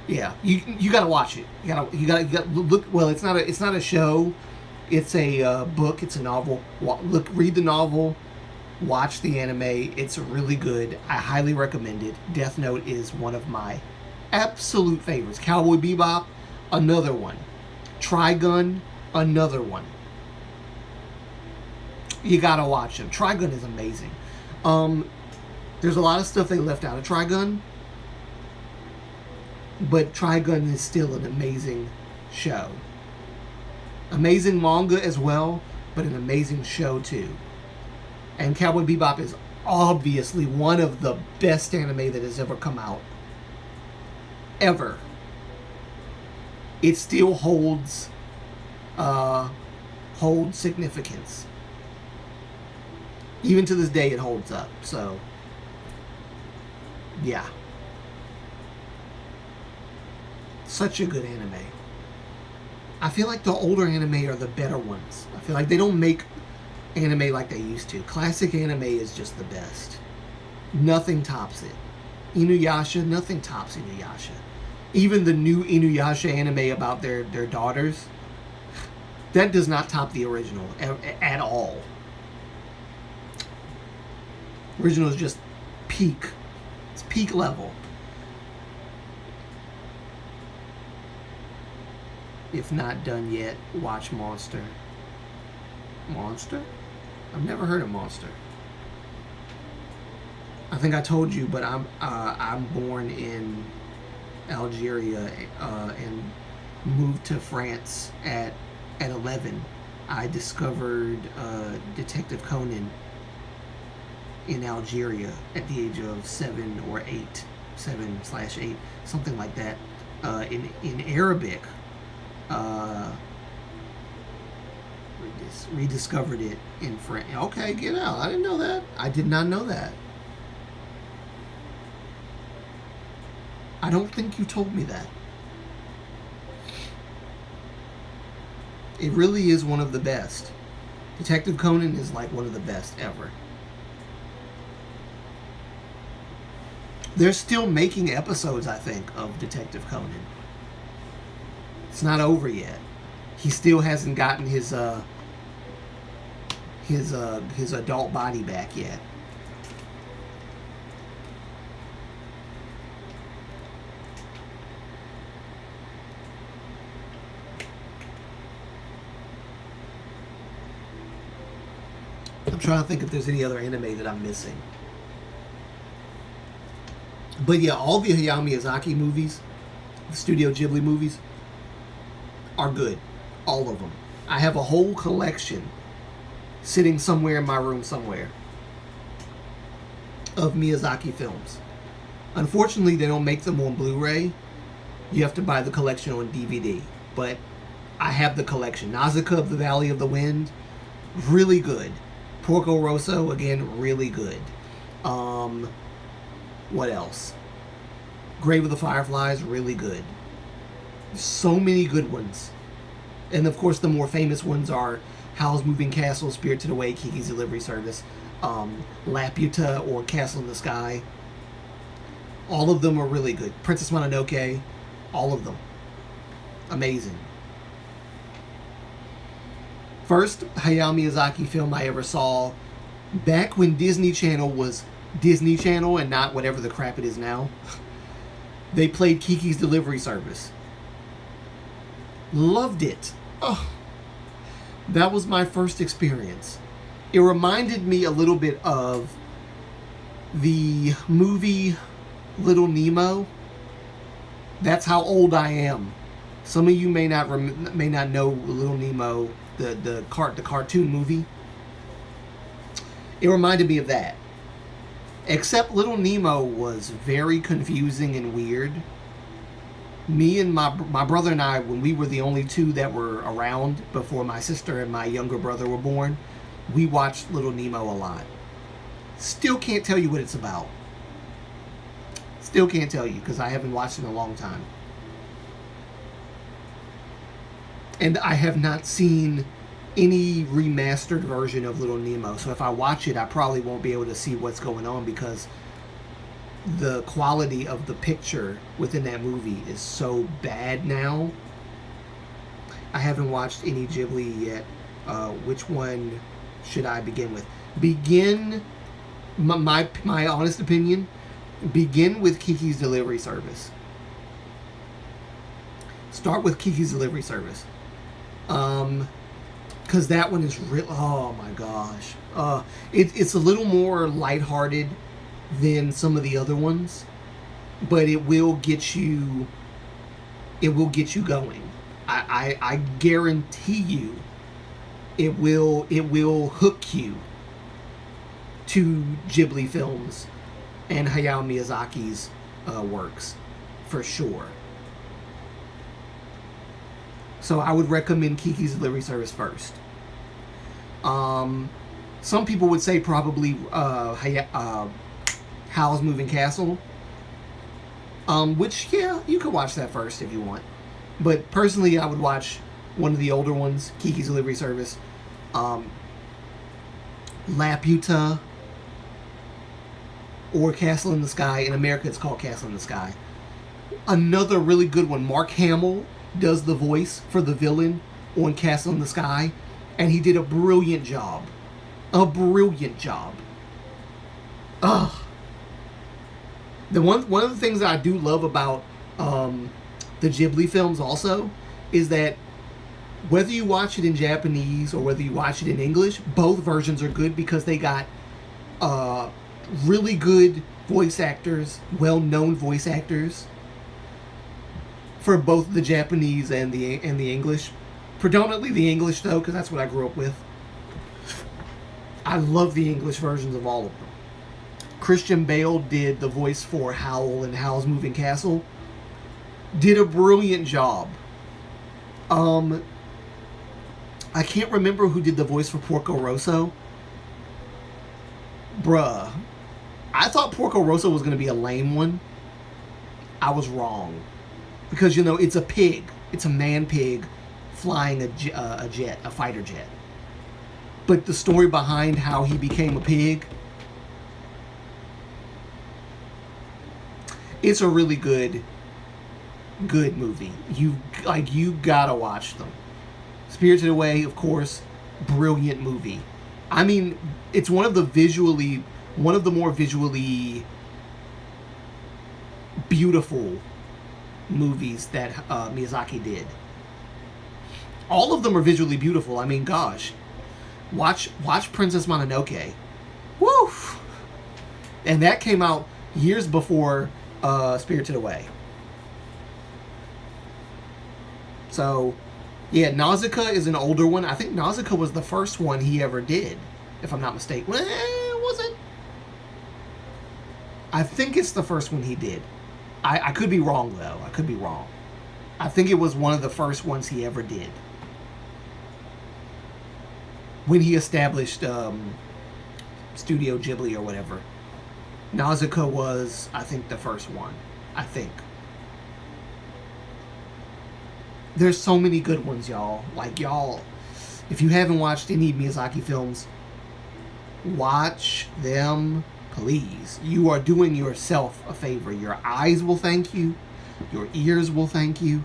yeah, you gotta watch it. You gotta look. Well, it's not a show. It's a book. It's a novel. Read the novel. Watch the anime. It's really good. I highly recommend it. Death Note is one of my absolute favorites. Cowboy Bebop, another one. Trigun, another one. You gotta watch them. Trigun is amazing. There's a lot of stuff they left out of Trigun, but Trigun is still an amazing show. Amazing manga as well, but an amazing show too. And Cowboy Bebop is obviously one of the best anime that has ever come out. Ever. It still holds significance. Even to this day, it holds up. So, yeah. Such a good anime. I feel like the older anime are the better ones. I feel like they don't make anime like they used to. Classic anime is just the best. Nothing tops it. Inuyasha, nothing tops Inuyasha. Even the new Inuyasha anime about their daughters, that does not top the original at all. Original is just peak. It's peak level. If not done yet, watch Monster. Monster? I've never heard of Monster. I think I told you, but I'm born in Algeria and moved to France at 11. I discovered Detective Conan in Algeria at the age of 7 or 8, 7/8, something like that. In Arabic, rediscovered it in France. Okay, get out. I didn't know that. I did not know that. I don't think you told me that. It really is one of the best. Detective Conan is like one of the best ever. They're still making episodes, I think, of Detective Conan. It's not over yet. He still hasn't gotten his adult body back yet. I'm trying to think if there's any other anime that I'm missing. But yeah, all the Hayao Miyazaki movies, the Studio Ghibli movies, are good. All of them. I have a whole collection sitting somewhere in my room somewhere of Miyazaki films. Unfortunately, they don't make them on Blu-ray. You have to buy the collection on DVD. But I have the collection. Nausicaa of the Valley of the Wind, really good. Porco Rosso, again, really good. What else? Grave of the Fireflies, really good. So many good ones. And of course, the more famous ones are Howl's Moving Castle, Spirited Away, Kiki's Delivery Service, Laputa or Castle in the Sky. All of them are really good. Princess Mononoke, all of them. Amazing. First Hayao Miyazaki film I ever saw, back when Disney Channel was Disney Channel and not whatever the crap it is now. They played Kiki's Delivery Service. Loved it. Oh, that was my first experience. It reminded me a little bit of the movie Little Nemo. That's how old I am. Some of you may not know Little Nemo, the cartoon movie. It reminded me of that. Except Little Nemo was very confusing and weird. Me and my brother and I, when we were the only two that were around before my sister and my younger brother were born, we watched Little Nemo a lot. Still can't tell you what it's about. Still can't tell you because I haven't watched it in a long time. And I have not seen any remastered version of Little Nemo. So if I watch it, I probably won't be able to see what's going on because the quality of the picture within that movie is so bad now. I haven't watched any Ghibli yet. Which one should I begin with? Begin My honest opinion, begin with Kiki's Delivery Service. Start with Kiki's Delivery Service. Because that one is real. Oh my gosh. It's a little more lighthearted than some of the other ones, but it will get you. It will get you going. I guarantee you, it will hook you to Ghibli films and Hayao Miyazaki's works for sure. So I would recommend Kiki's Delivery Service first. Some people would say probably Howl's Moving Castle. Which, yeah, you could watch that first if you want. But personally, I would watch one of the older ones, Kiki's Delivery Service. Laputa or Castle in the Sky. In America, it's called Castle in the Sky. Another really good one, Mark Hamill does the voice for the villain on Castle in the Sky, and he did a brilliant job. A brilliant job. Ugh. One of the things that I do love about the Ghibli films also is that whether you watch it in Japanese or whether you watch it in English, both versions are good because they got really good voice actors, well-known voice actors for both the Japanese and the English. Predominantly the English though, because that's what I grew up with. I love the English versions of all of them. Christian Bale did the voice for Howl in Howl's Moving Castle. Did a brilliant job. I can't remember who did the voice for Porco Rosso. Bruh. I thought Porco Rosso was going to be a lame one. I was wrong. Because, you know, it's a pig. It's a man-pig flying a jet, a fighter jet. But the story behind how he became a pig, it's a really good movie. You gotta watch them. Spirited Away, of course, brilliant movie. I mean, it's one of the more visually beautiful movies that Miyazaki did. All of them are visually beautiful. I mean, gosh, watch Princess Mononoke. Woo! And that came out years before Spirited Away. So, yeah, Nausicaa is an older one. I think Nausicaa was the first one he ever did, if I'm not mistaken. Was it? I think it's the first one he did. I could be wrong, though. I could be wrong. I think it was one of the first ones he ever did. When he established Studio Ghibli or whatever. Nausicaa was, I think, the first one. I think. There's so many good ones, y'all. Like, y'all, if you haven't watched any Miyazaki films, watch them, please. You are doing yourself a favor. Your eyes will thank you. Your ears will thank you.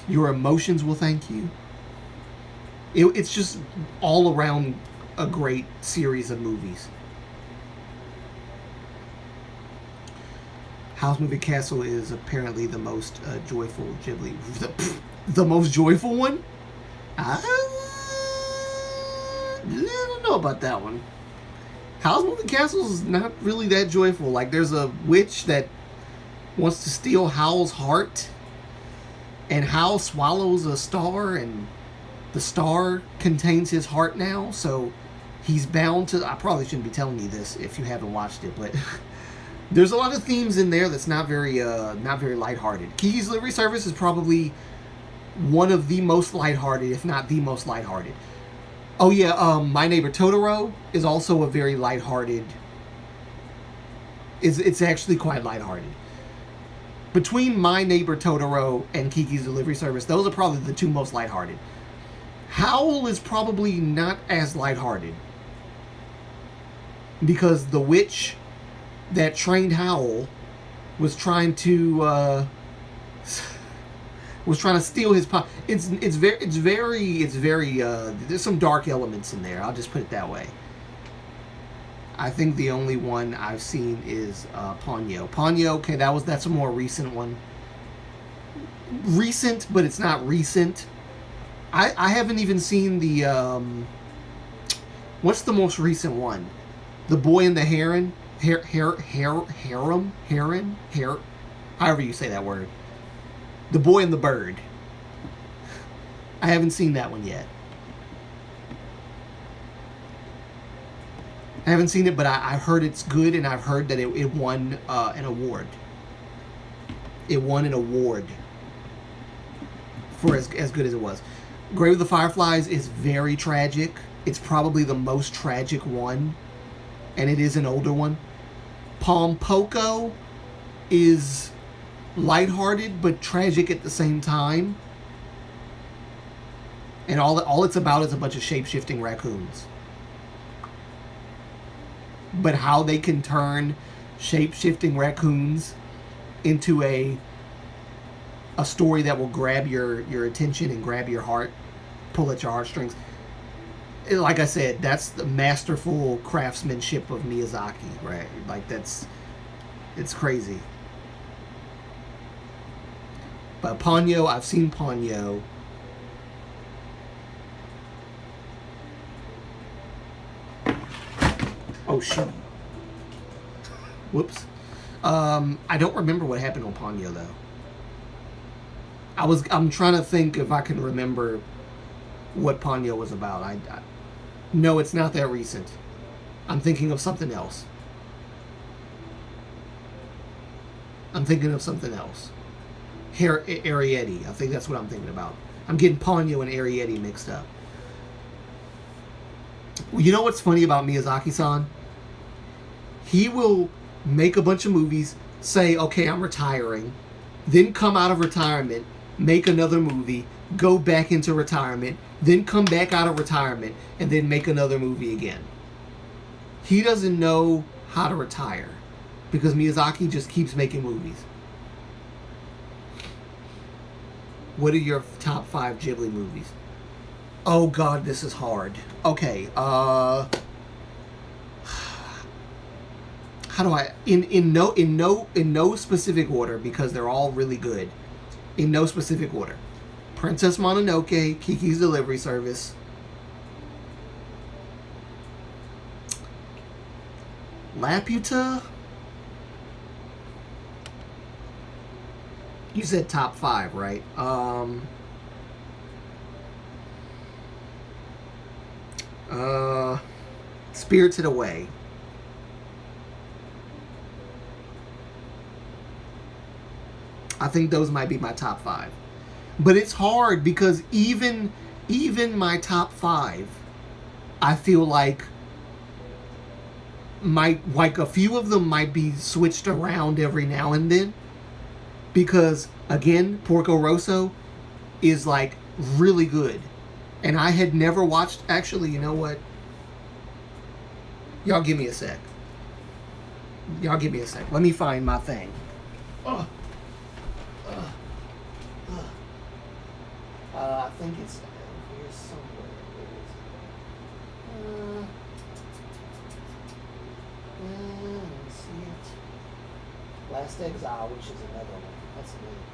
Your emotions will thank you. It's just all around a great series of movies. Howl's Moving Castle is apparently the most joyful Ghibli. The most joyful one? I don't know about that one. Howl's Moving Castle is not really that joyful. Like, there's a witch that wants to steal Howl's heart, and Howl swallows a star, and the star contains his heart now, so he's bound to... I probably shouldn't be telling you this if you haven't watched it, but there's a lot of themes in there that's not very lighthearted. Kiki's Delivery Service is probably one of the most lighthearted, if not the most lighthearted. Oh yeah, My Neighbor Totoro is also a very lighthearted... It's actually quite lighthearted. Between My Neighbor Totoro and Kiki's Delivery Service, those are probably the two most lighthearted. Howl is probably not as lighthearted, because the witch that trained Howl was trying to was trying to steal his pop. It's very. There's some dark elements in there. I'll just put it that way. I think the only one I've seen is Ponyo. Ponyo, okay, that's a more recent one. Recent, but it's not recent. I haven't even seen the what's the most recent one? The Boy and the Heron? Heron? However you say that word. The Boy and the Bird. I haven't seen that one yet. I haven't seen it, but I've heard it's good, and I've heard that it won an award. It won an award for as good as it was. Grave of the Fireflies is very tragic. It's probably the most tragic one, and it is an older one. Palm Poco is lighthearted but tragic at the same time. And all it's about is a bunch of shape-shifting raccoons. But how they can turn shape-shifting raccoons into a story that will grab your attention and grab your heart, pull at your heartstrings. Like I said, that's the masterful craftsmanship of Miyazaki, right? Like it's crazy. But Ponyo, I've seen Ponyo. Oh shoot. Whoops. I don't remember what happened on Ponyo though. I'm trying to think if I can remember what Ponyo was about. No, it's not that recent. I'm thinking of something else. Arietti. I think that's what I'm thinking about. I'm getting Ponyo and Arietti mixed up. Well, you know what's funny about Miyazaki-san? He will make a bunch of movies, say, okay, I'm retiring, then come out of retirement, make another movie, go back into retirement, then come back out of retirement, and then make another movie again. He doesn't know how to retire because Miyazaki just keeps making movies. What are your top 5 Ghibli movies? Oh God, this is hard. Okay, how do I in no specific order because they're all really good. In no specific order. Princess Mononoke, Kiki's Delivery Service, Laputa. You said top 5, right? Spirited Away. I think those might be my top 5. But it's hard because even my top 5, I feel like a few of them might be switched around every now and then. Because again, Porco Rosso is like really good. And I had never watched, actually, you know what? Y'all give me a sec. Let me find my thing. I think it's here somewhere. Let me see it. Last Exile, which is another one. That's another one.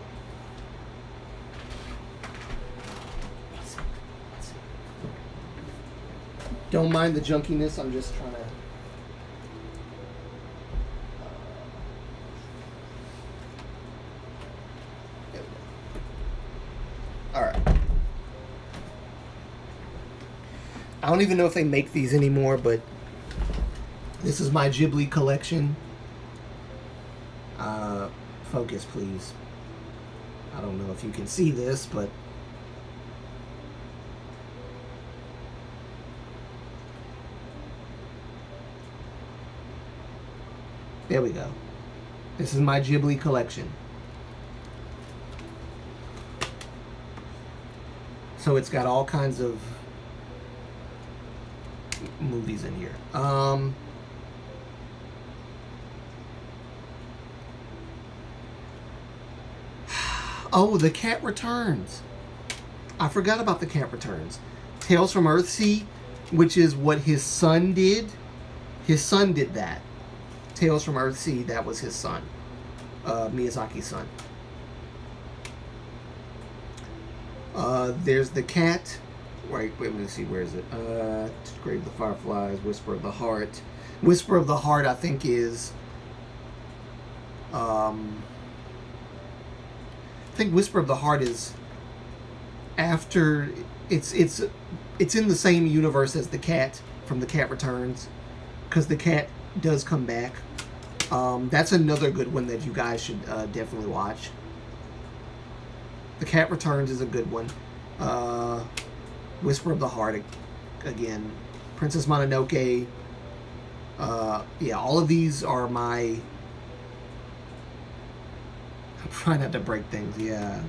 Let's see. Don't mind the junkiness. I'm just trying to. I don't even know if they make these anymore, but this is my Ghibli collection. Focus, please. I don't know if you can see this, but there we go. This is my Ghibli collection. So it's got all kinds of movies in here. Oh, the Cat Returns. I forgot about the Cat Returns. Tales from Earthsea, which is what his son did. His son did that. Tales from Earthsea, that was his son. Miyazaki's son. There's the cat. Wait, let me see, where is it? Grave of the Fireflies, Whisper of the Heart. Whisper of the Heart, I think, is... I think Whisper of the Heart is after... It's in the same universe as the cat from The Cat Returns, because the cat does come back. That's another good one that you guys should definitely watch. The Cat Returns is a good one. Whisper of the Heart, again. Princess Mononoke. Yeah, all of these are my... I'm trying not to break things, yeah.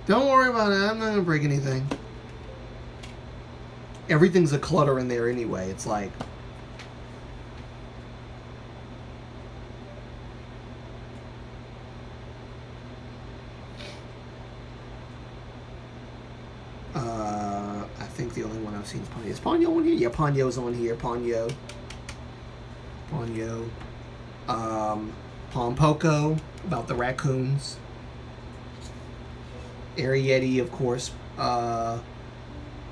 Don't worry about it, I'm not going to break anything. Everything's a clutter in there anyway, it's like... I think the only one I've seen is Ponyo. Is Ponyo on here? Yeah, Ponyo's on here. Ponyo. Pompoko, about the raccoons. Arrietty, of course.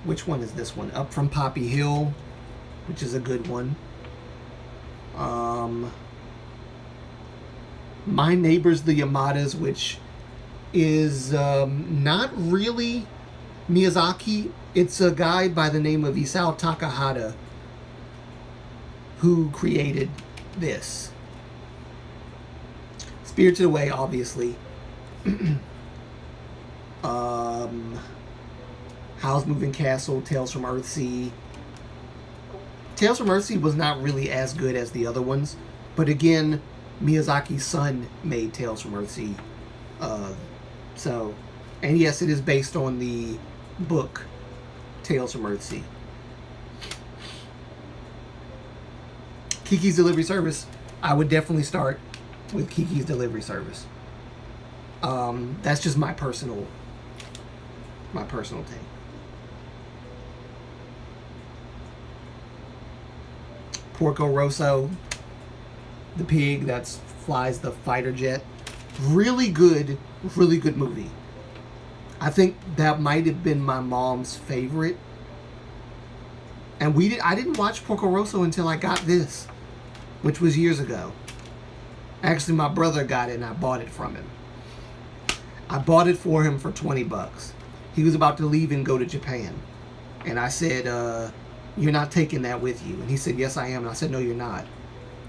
Which one is this one? Up from Poppy Hill, which is a good one. My Neighbors the Yamadas, which is not really Miyazaki. It's a guy by the name of Isao Takahata who created this. Spirited Away, obviously. Howl's Moving Castle, Tales from Earthsea. Tales from Earthsea was not really as good as the other ones, but again, Miyazaki's son made Tales from Earthsea. And yes, it is based on the book Tales from Earthsea. Kiki's Delivery Service. I would definitely start with Kiki's Delivery Service. That's just my personal take. Porco Rosso, the pig that flies the fighter jet. Really good movie. I think that might have been my mom's favorite. And I didn't watch Porco Rosso until I got this, which was years ago. Actually, my brother got it and I bought it from him. I bought it for him for $20. He was about to leave and go to Japan. And I said, you're not taking that with you. And he said, yes, I am. And I said, no, you're not.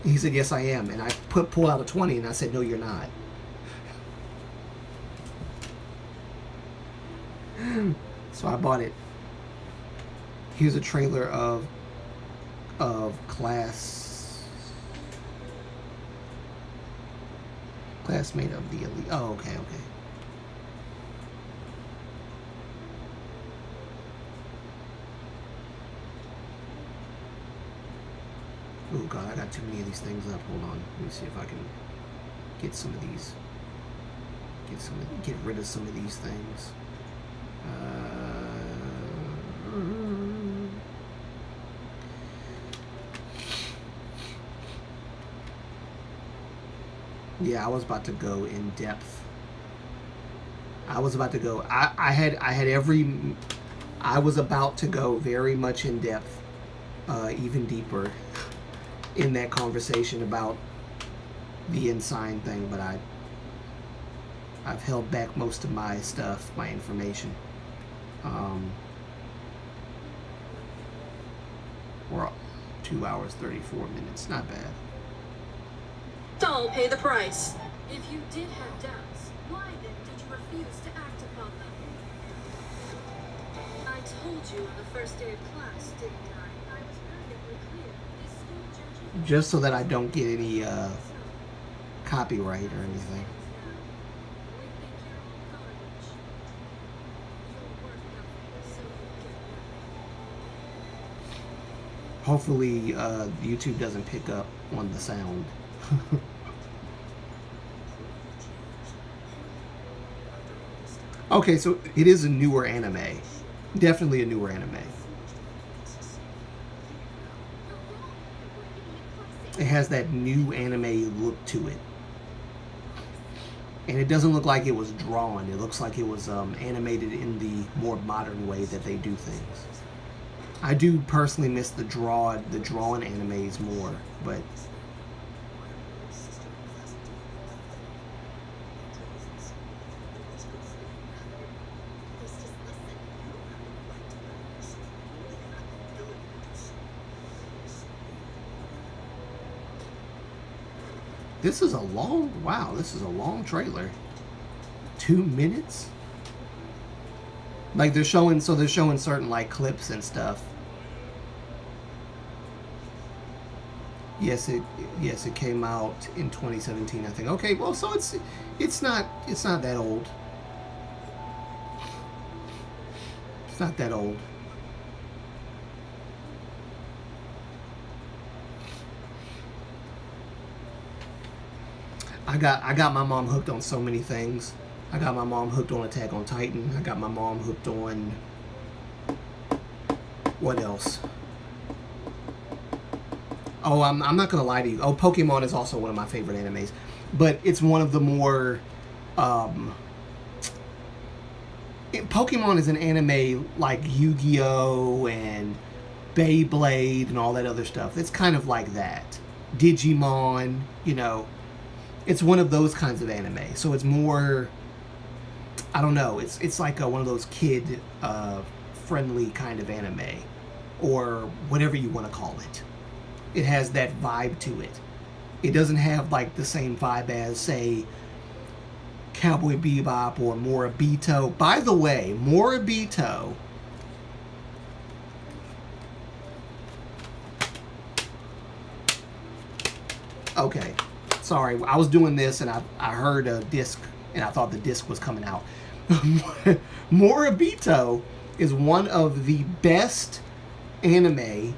And he said, yes, I am. And I pulled out a 20 and I said, no, you're not. So I bought it. Here's a trailer of Classmate of the Elite. Oh, okay. Oh god, I got too many of these things up. Hold on. Let me see if I can get some of these. Get rid of some of these things. Yeah, I was about to go in depth. I was about to go very much in depth, even deeper in that conversation about the Ensign thing, but I've held back most of my stuff, my information. We're 2 hours 34 minutes, not bad. I'll pay the price. If you did have doubts, why then did you refuse to act upon them? I told you on the first day of class, didn't I? I was perfectly clear. This school judging... Just so that I don't get any copyright or anything. We think you're all garbage. You're worth nothing, so get nothing. Hopefully YouTube doesn't pick up on the sound. Okay, so it is a newer anime. Definitely a newer anime. It has that new anime look to it. And it doesn't look like it was drawn. It looks like it was animated in the more modern way that they do things. I do personally miss the drawn animes more, but this is a long trailer. 2 minutes? Like they're showing certain like clips and stuff. Yes, it came out in 2017, I think. Okay, well, so it's not that old. It's not that old. I got my mom hooked on so many things. I got my mom hooked on Attack on Titan. I got my mom hooked on what else? Oh, I'm not gonna lie to you. Oh, Pokemon is also one of my favorite animes, but it's one of the more. Pokemon is an anime like Yu-Gi-Oh and Beyblade and all that other stuff. It's kind of like that. Digimon, you know, it's one of those kinds of anime. So it's more. I don't know. It's like one of those kid friendly kind of anime, or whatever you want to call it. It has that vibe to it. It doesn't have like the same vibe as, say, Cowboy Bebop or Moribito. By the way, Moribito. Okay, sorry. I was doing this and I heard a disc and I thought the disc was coming out. Moribito is one of the best anime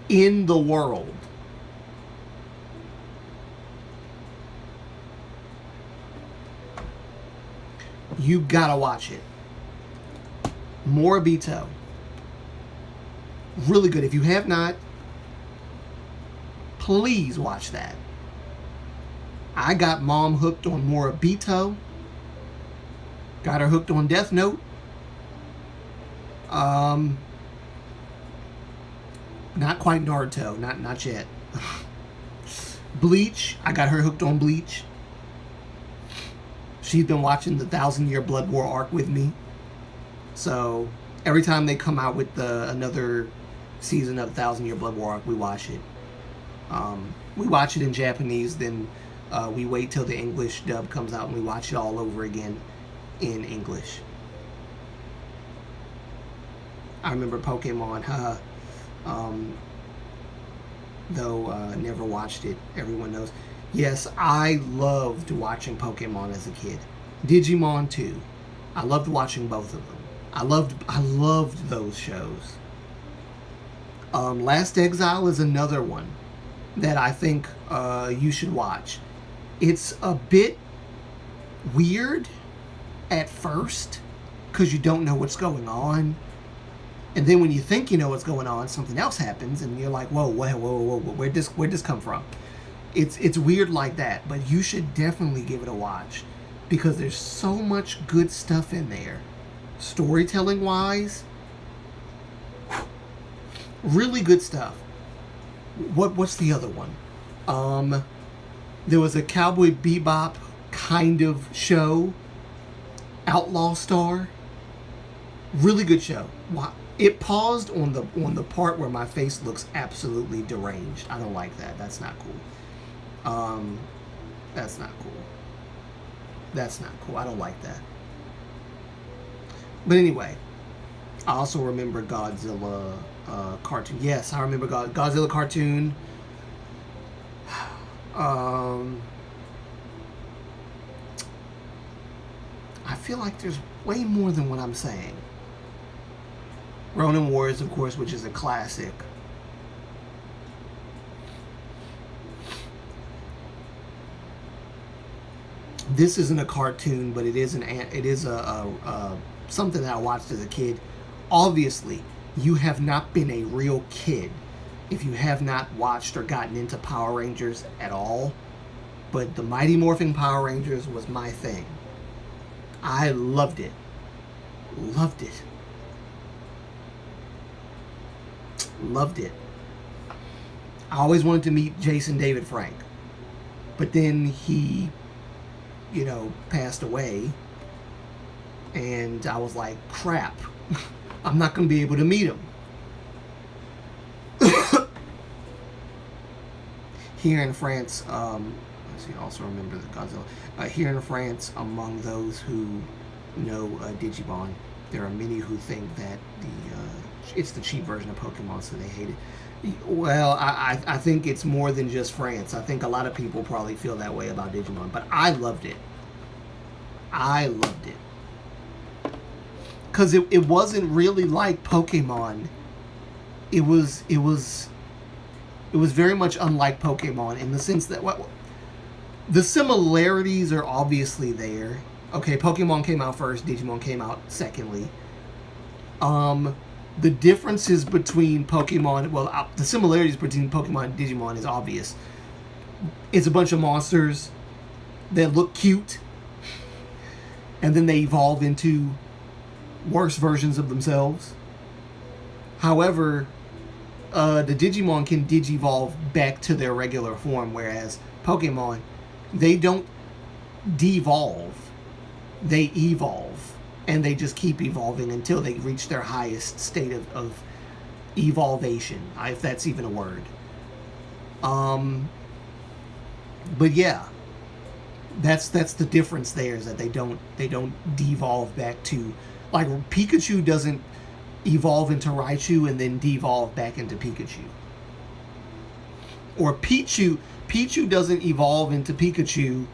in the world. You gotta watch it. Moribito. Really good. If you have not, please watch that. I got mom hooked on Moribito. Got her hooked on Death Note. Not quite Naruto. Not yet. Bleach. I got her hooked on Bleach. She's been watching the 1,000-Year Blood War arc with me. So every time they come out with another season of 1,000-Year Blood War arc, we watch it. We watch it in Japanese, then we wait till the English dub comes out and we watch it all over again in English. I remember Pokemon, though never watched it. Everyone knows. Yes, I loved watching Pokemon as a kid. Digimon too. I loved watching both of them. I loved those shows. Last Exile is another one that I think you should watch. It's a bit weird at first because you don't know what's going on. And then when you think you know what's going on, something else happens, and you're like, whoa, where'd this come from? It's weird like that, but you should definitely give it a watch because there's so much good stuff in there. Storytelling wise, really good stuff. What's the other one? There was a Cowboy Bebop kind of show, Outlaw Star. Really good show. Wow. It paused on the part where my face looks absolutely deranged. I don't like that. That's not cool. That's not cool. That's not cool. I don't like that. But anyway, I also remember Godzilla cartoon. Yes, I remember Godzilla cartoon. I feel like there's way more than what I'm saying. Ronin Warriors, of course, which is a classic. this isn't a cartoon, but it is a something that I watched as a kid. Obviously, you have not been a real kid if you have not watched or gotten into Power Rangers at all. But the Mighty Morphin Power Rangers was my thing. I loved it. Loved it. Loved it. I always wanted to meet Jason David Frank. But then he, passed away. And I was like, crap. I'm not going to be able to meet him. Here in France, also remember the Godzilla. Here in France, among those who know Digimon, there are many who think that it's the cheap version of Pokemon, so they hate it. Well, I think it's more than just France. I think a lot of people probably feel that way about Digimon, but I loved it. I loved it. Because it wasn't really like Pokemon. It was very much unlike Pokemon in the sense that the similarities are obviously there. Okay, Pokemon came out first, Digimon came out secondly. The differences between Pokemon, the similarities between Pokemon and Digimon is obvious. It's a bunch of monsters that look cute, and then they evolve into worse versions of themselves. However, the Digimon can digivolve back to their regular form, whereas Pokemon, they don't devolve, they evolve, and they just keep evolving until they reach their highest state of evolvation, if that's even a word. But yeah, that's the difference there, is that they don't devolve back to, like, Pikachu doesn't evolve into Raichu and then devolve back into Pikachu. Or Pichu doesn't evolve into Pikachu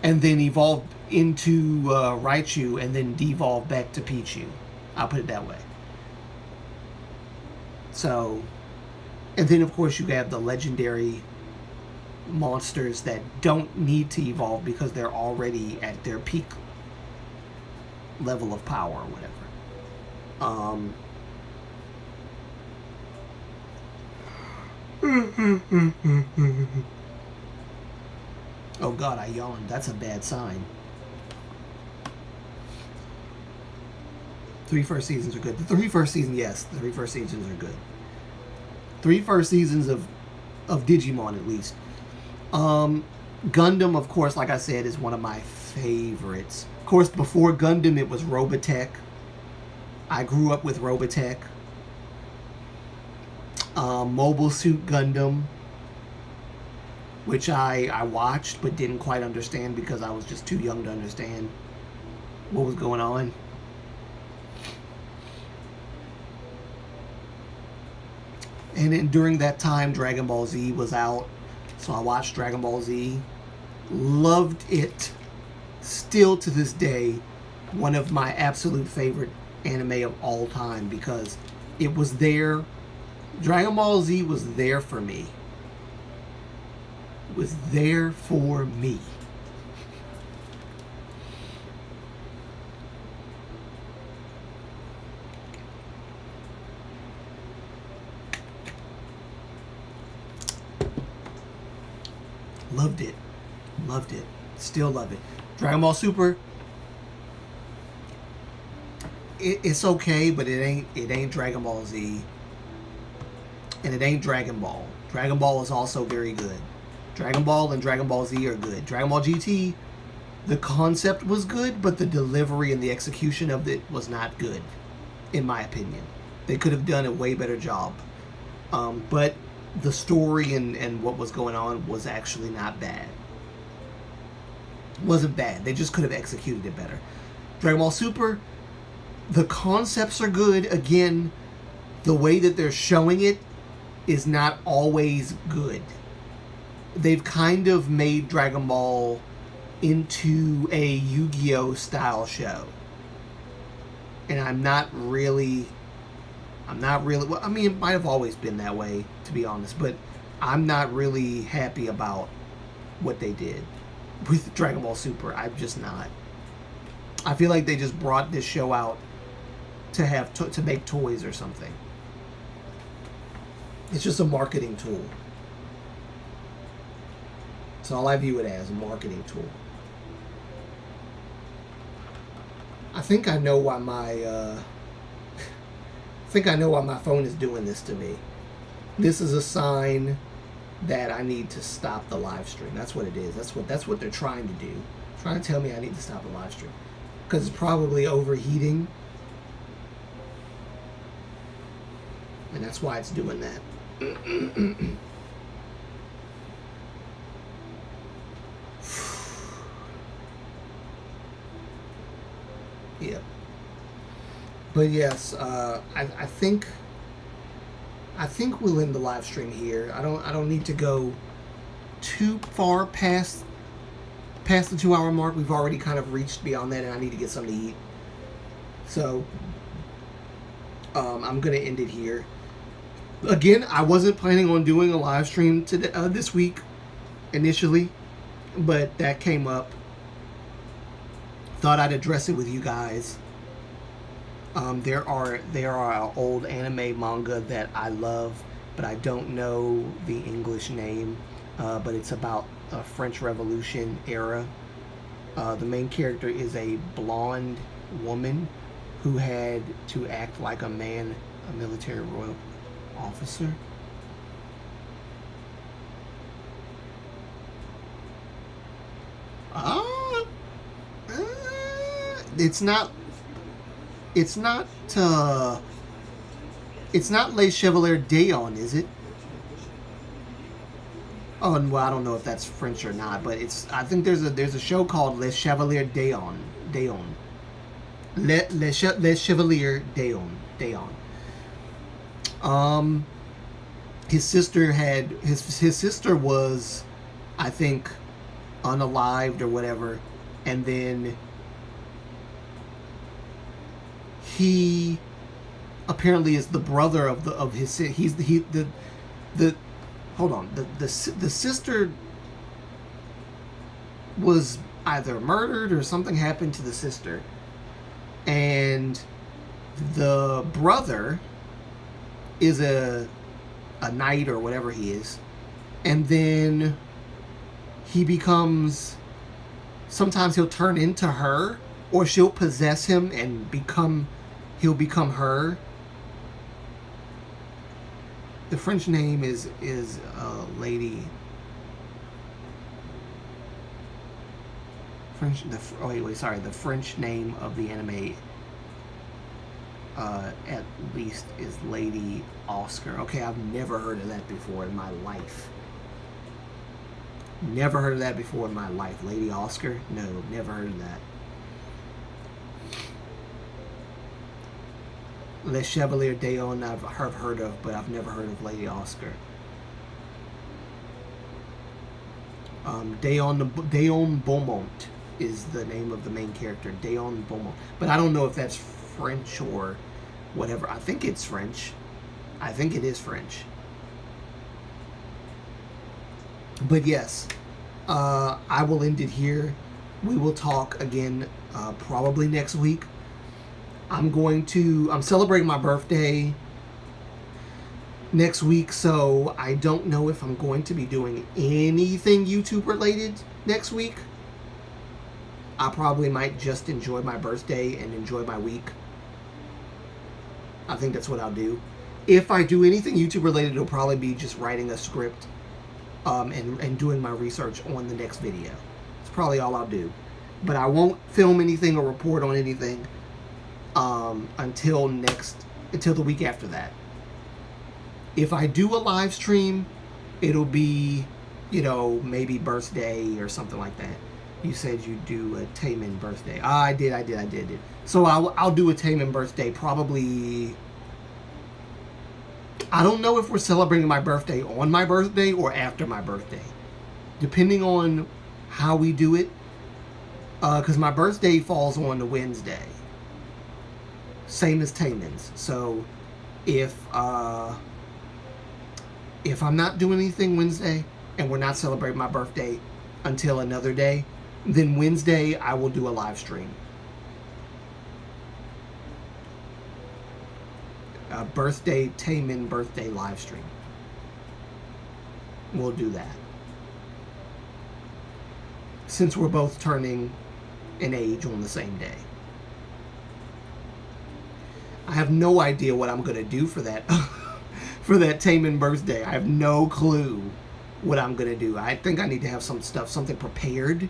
and then evolve into Raichu and then devolve back to Pichu. I'll put it that way. So, and then of course you have the legendary monsters that don't need to evolve because they're already at their peak level of power or whatever. Oh God, I yawned. That's a bad sign. 3 first seasons are good. The 3 first seasons, yes, the 3 first seasons are good. 3 first seasons of Digimon, at least. Gundam, of course, like I said, is one of my favorites. Of course, before Gundam, it was Robotech. I grew up with Robotech. Mobile Suit Gundam, which I watched but didn't quite understand because I was just too young to understand what was going on. And then during that time, Dragon Ball Z was out, so I watched Dragon Ball Z. Loved it. Still to this day, one of my absolute favorite anime of all time, because it was there. Dragon Ball Z was there for me. It was there for me. Loved it. Loved it. Still love it. Dragon Ball Super, it's okay, but it ain't Dragon Ball Z. And it ain't Dragon Ball. Dragon Ball is also very good. Dragon Ball and Dragon Ball Z are good. Dragon Ball GT, the concept was good, but the delivery and the execution of it was not good, in my opinion. They could have done a way better job. But the story and what was going on was actually not bad. It wasn't bad. They just could have executed it better. Dragon Ball Super, the concepts are good. Again, the way that they're showing it is not always good. They've kind of made Dragon Ball into a Yu-Gi-Oh style show. And I'm not really, well, I mean, it might have always been that way, to be honest, but I'm not really happy about what they did. with Dragon Ball Super. I'm just not. I feel like they just brought this show out to have to make toys or something. It's just a marketing tool. That's all I view it as, a marketing tool. I think I know why my phone is doing this to me. This is a sign that I need to stop the live stream. That's what it is. That's what they're trying to do. Trying to tell me I need to stop the live stream. Because it's probably overheating. And that's why it's doing that. Yep. But yes, I think we'll end the live stream here. I don't need to go too far past the 2-hour mark. We've already kind of reached beyond that, and I need to get something to eat. So I'm gonna end it here. Again, I wasn't planning on doing a live stream today, this week initially, but that came up. Thought I'd address it with you guys. There are old anime manga that I love, but I don't know the English name. But it's about a French Revolution era. The main character is a blonde woman who had to act like a man, a military royal officer. It's not Les Chevalier d'Eon, is it? Oh, well, I don't know if that's French or not, but I think there's a show called Les Chevalier d'Eon. Les Chevalier d'Eon. His sister was, I think, unalived or whatever, and then he apparently is the brother of his. He's the hold on. The sister was either murdered or something happened to the sister, and the brother is a knight or whatever he is, and then he becomes. Sometimes he'll turn into her, or she'll possess him and he'll become her. The French name is Lady. The French name of the anime, at least, is Lady Oscar. Okay, I've never heard of that before in my life. Never heard of that before in my life. Lady Oscar? No, never heard of that. Les Chevalier d'Eon I've heard of, but I've never heard of Lady Oscar. Deon Beaumont is the name of the main character. Deon Beaumont. But I don't know if that's French or whatever. I think it's French. I think it is French. But yes, I will end it here. We will talk again probably next week. I'm celebrating my birthday next week, so I don't know if I'm going to be doing anything YouTube related next week. I probably might just enjoy my birthday and enjoy my week. I think that's what I'll do. If I do anything YouTube related, it'll probably be just writing a script and doing my research on the next video. It's probably all I'll do. But I won't film anything or report on anything until the week after that. If I do a live stream, it'll be, maybe birthday or something like that. You said you do a Taemin birthday. I did. So I'll do a Taemin birthday probably. I don't know if we're celebrating my birthday on my birthday or after my birthday, depending on how we do it. Because my birthday falls on a Wednesday, same as Taemin's. So if I'm not doing anything Wednesday and we're not celebrating my birthday, until another day. Then Wednesday, I will do a live stream. A birthday, Taemin birthday live stream. We'll do that. Since we're both turning an age on the same day. I have no idea what I'm going to do for that for that Taemin birthday. I have no clue what I'm going to do. I think I need to have something prepared.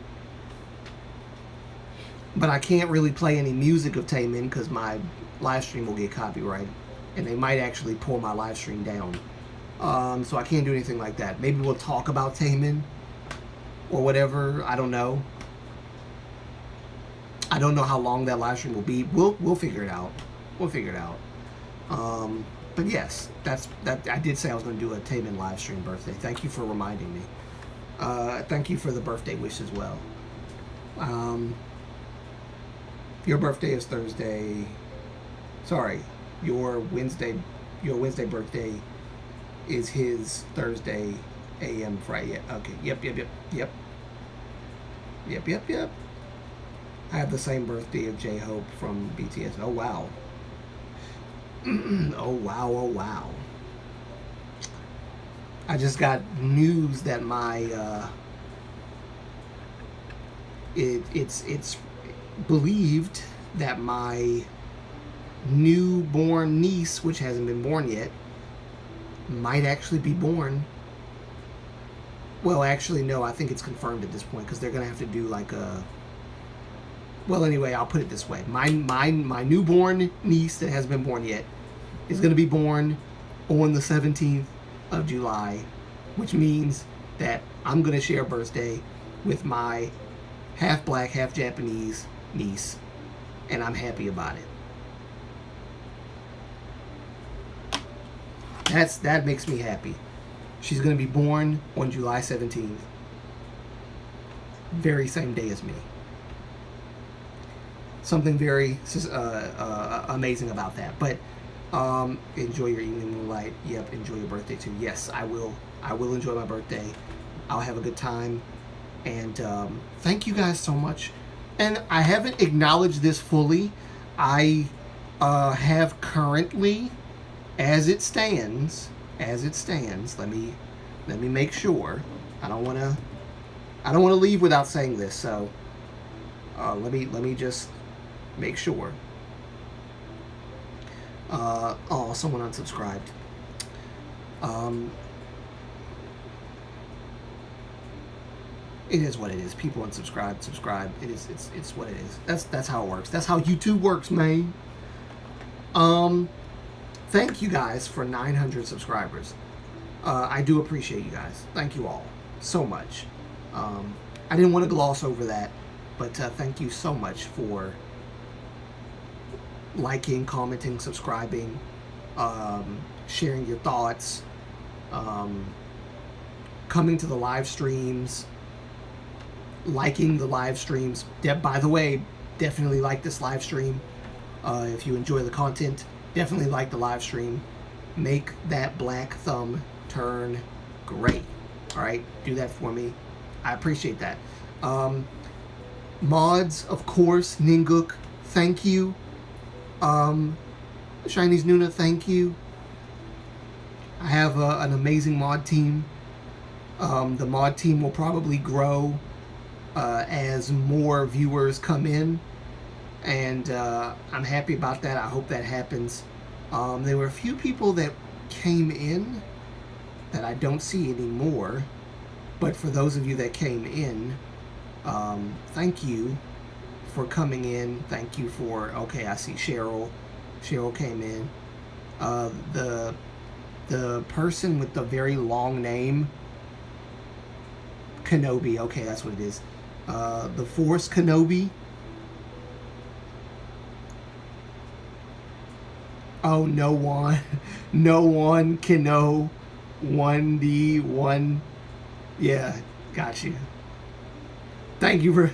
But I can't really play any music of Taemin because my live stream will get copyrighted. And they might actually pull my live stream down. So I can't do anything like that. Maybe we'll talk about Taemin or whatever. I don't know. I don't know how long that live stream will be. We'll figure it out. We'll figure it out. But yes, that. I did say I was going to do a Taemin live stream birthday. Thank you for reminding me. Thank you for the birthday wish as well. Your birthday is Thursday. Sorry, your Wednesday birthday is his Thursday AM Friday. Okay. Yep. I have the same birthday of J-Hope from BTS. Oh wow. Oh wow. I just got news that my it's believed that my newborn niece, which hasn't been born yet, might actually be born. Well, actually, no, I think it's confirmed at this point because they're gonna have to do like a. Well, anyway, I'll put it this way: my newborn niece that hasn't been born yet is gonna be born on the 17th of July, which means that I'm gonna share a birthday with my half black, half Japanese niece, and I'm happy about it. That makes me happy. She's going to be born on July 17th. Very same day as me. Something very amazing about that. But enjoy your evening, Moonlight. Yep, enjoy your birthday too. Yes, I will. I will enjoy my birthday. I'll have a good time. And thank you guys so much. And I haven't acknowledged this fully. I have currently, as it stands, let me make sure. I don't want to leave without saying this. So let me just make sure. Oh, someone unsubscribed. It is what it is. People unsubscribe, subscribe. It's what it is. That's how it works. That's how YouTube works, man. Thank you guys for 900 subscribers. I do appreciate you guys. Thank you all so much. I didn't want to gloss over that, but thank you so much for liking, commenting, subscribing, sharing your thoughts, coming to the live streams, liking the live streams. By the way, definitely like this live stream. If you enjoy the content, definitely like the live stream. Make that black thumb turn gray. All right, do that for me. I appreciate that. Mods, of course, Ninguk, thank you. Chinese Nuna, thank you. I have an amazing mod team. The mod team will probably grow as more viewers come in, and I'm happy about that. I hope that happens. There were a few people that came in that I don't see anymore, but for those of you that came in, thank you for coming in. Thank you for, okay, I see Cheryl came in. The person with the very long name, Kenobi, okay, that's what it is. The Force Kenobi. Oh, no one can know 1D1. Yeah, got you. Thank you for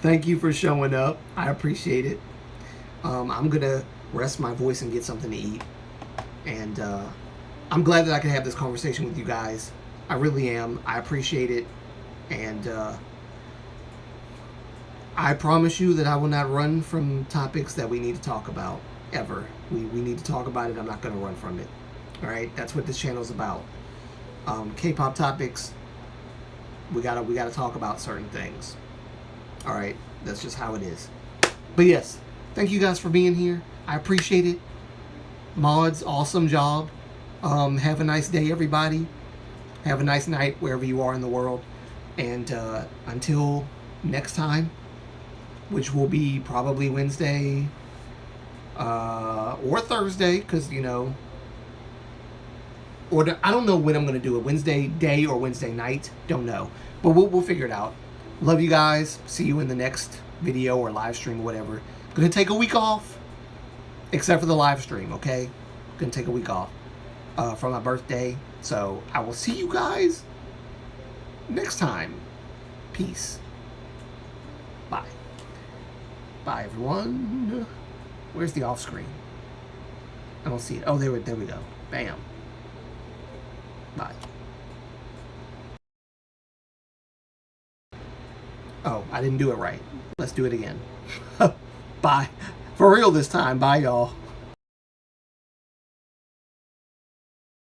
thank you for showing up. I appreciate it. I'm gonna rest my voice and get something to eat, and I'm glad that I can have this conversation with you guys. I really am. I appreciate it. And I promise you that I will not run from topics that we need to talk about, ever. We need to talk about it. I'm not going to run from it. All right? That's what this channel is about. K-pop topics, we gotta talk about certain things. All right? That's just how it is. But yes, thank you guys for being here. I appreciate it. Mods, awesome job. Have a nice day, everybody. Have a nice night wherever you are in the world. And until next time, which will be probably Wednesday or Thursday, because, you know, I don't know when I'm going to do it. Wednesday day or Wednesday night. Don't know. But we'll figure it out. Love you guys. See you in the next video or live stream or whatever. Going to take a week off. Except for the live stream, okay? Going to take a week off for my birthday. So I will see you guys next time. Peace. Bye. Bye, everyone. Where's the off screen? I don't see it. Oh, there we go. Bam. Bye. Oh, I didn't do it right. Let's do it again. Bye. For real this time. Bye, y'all.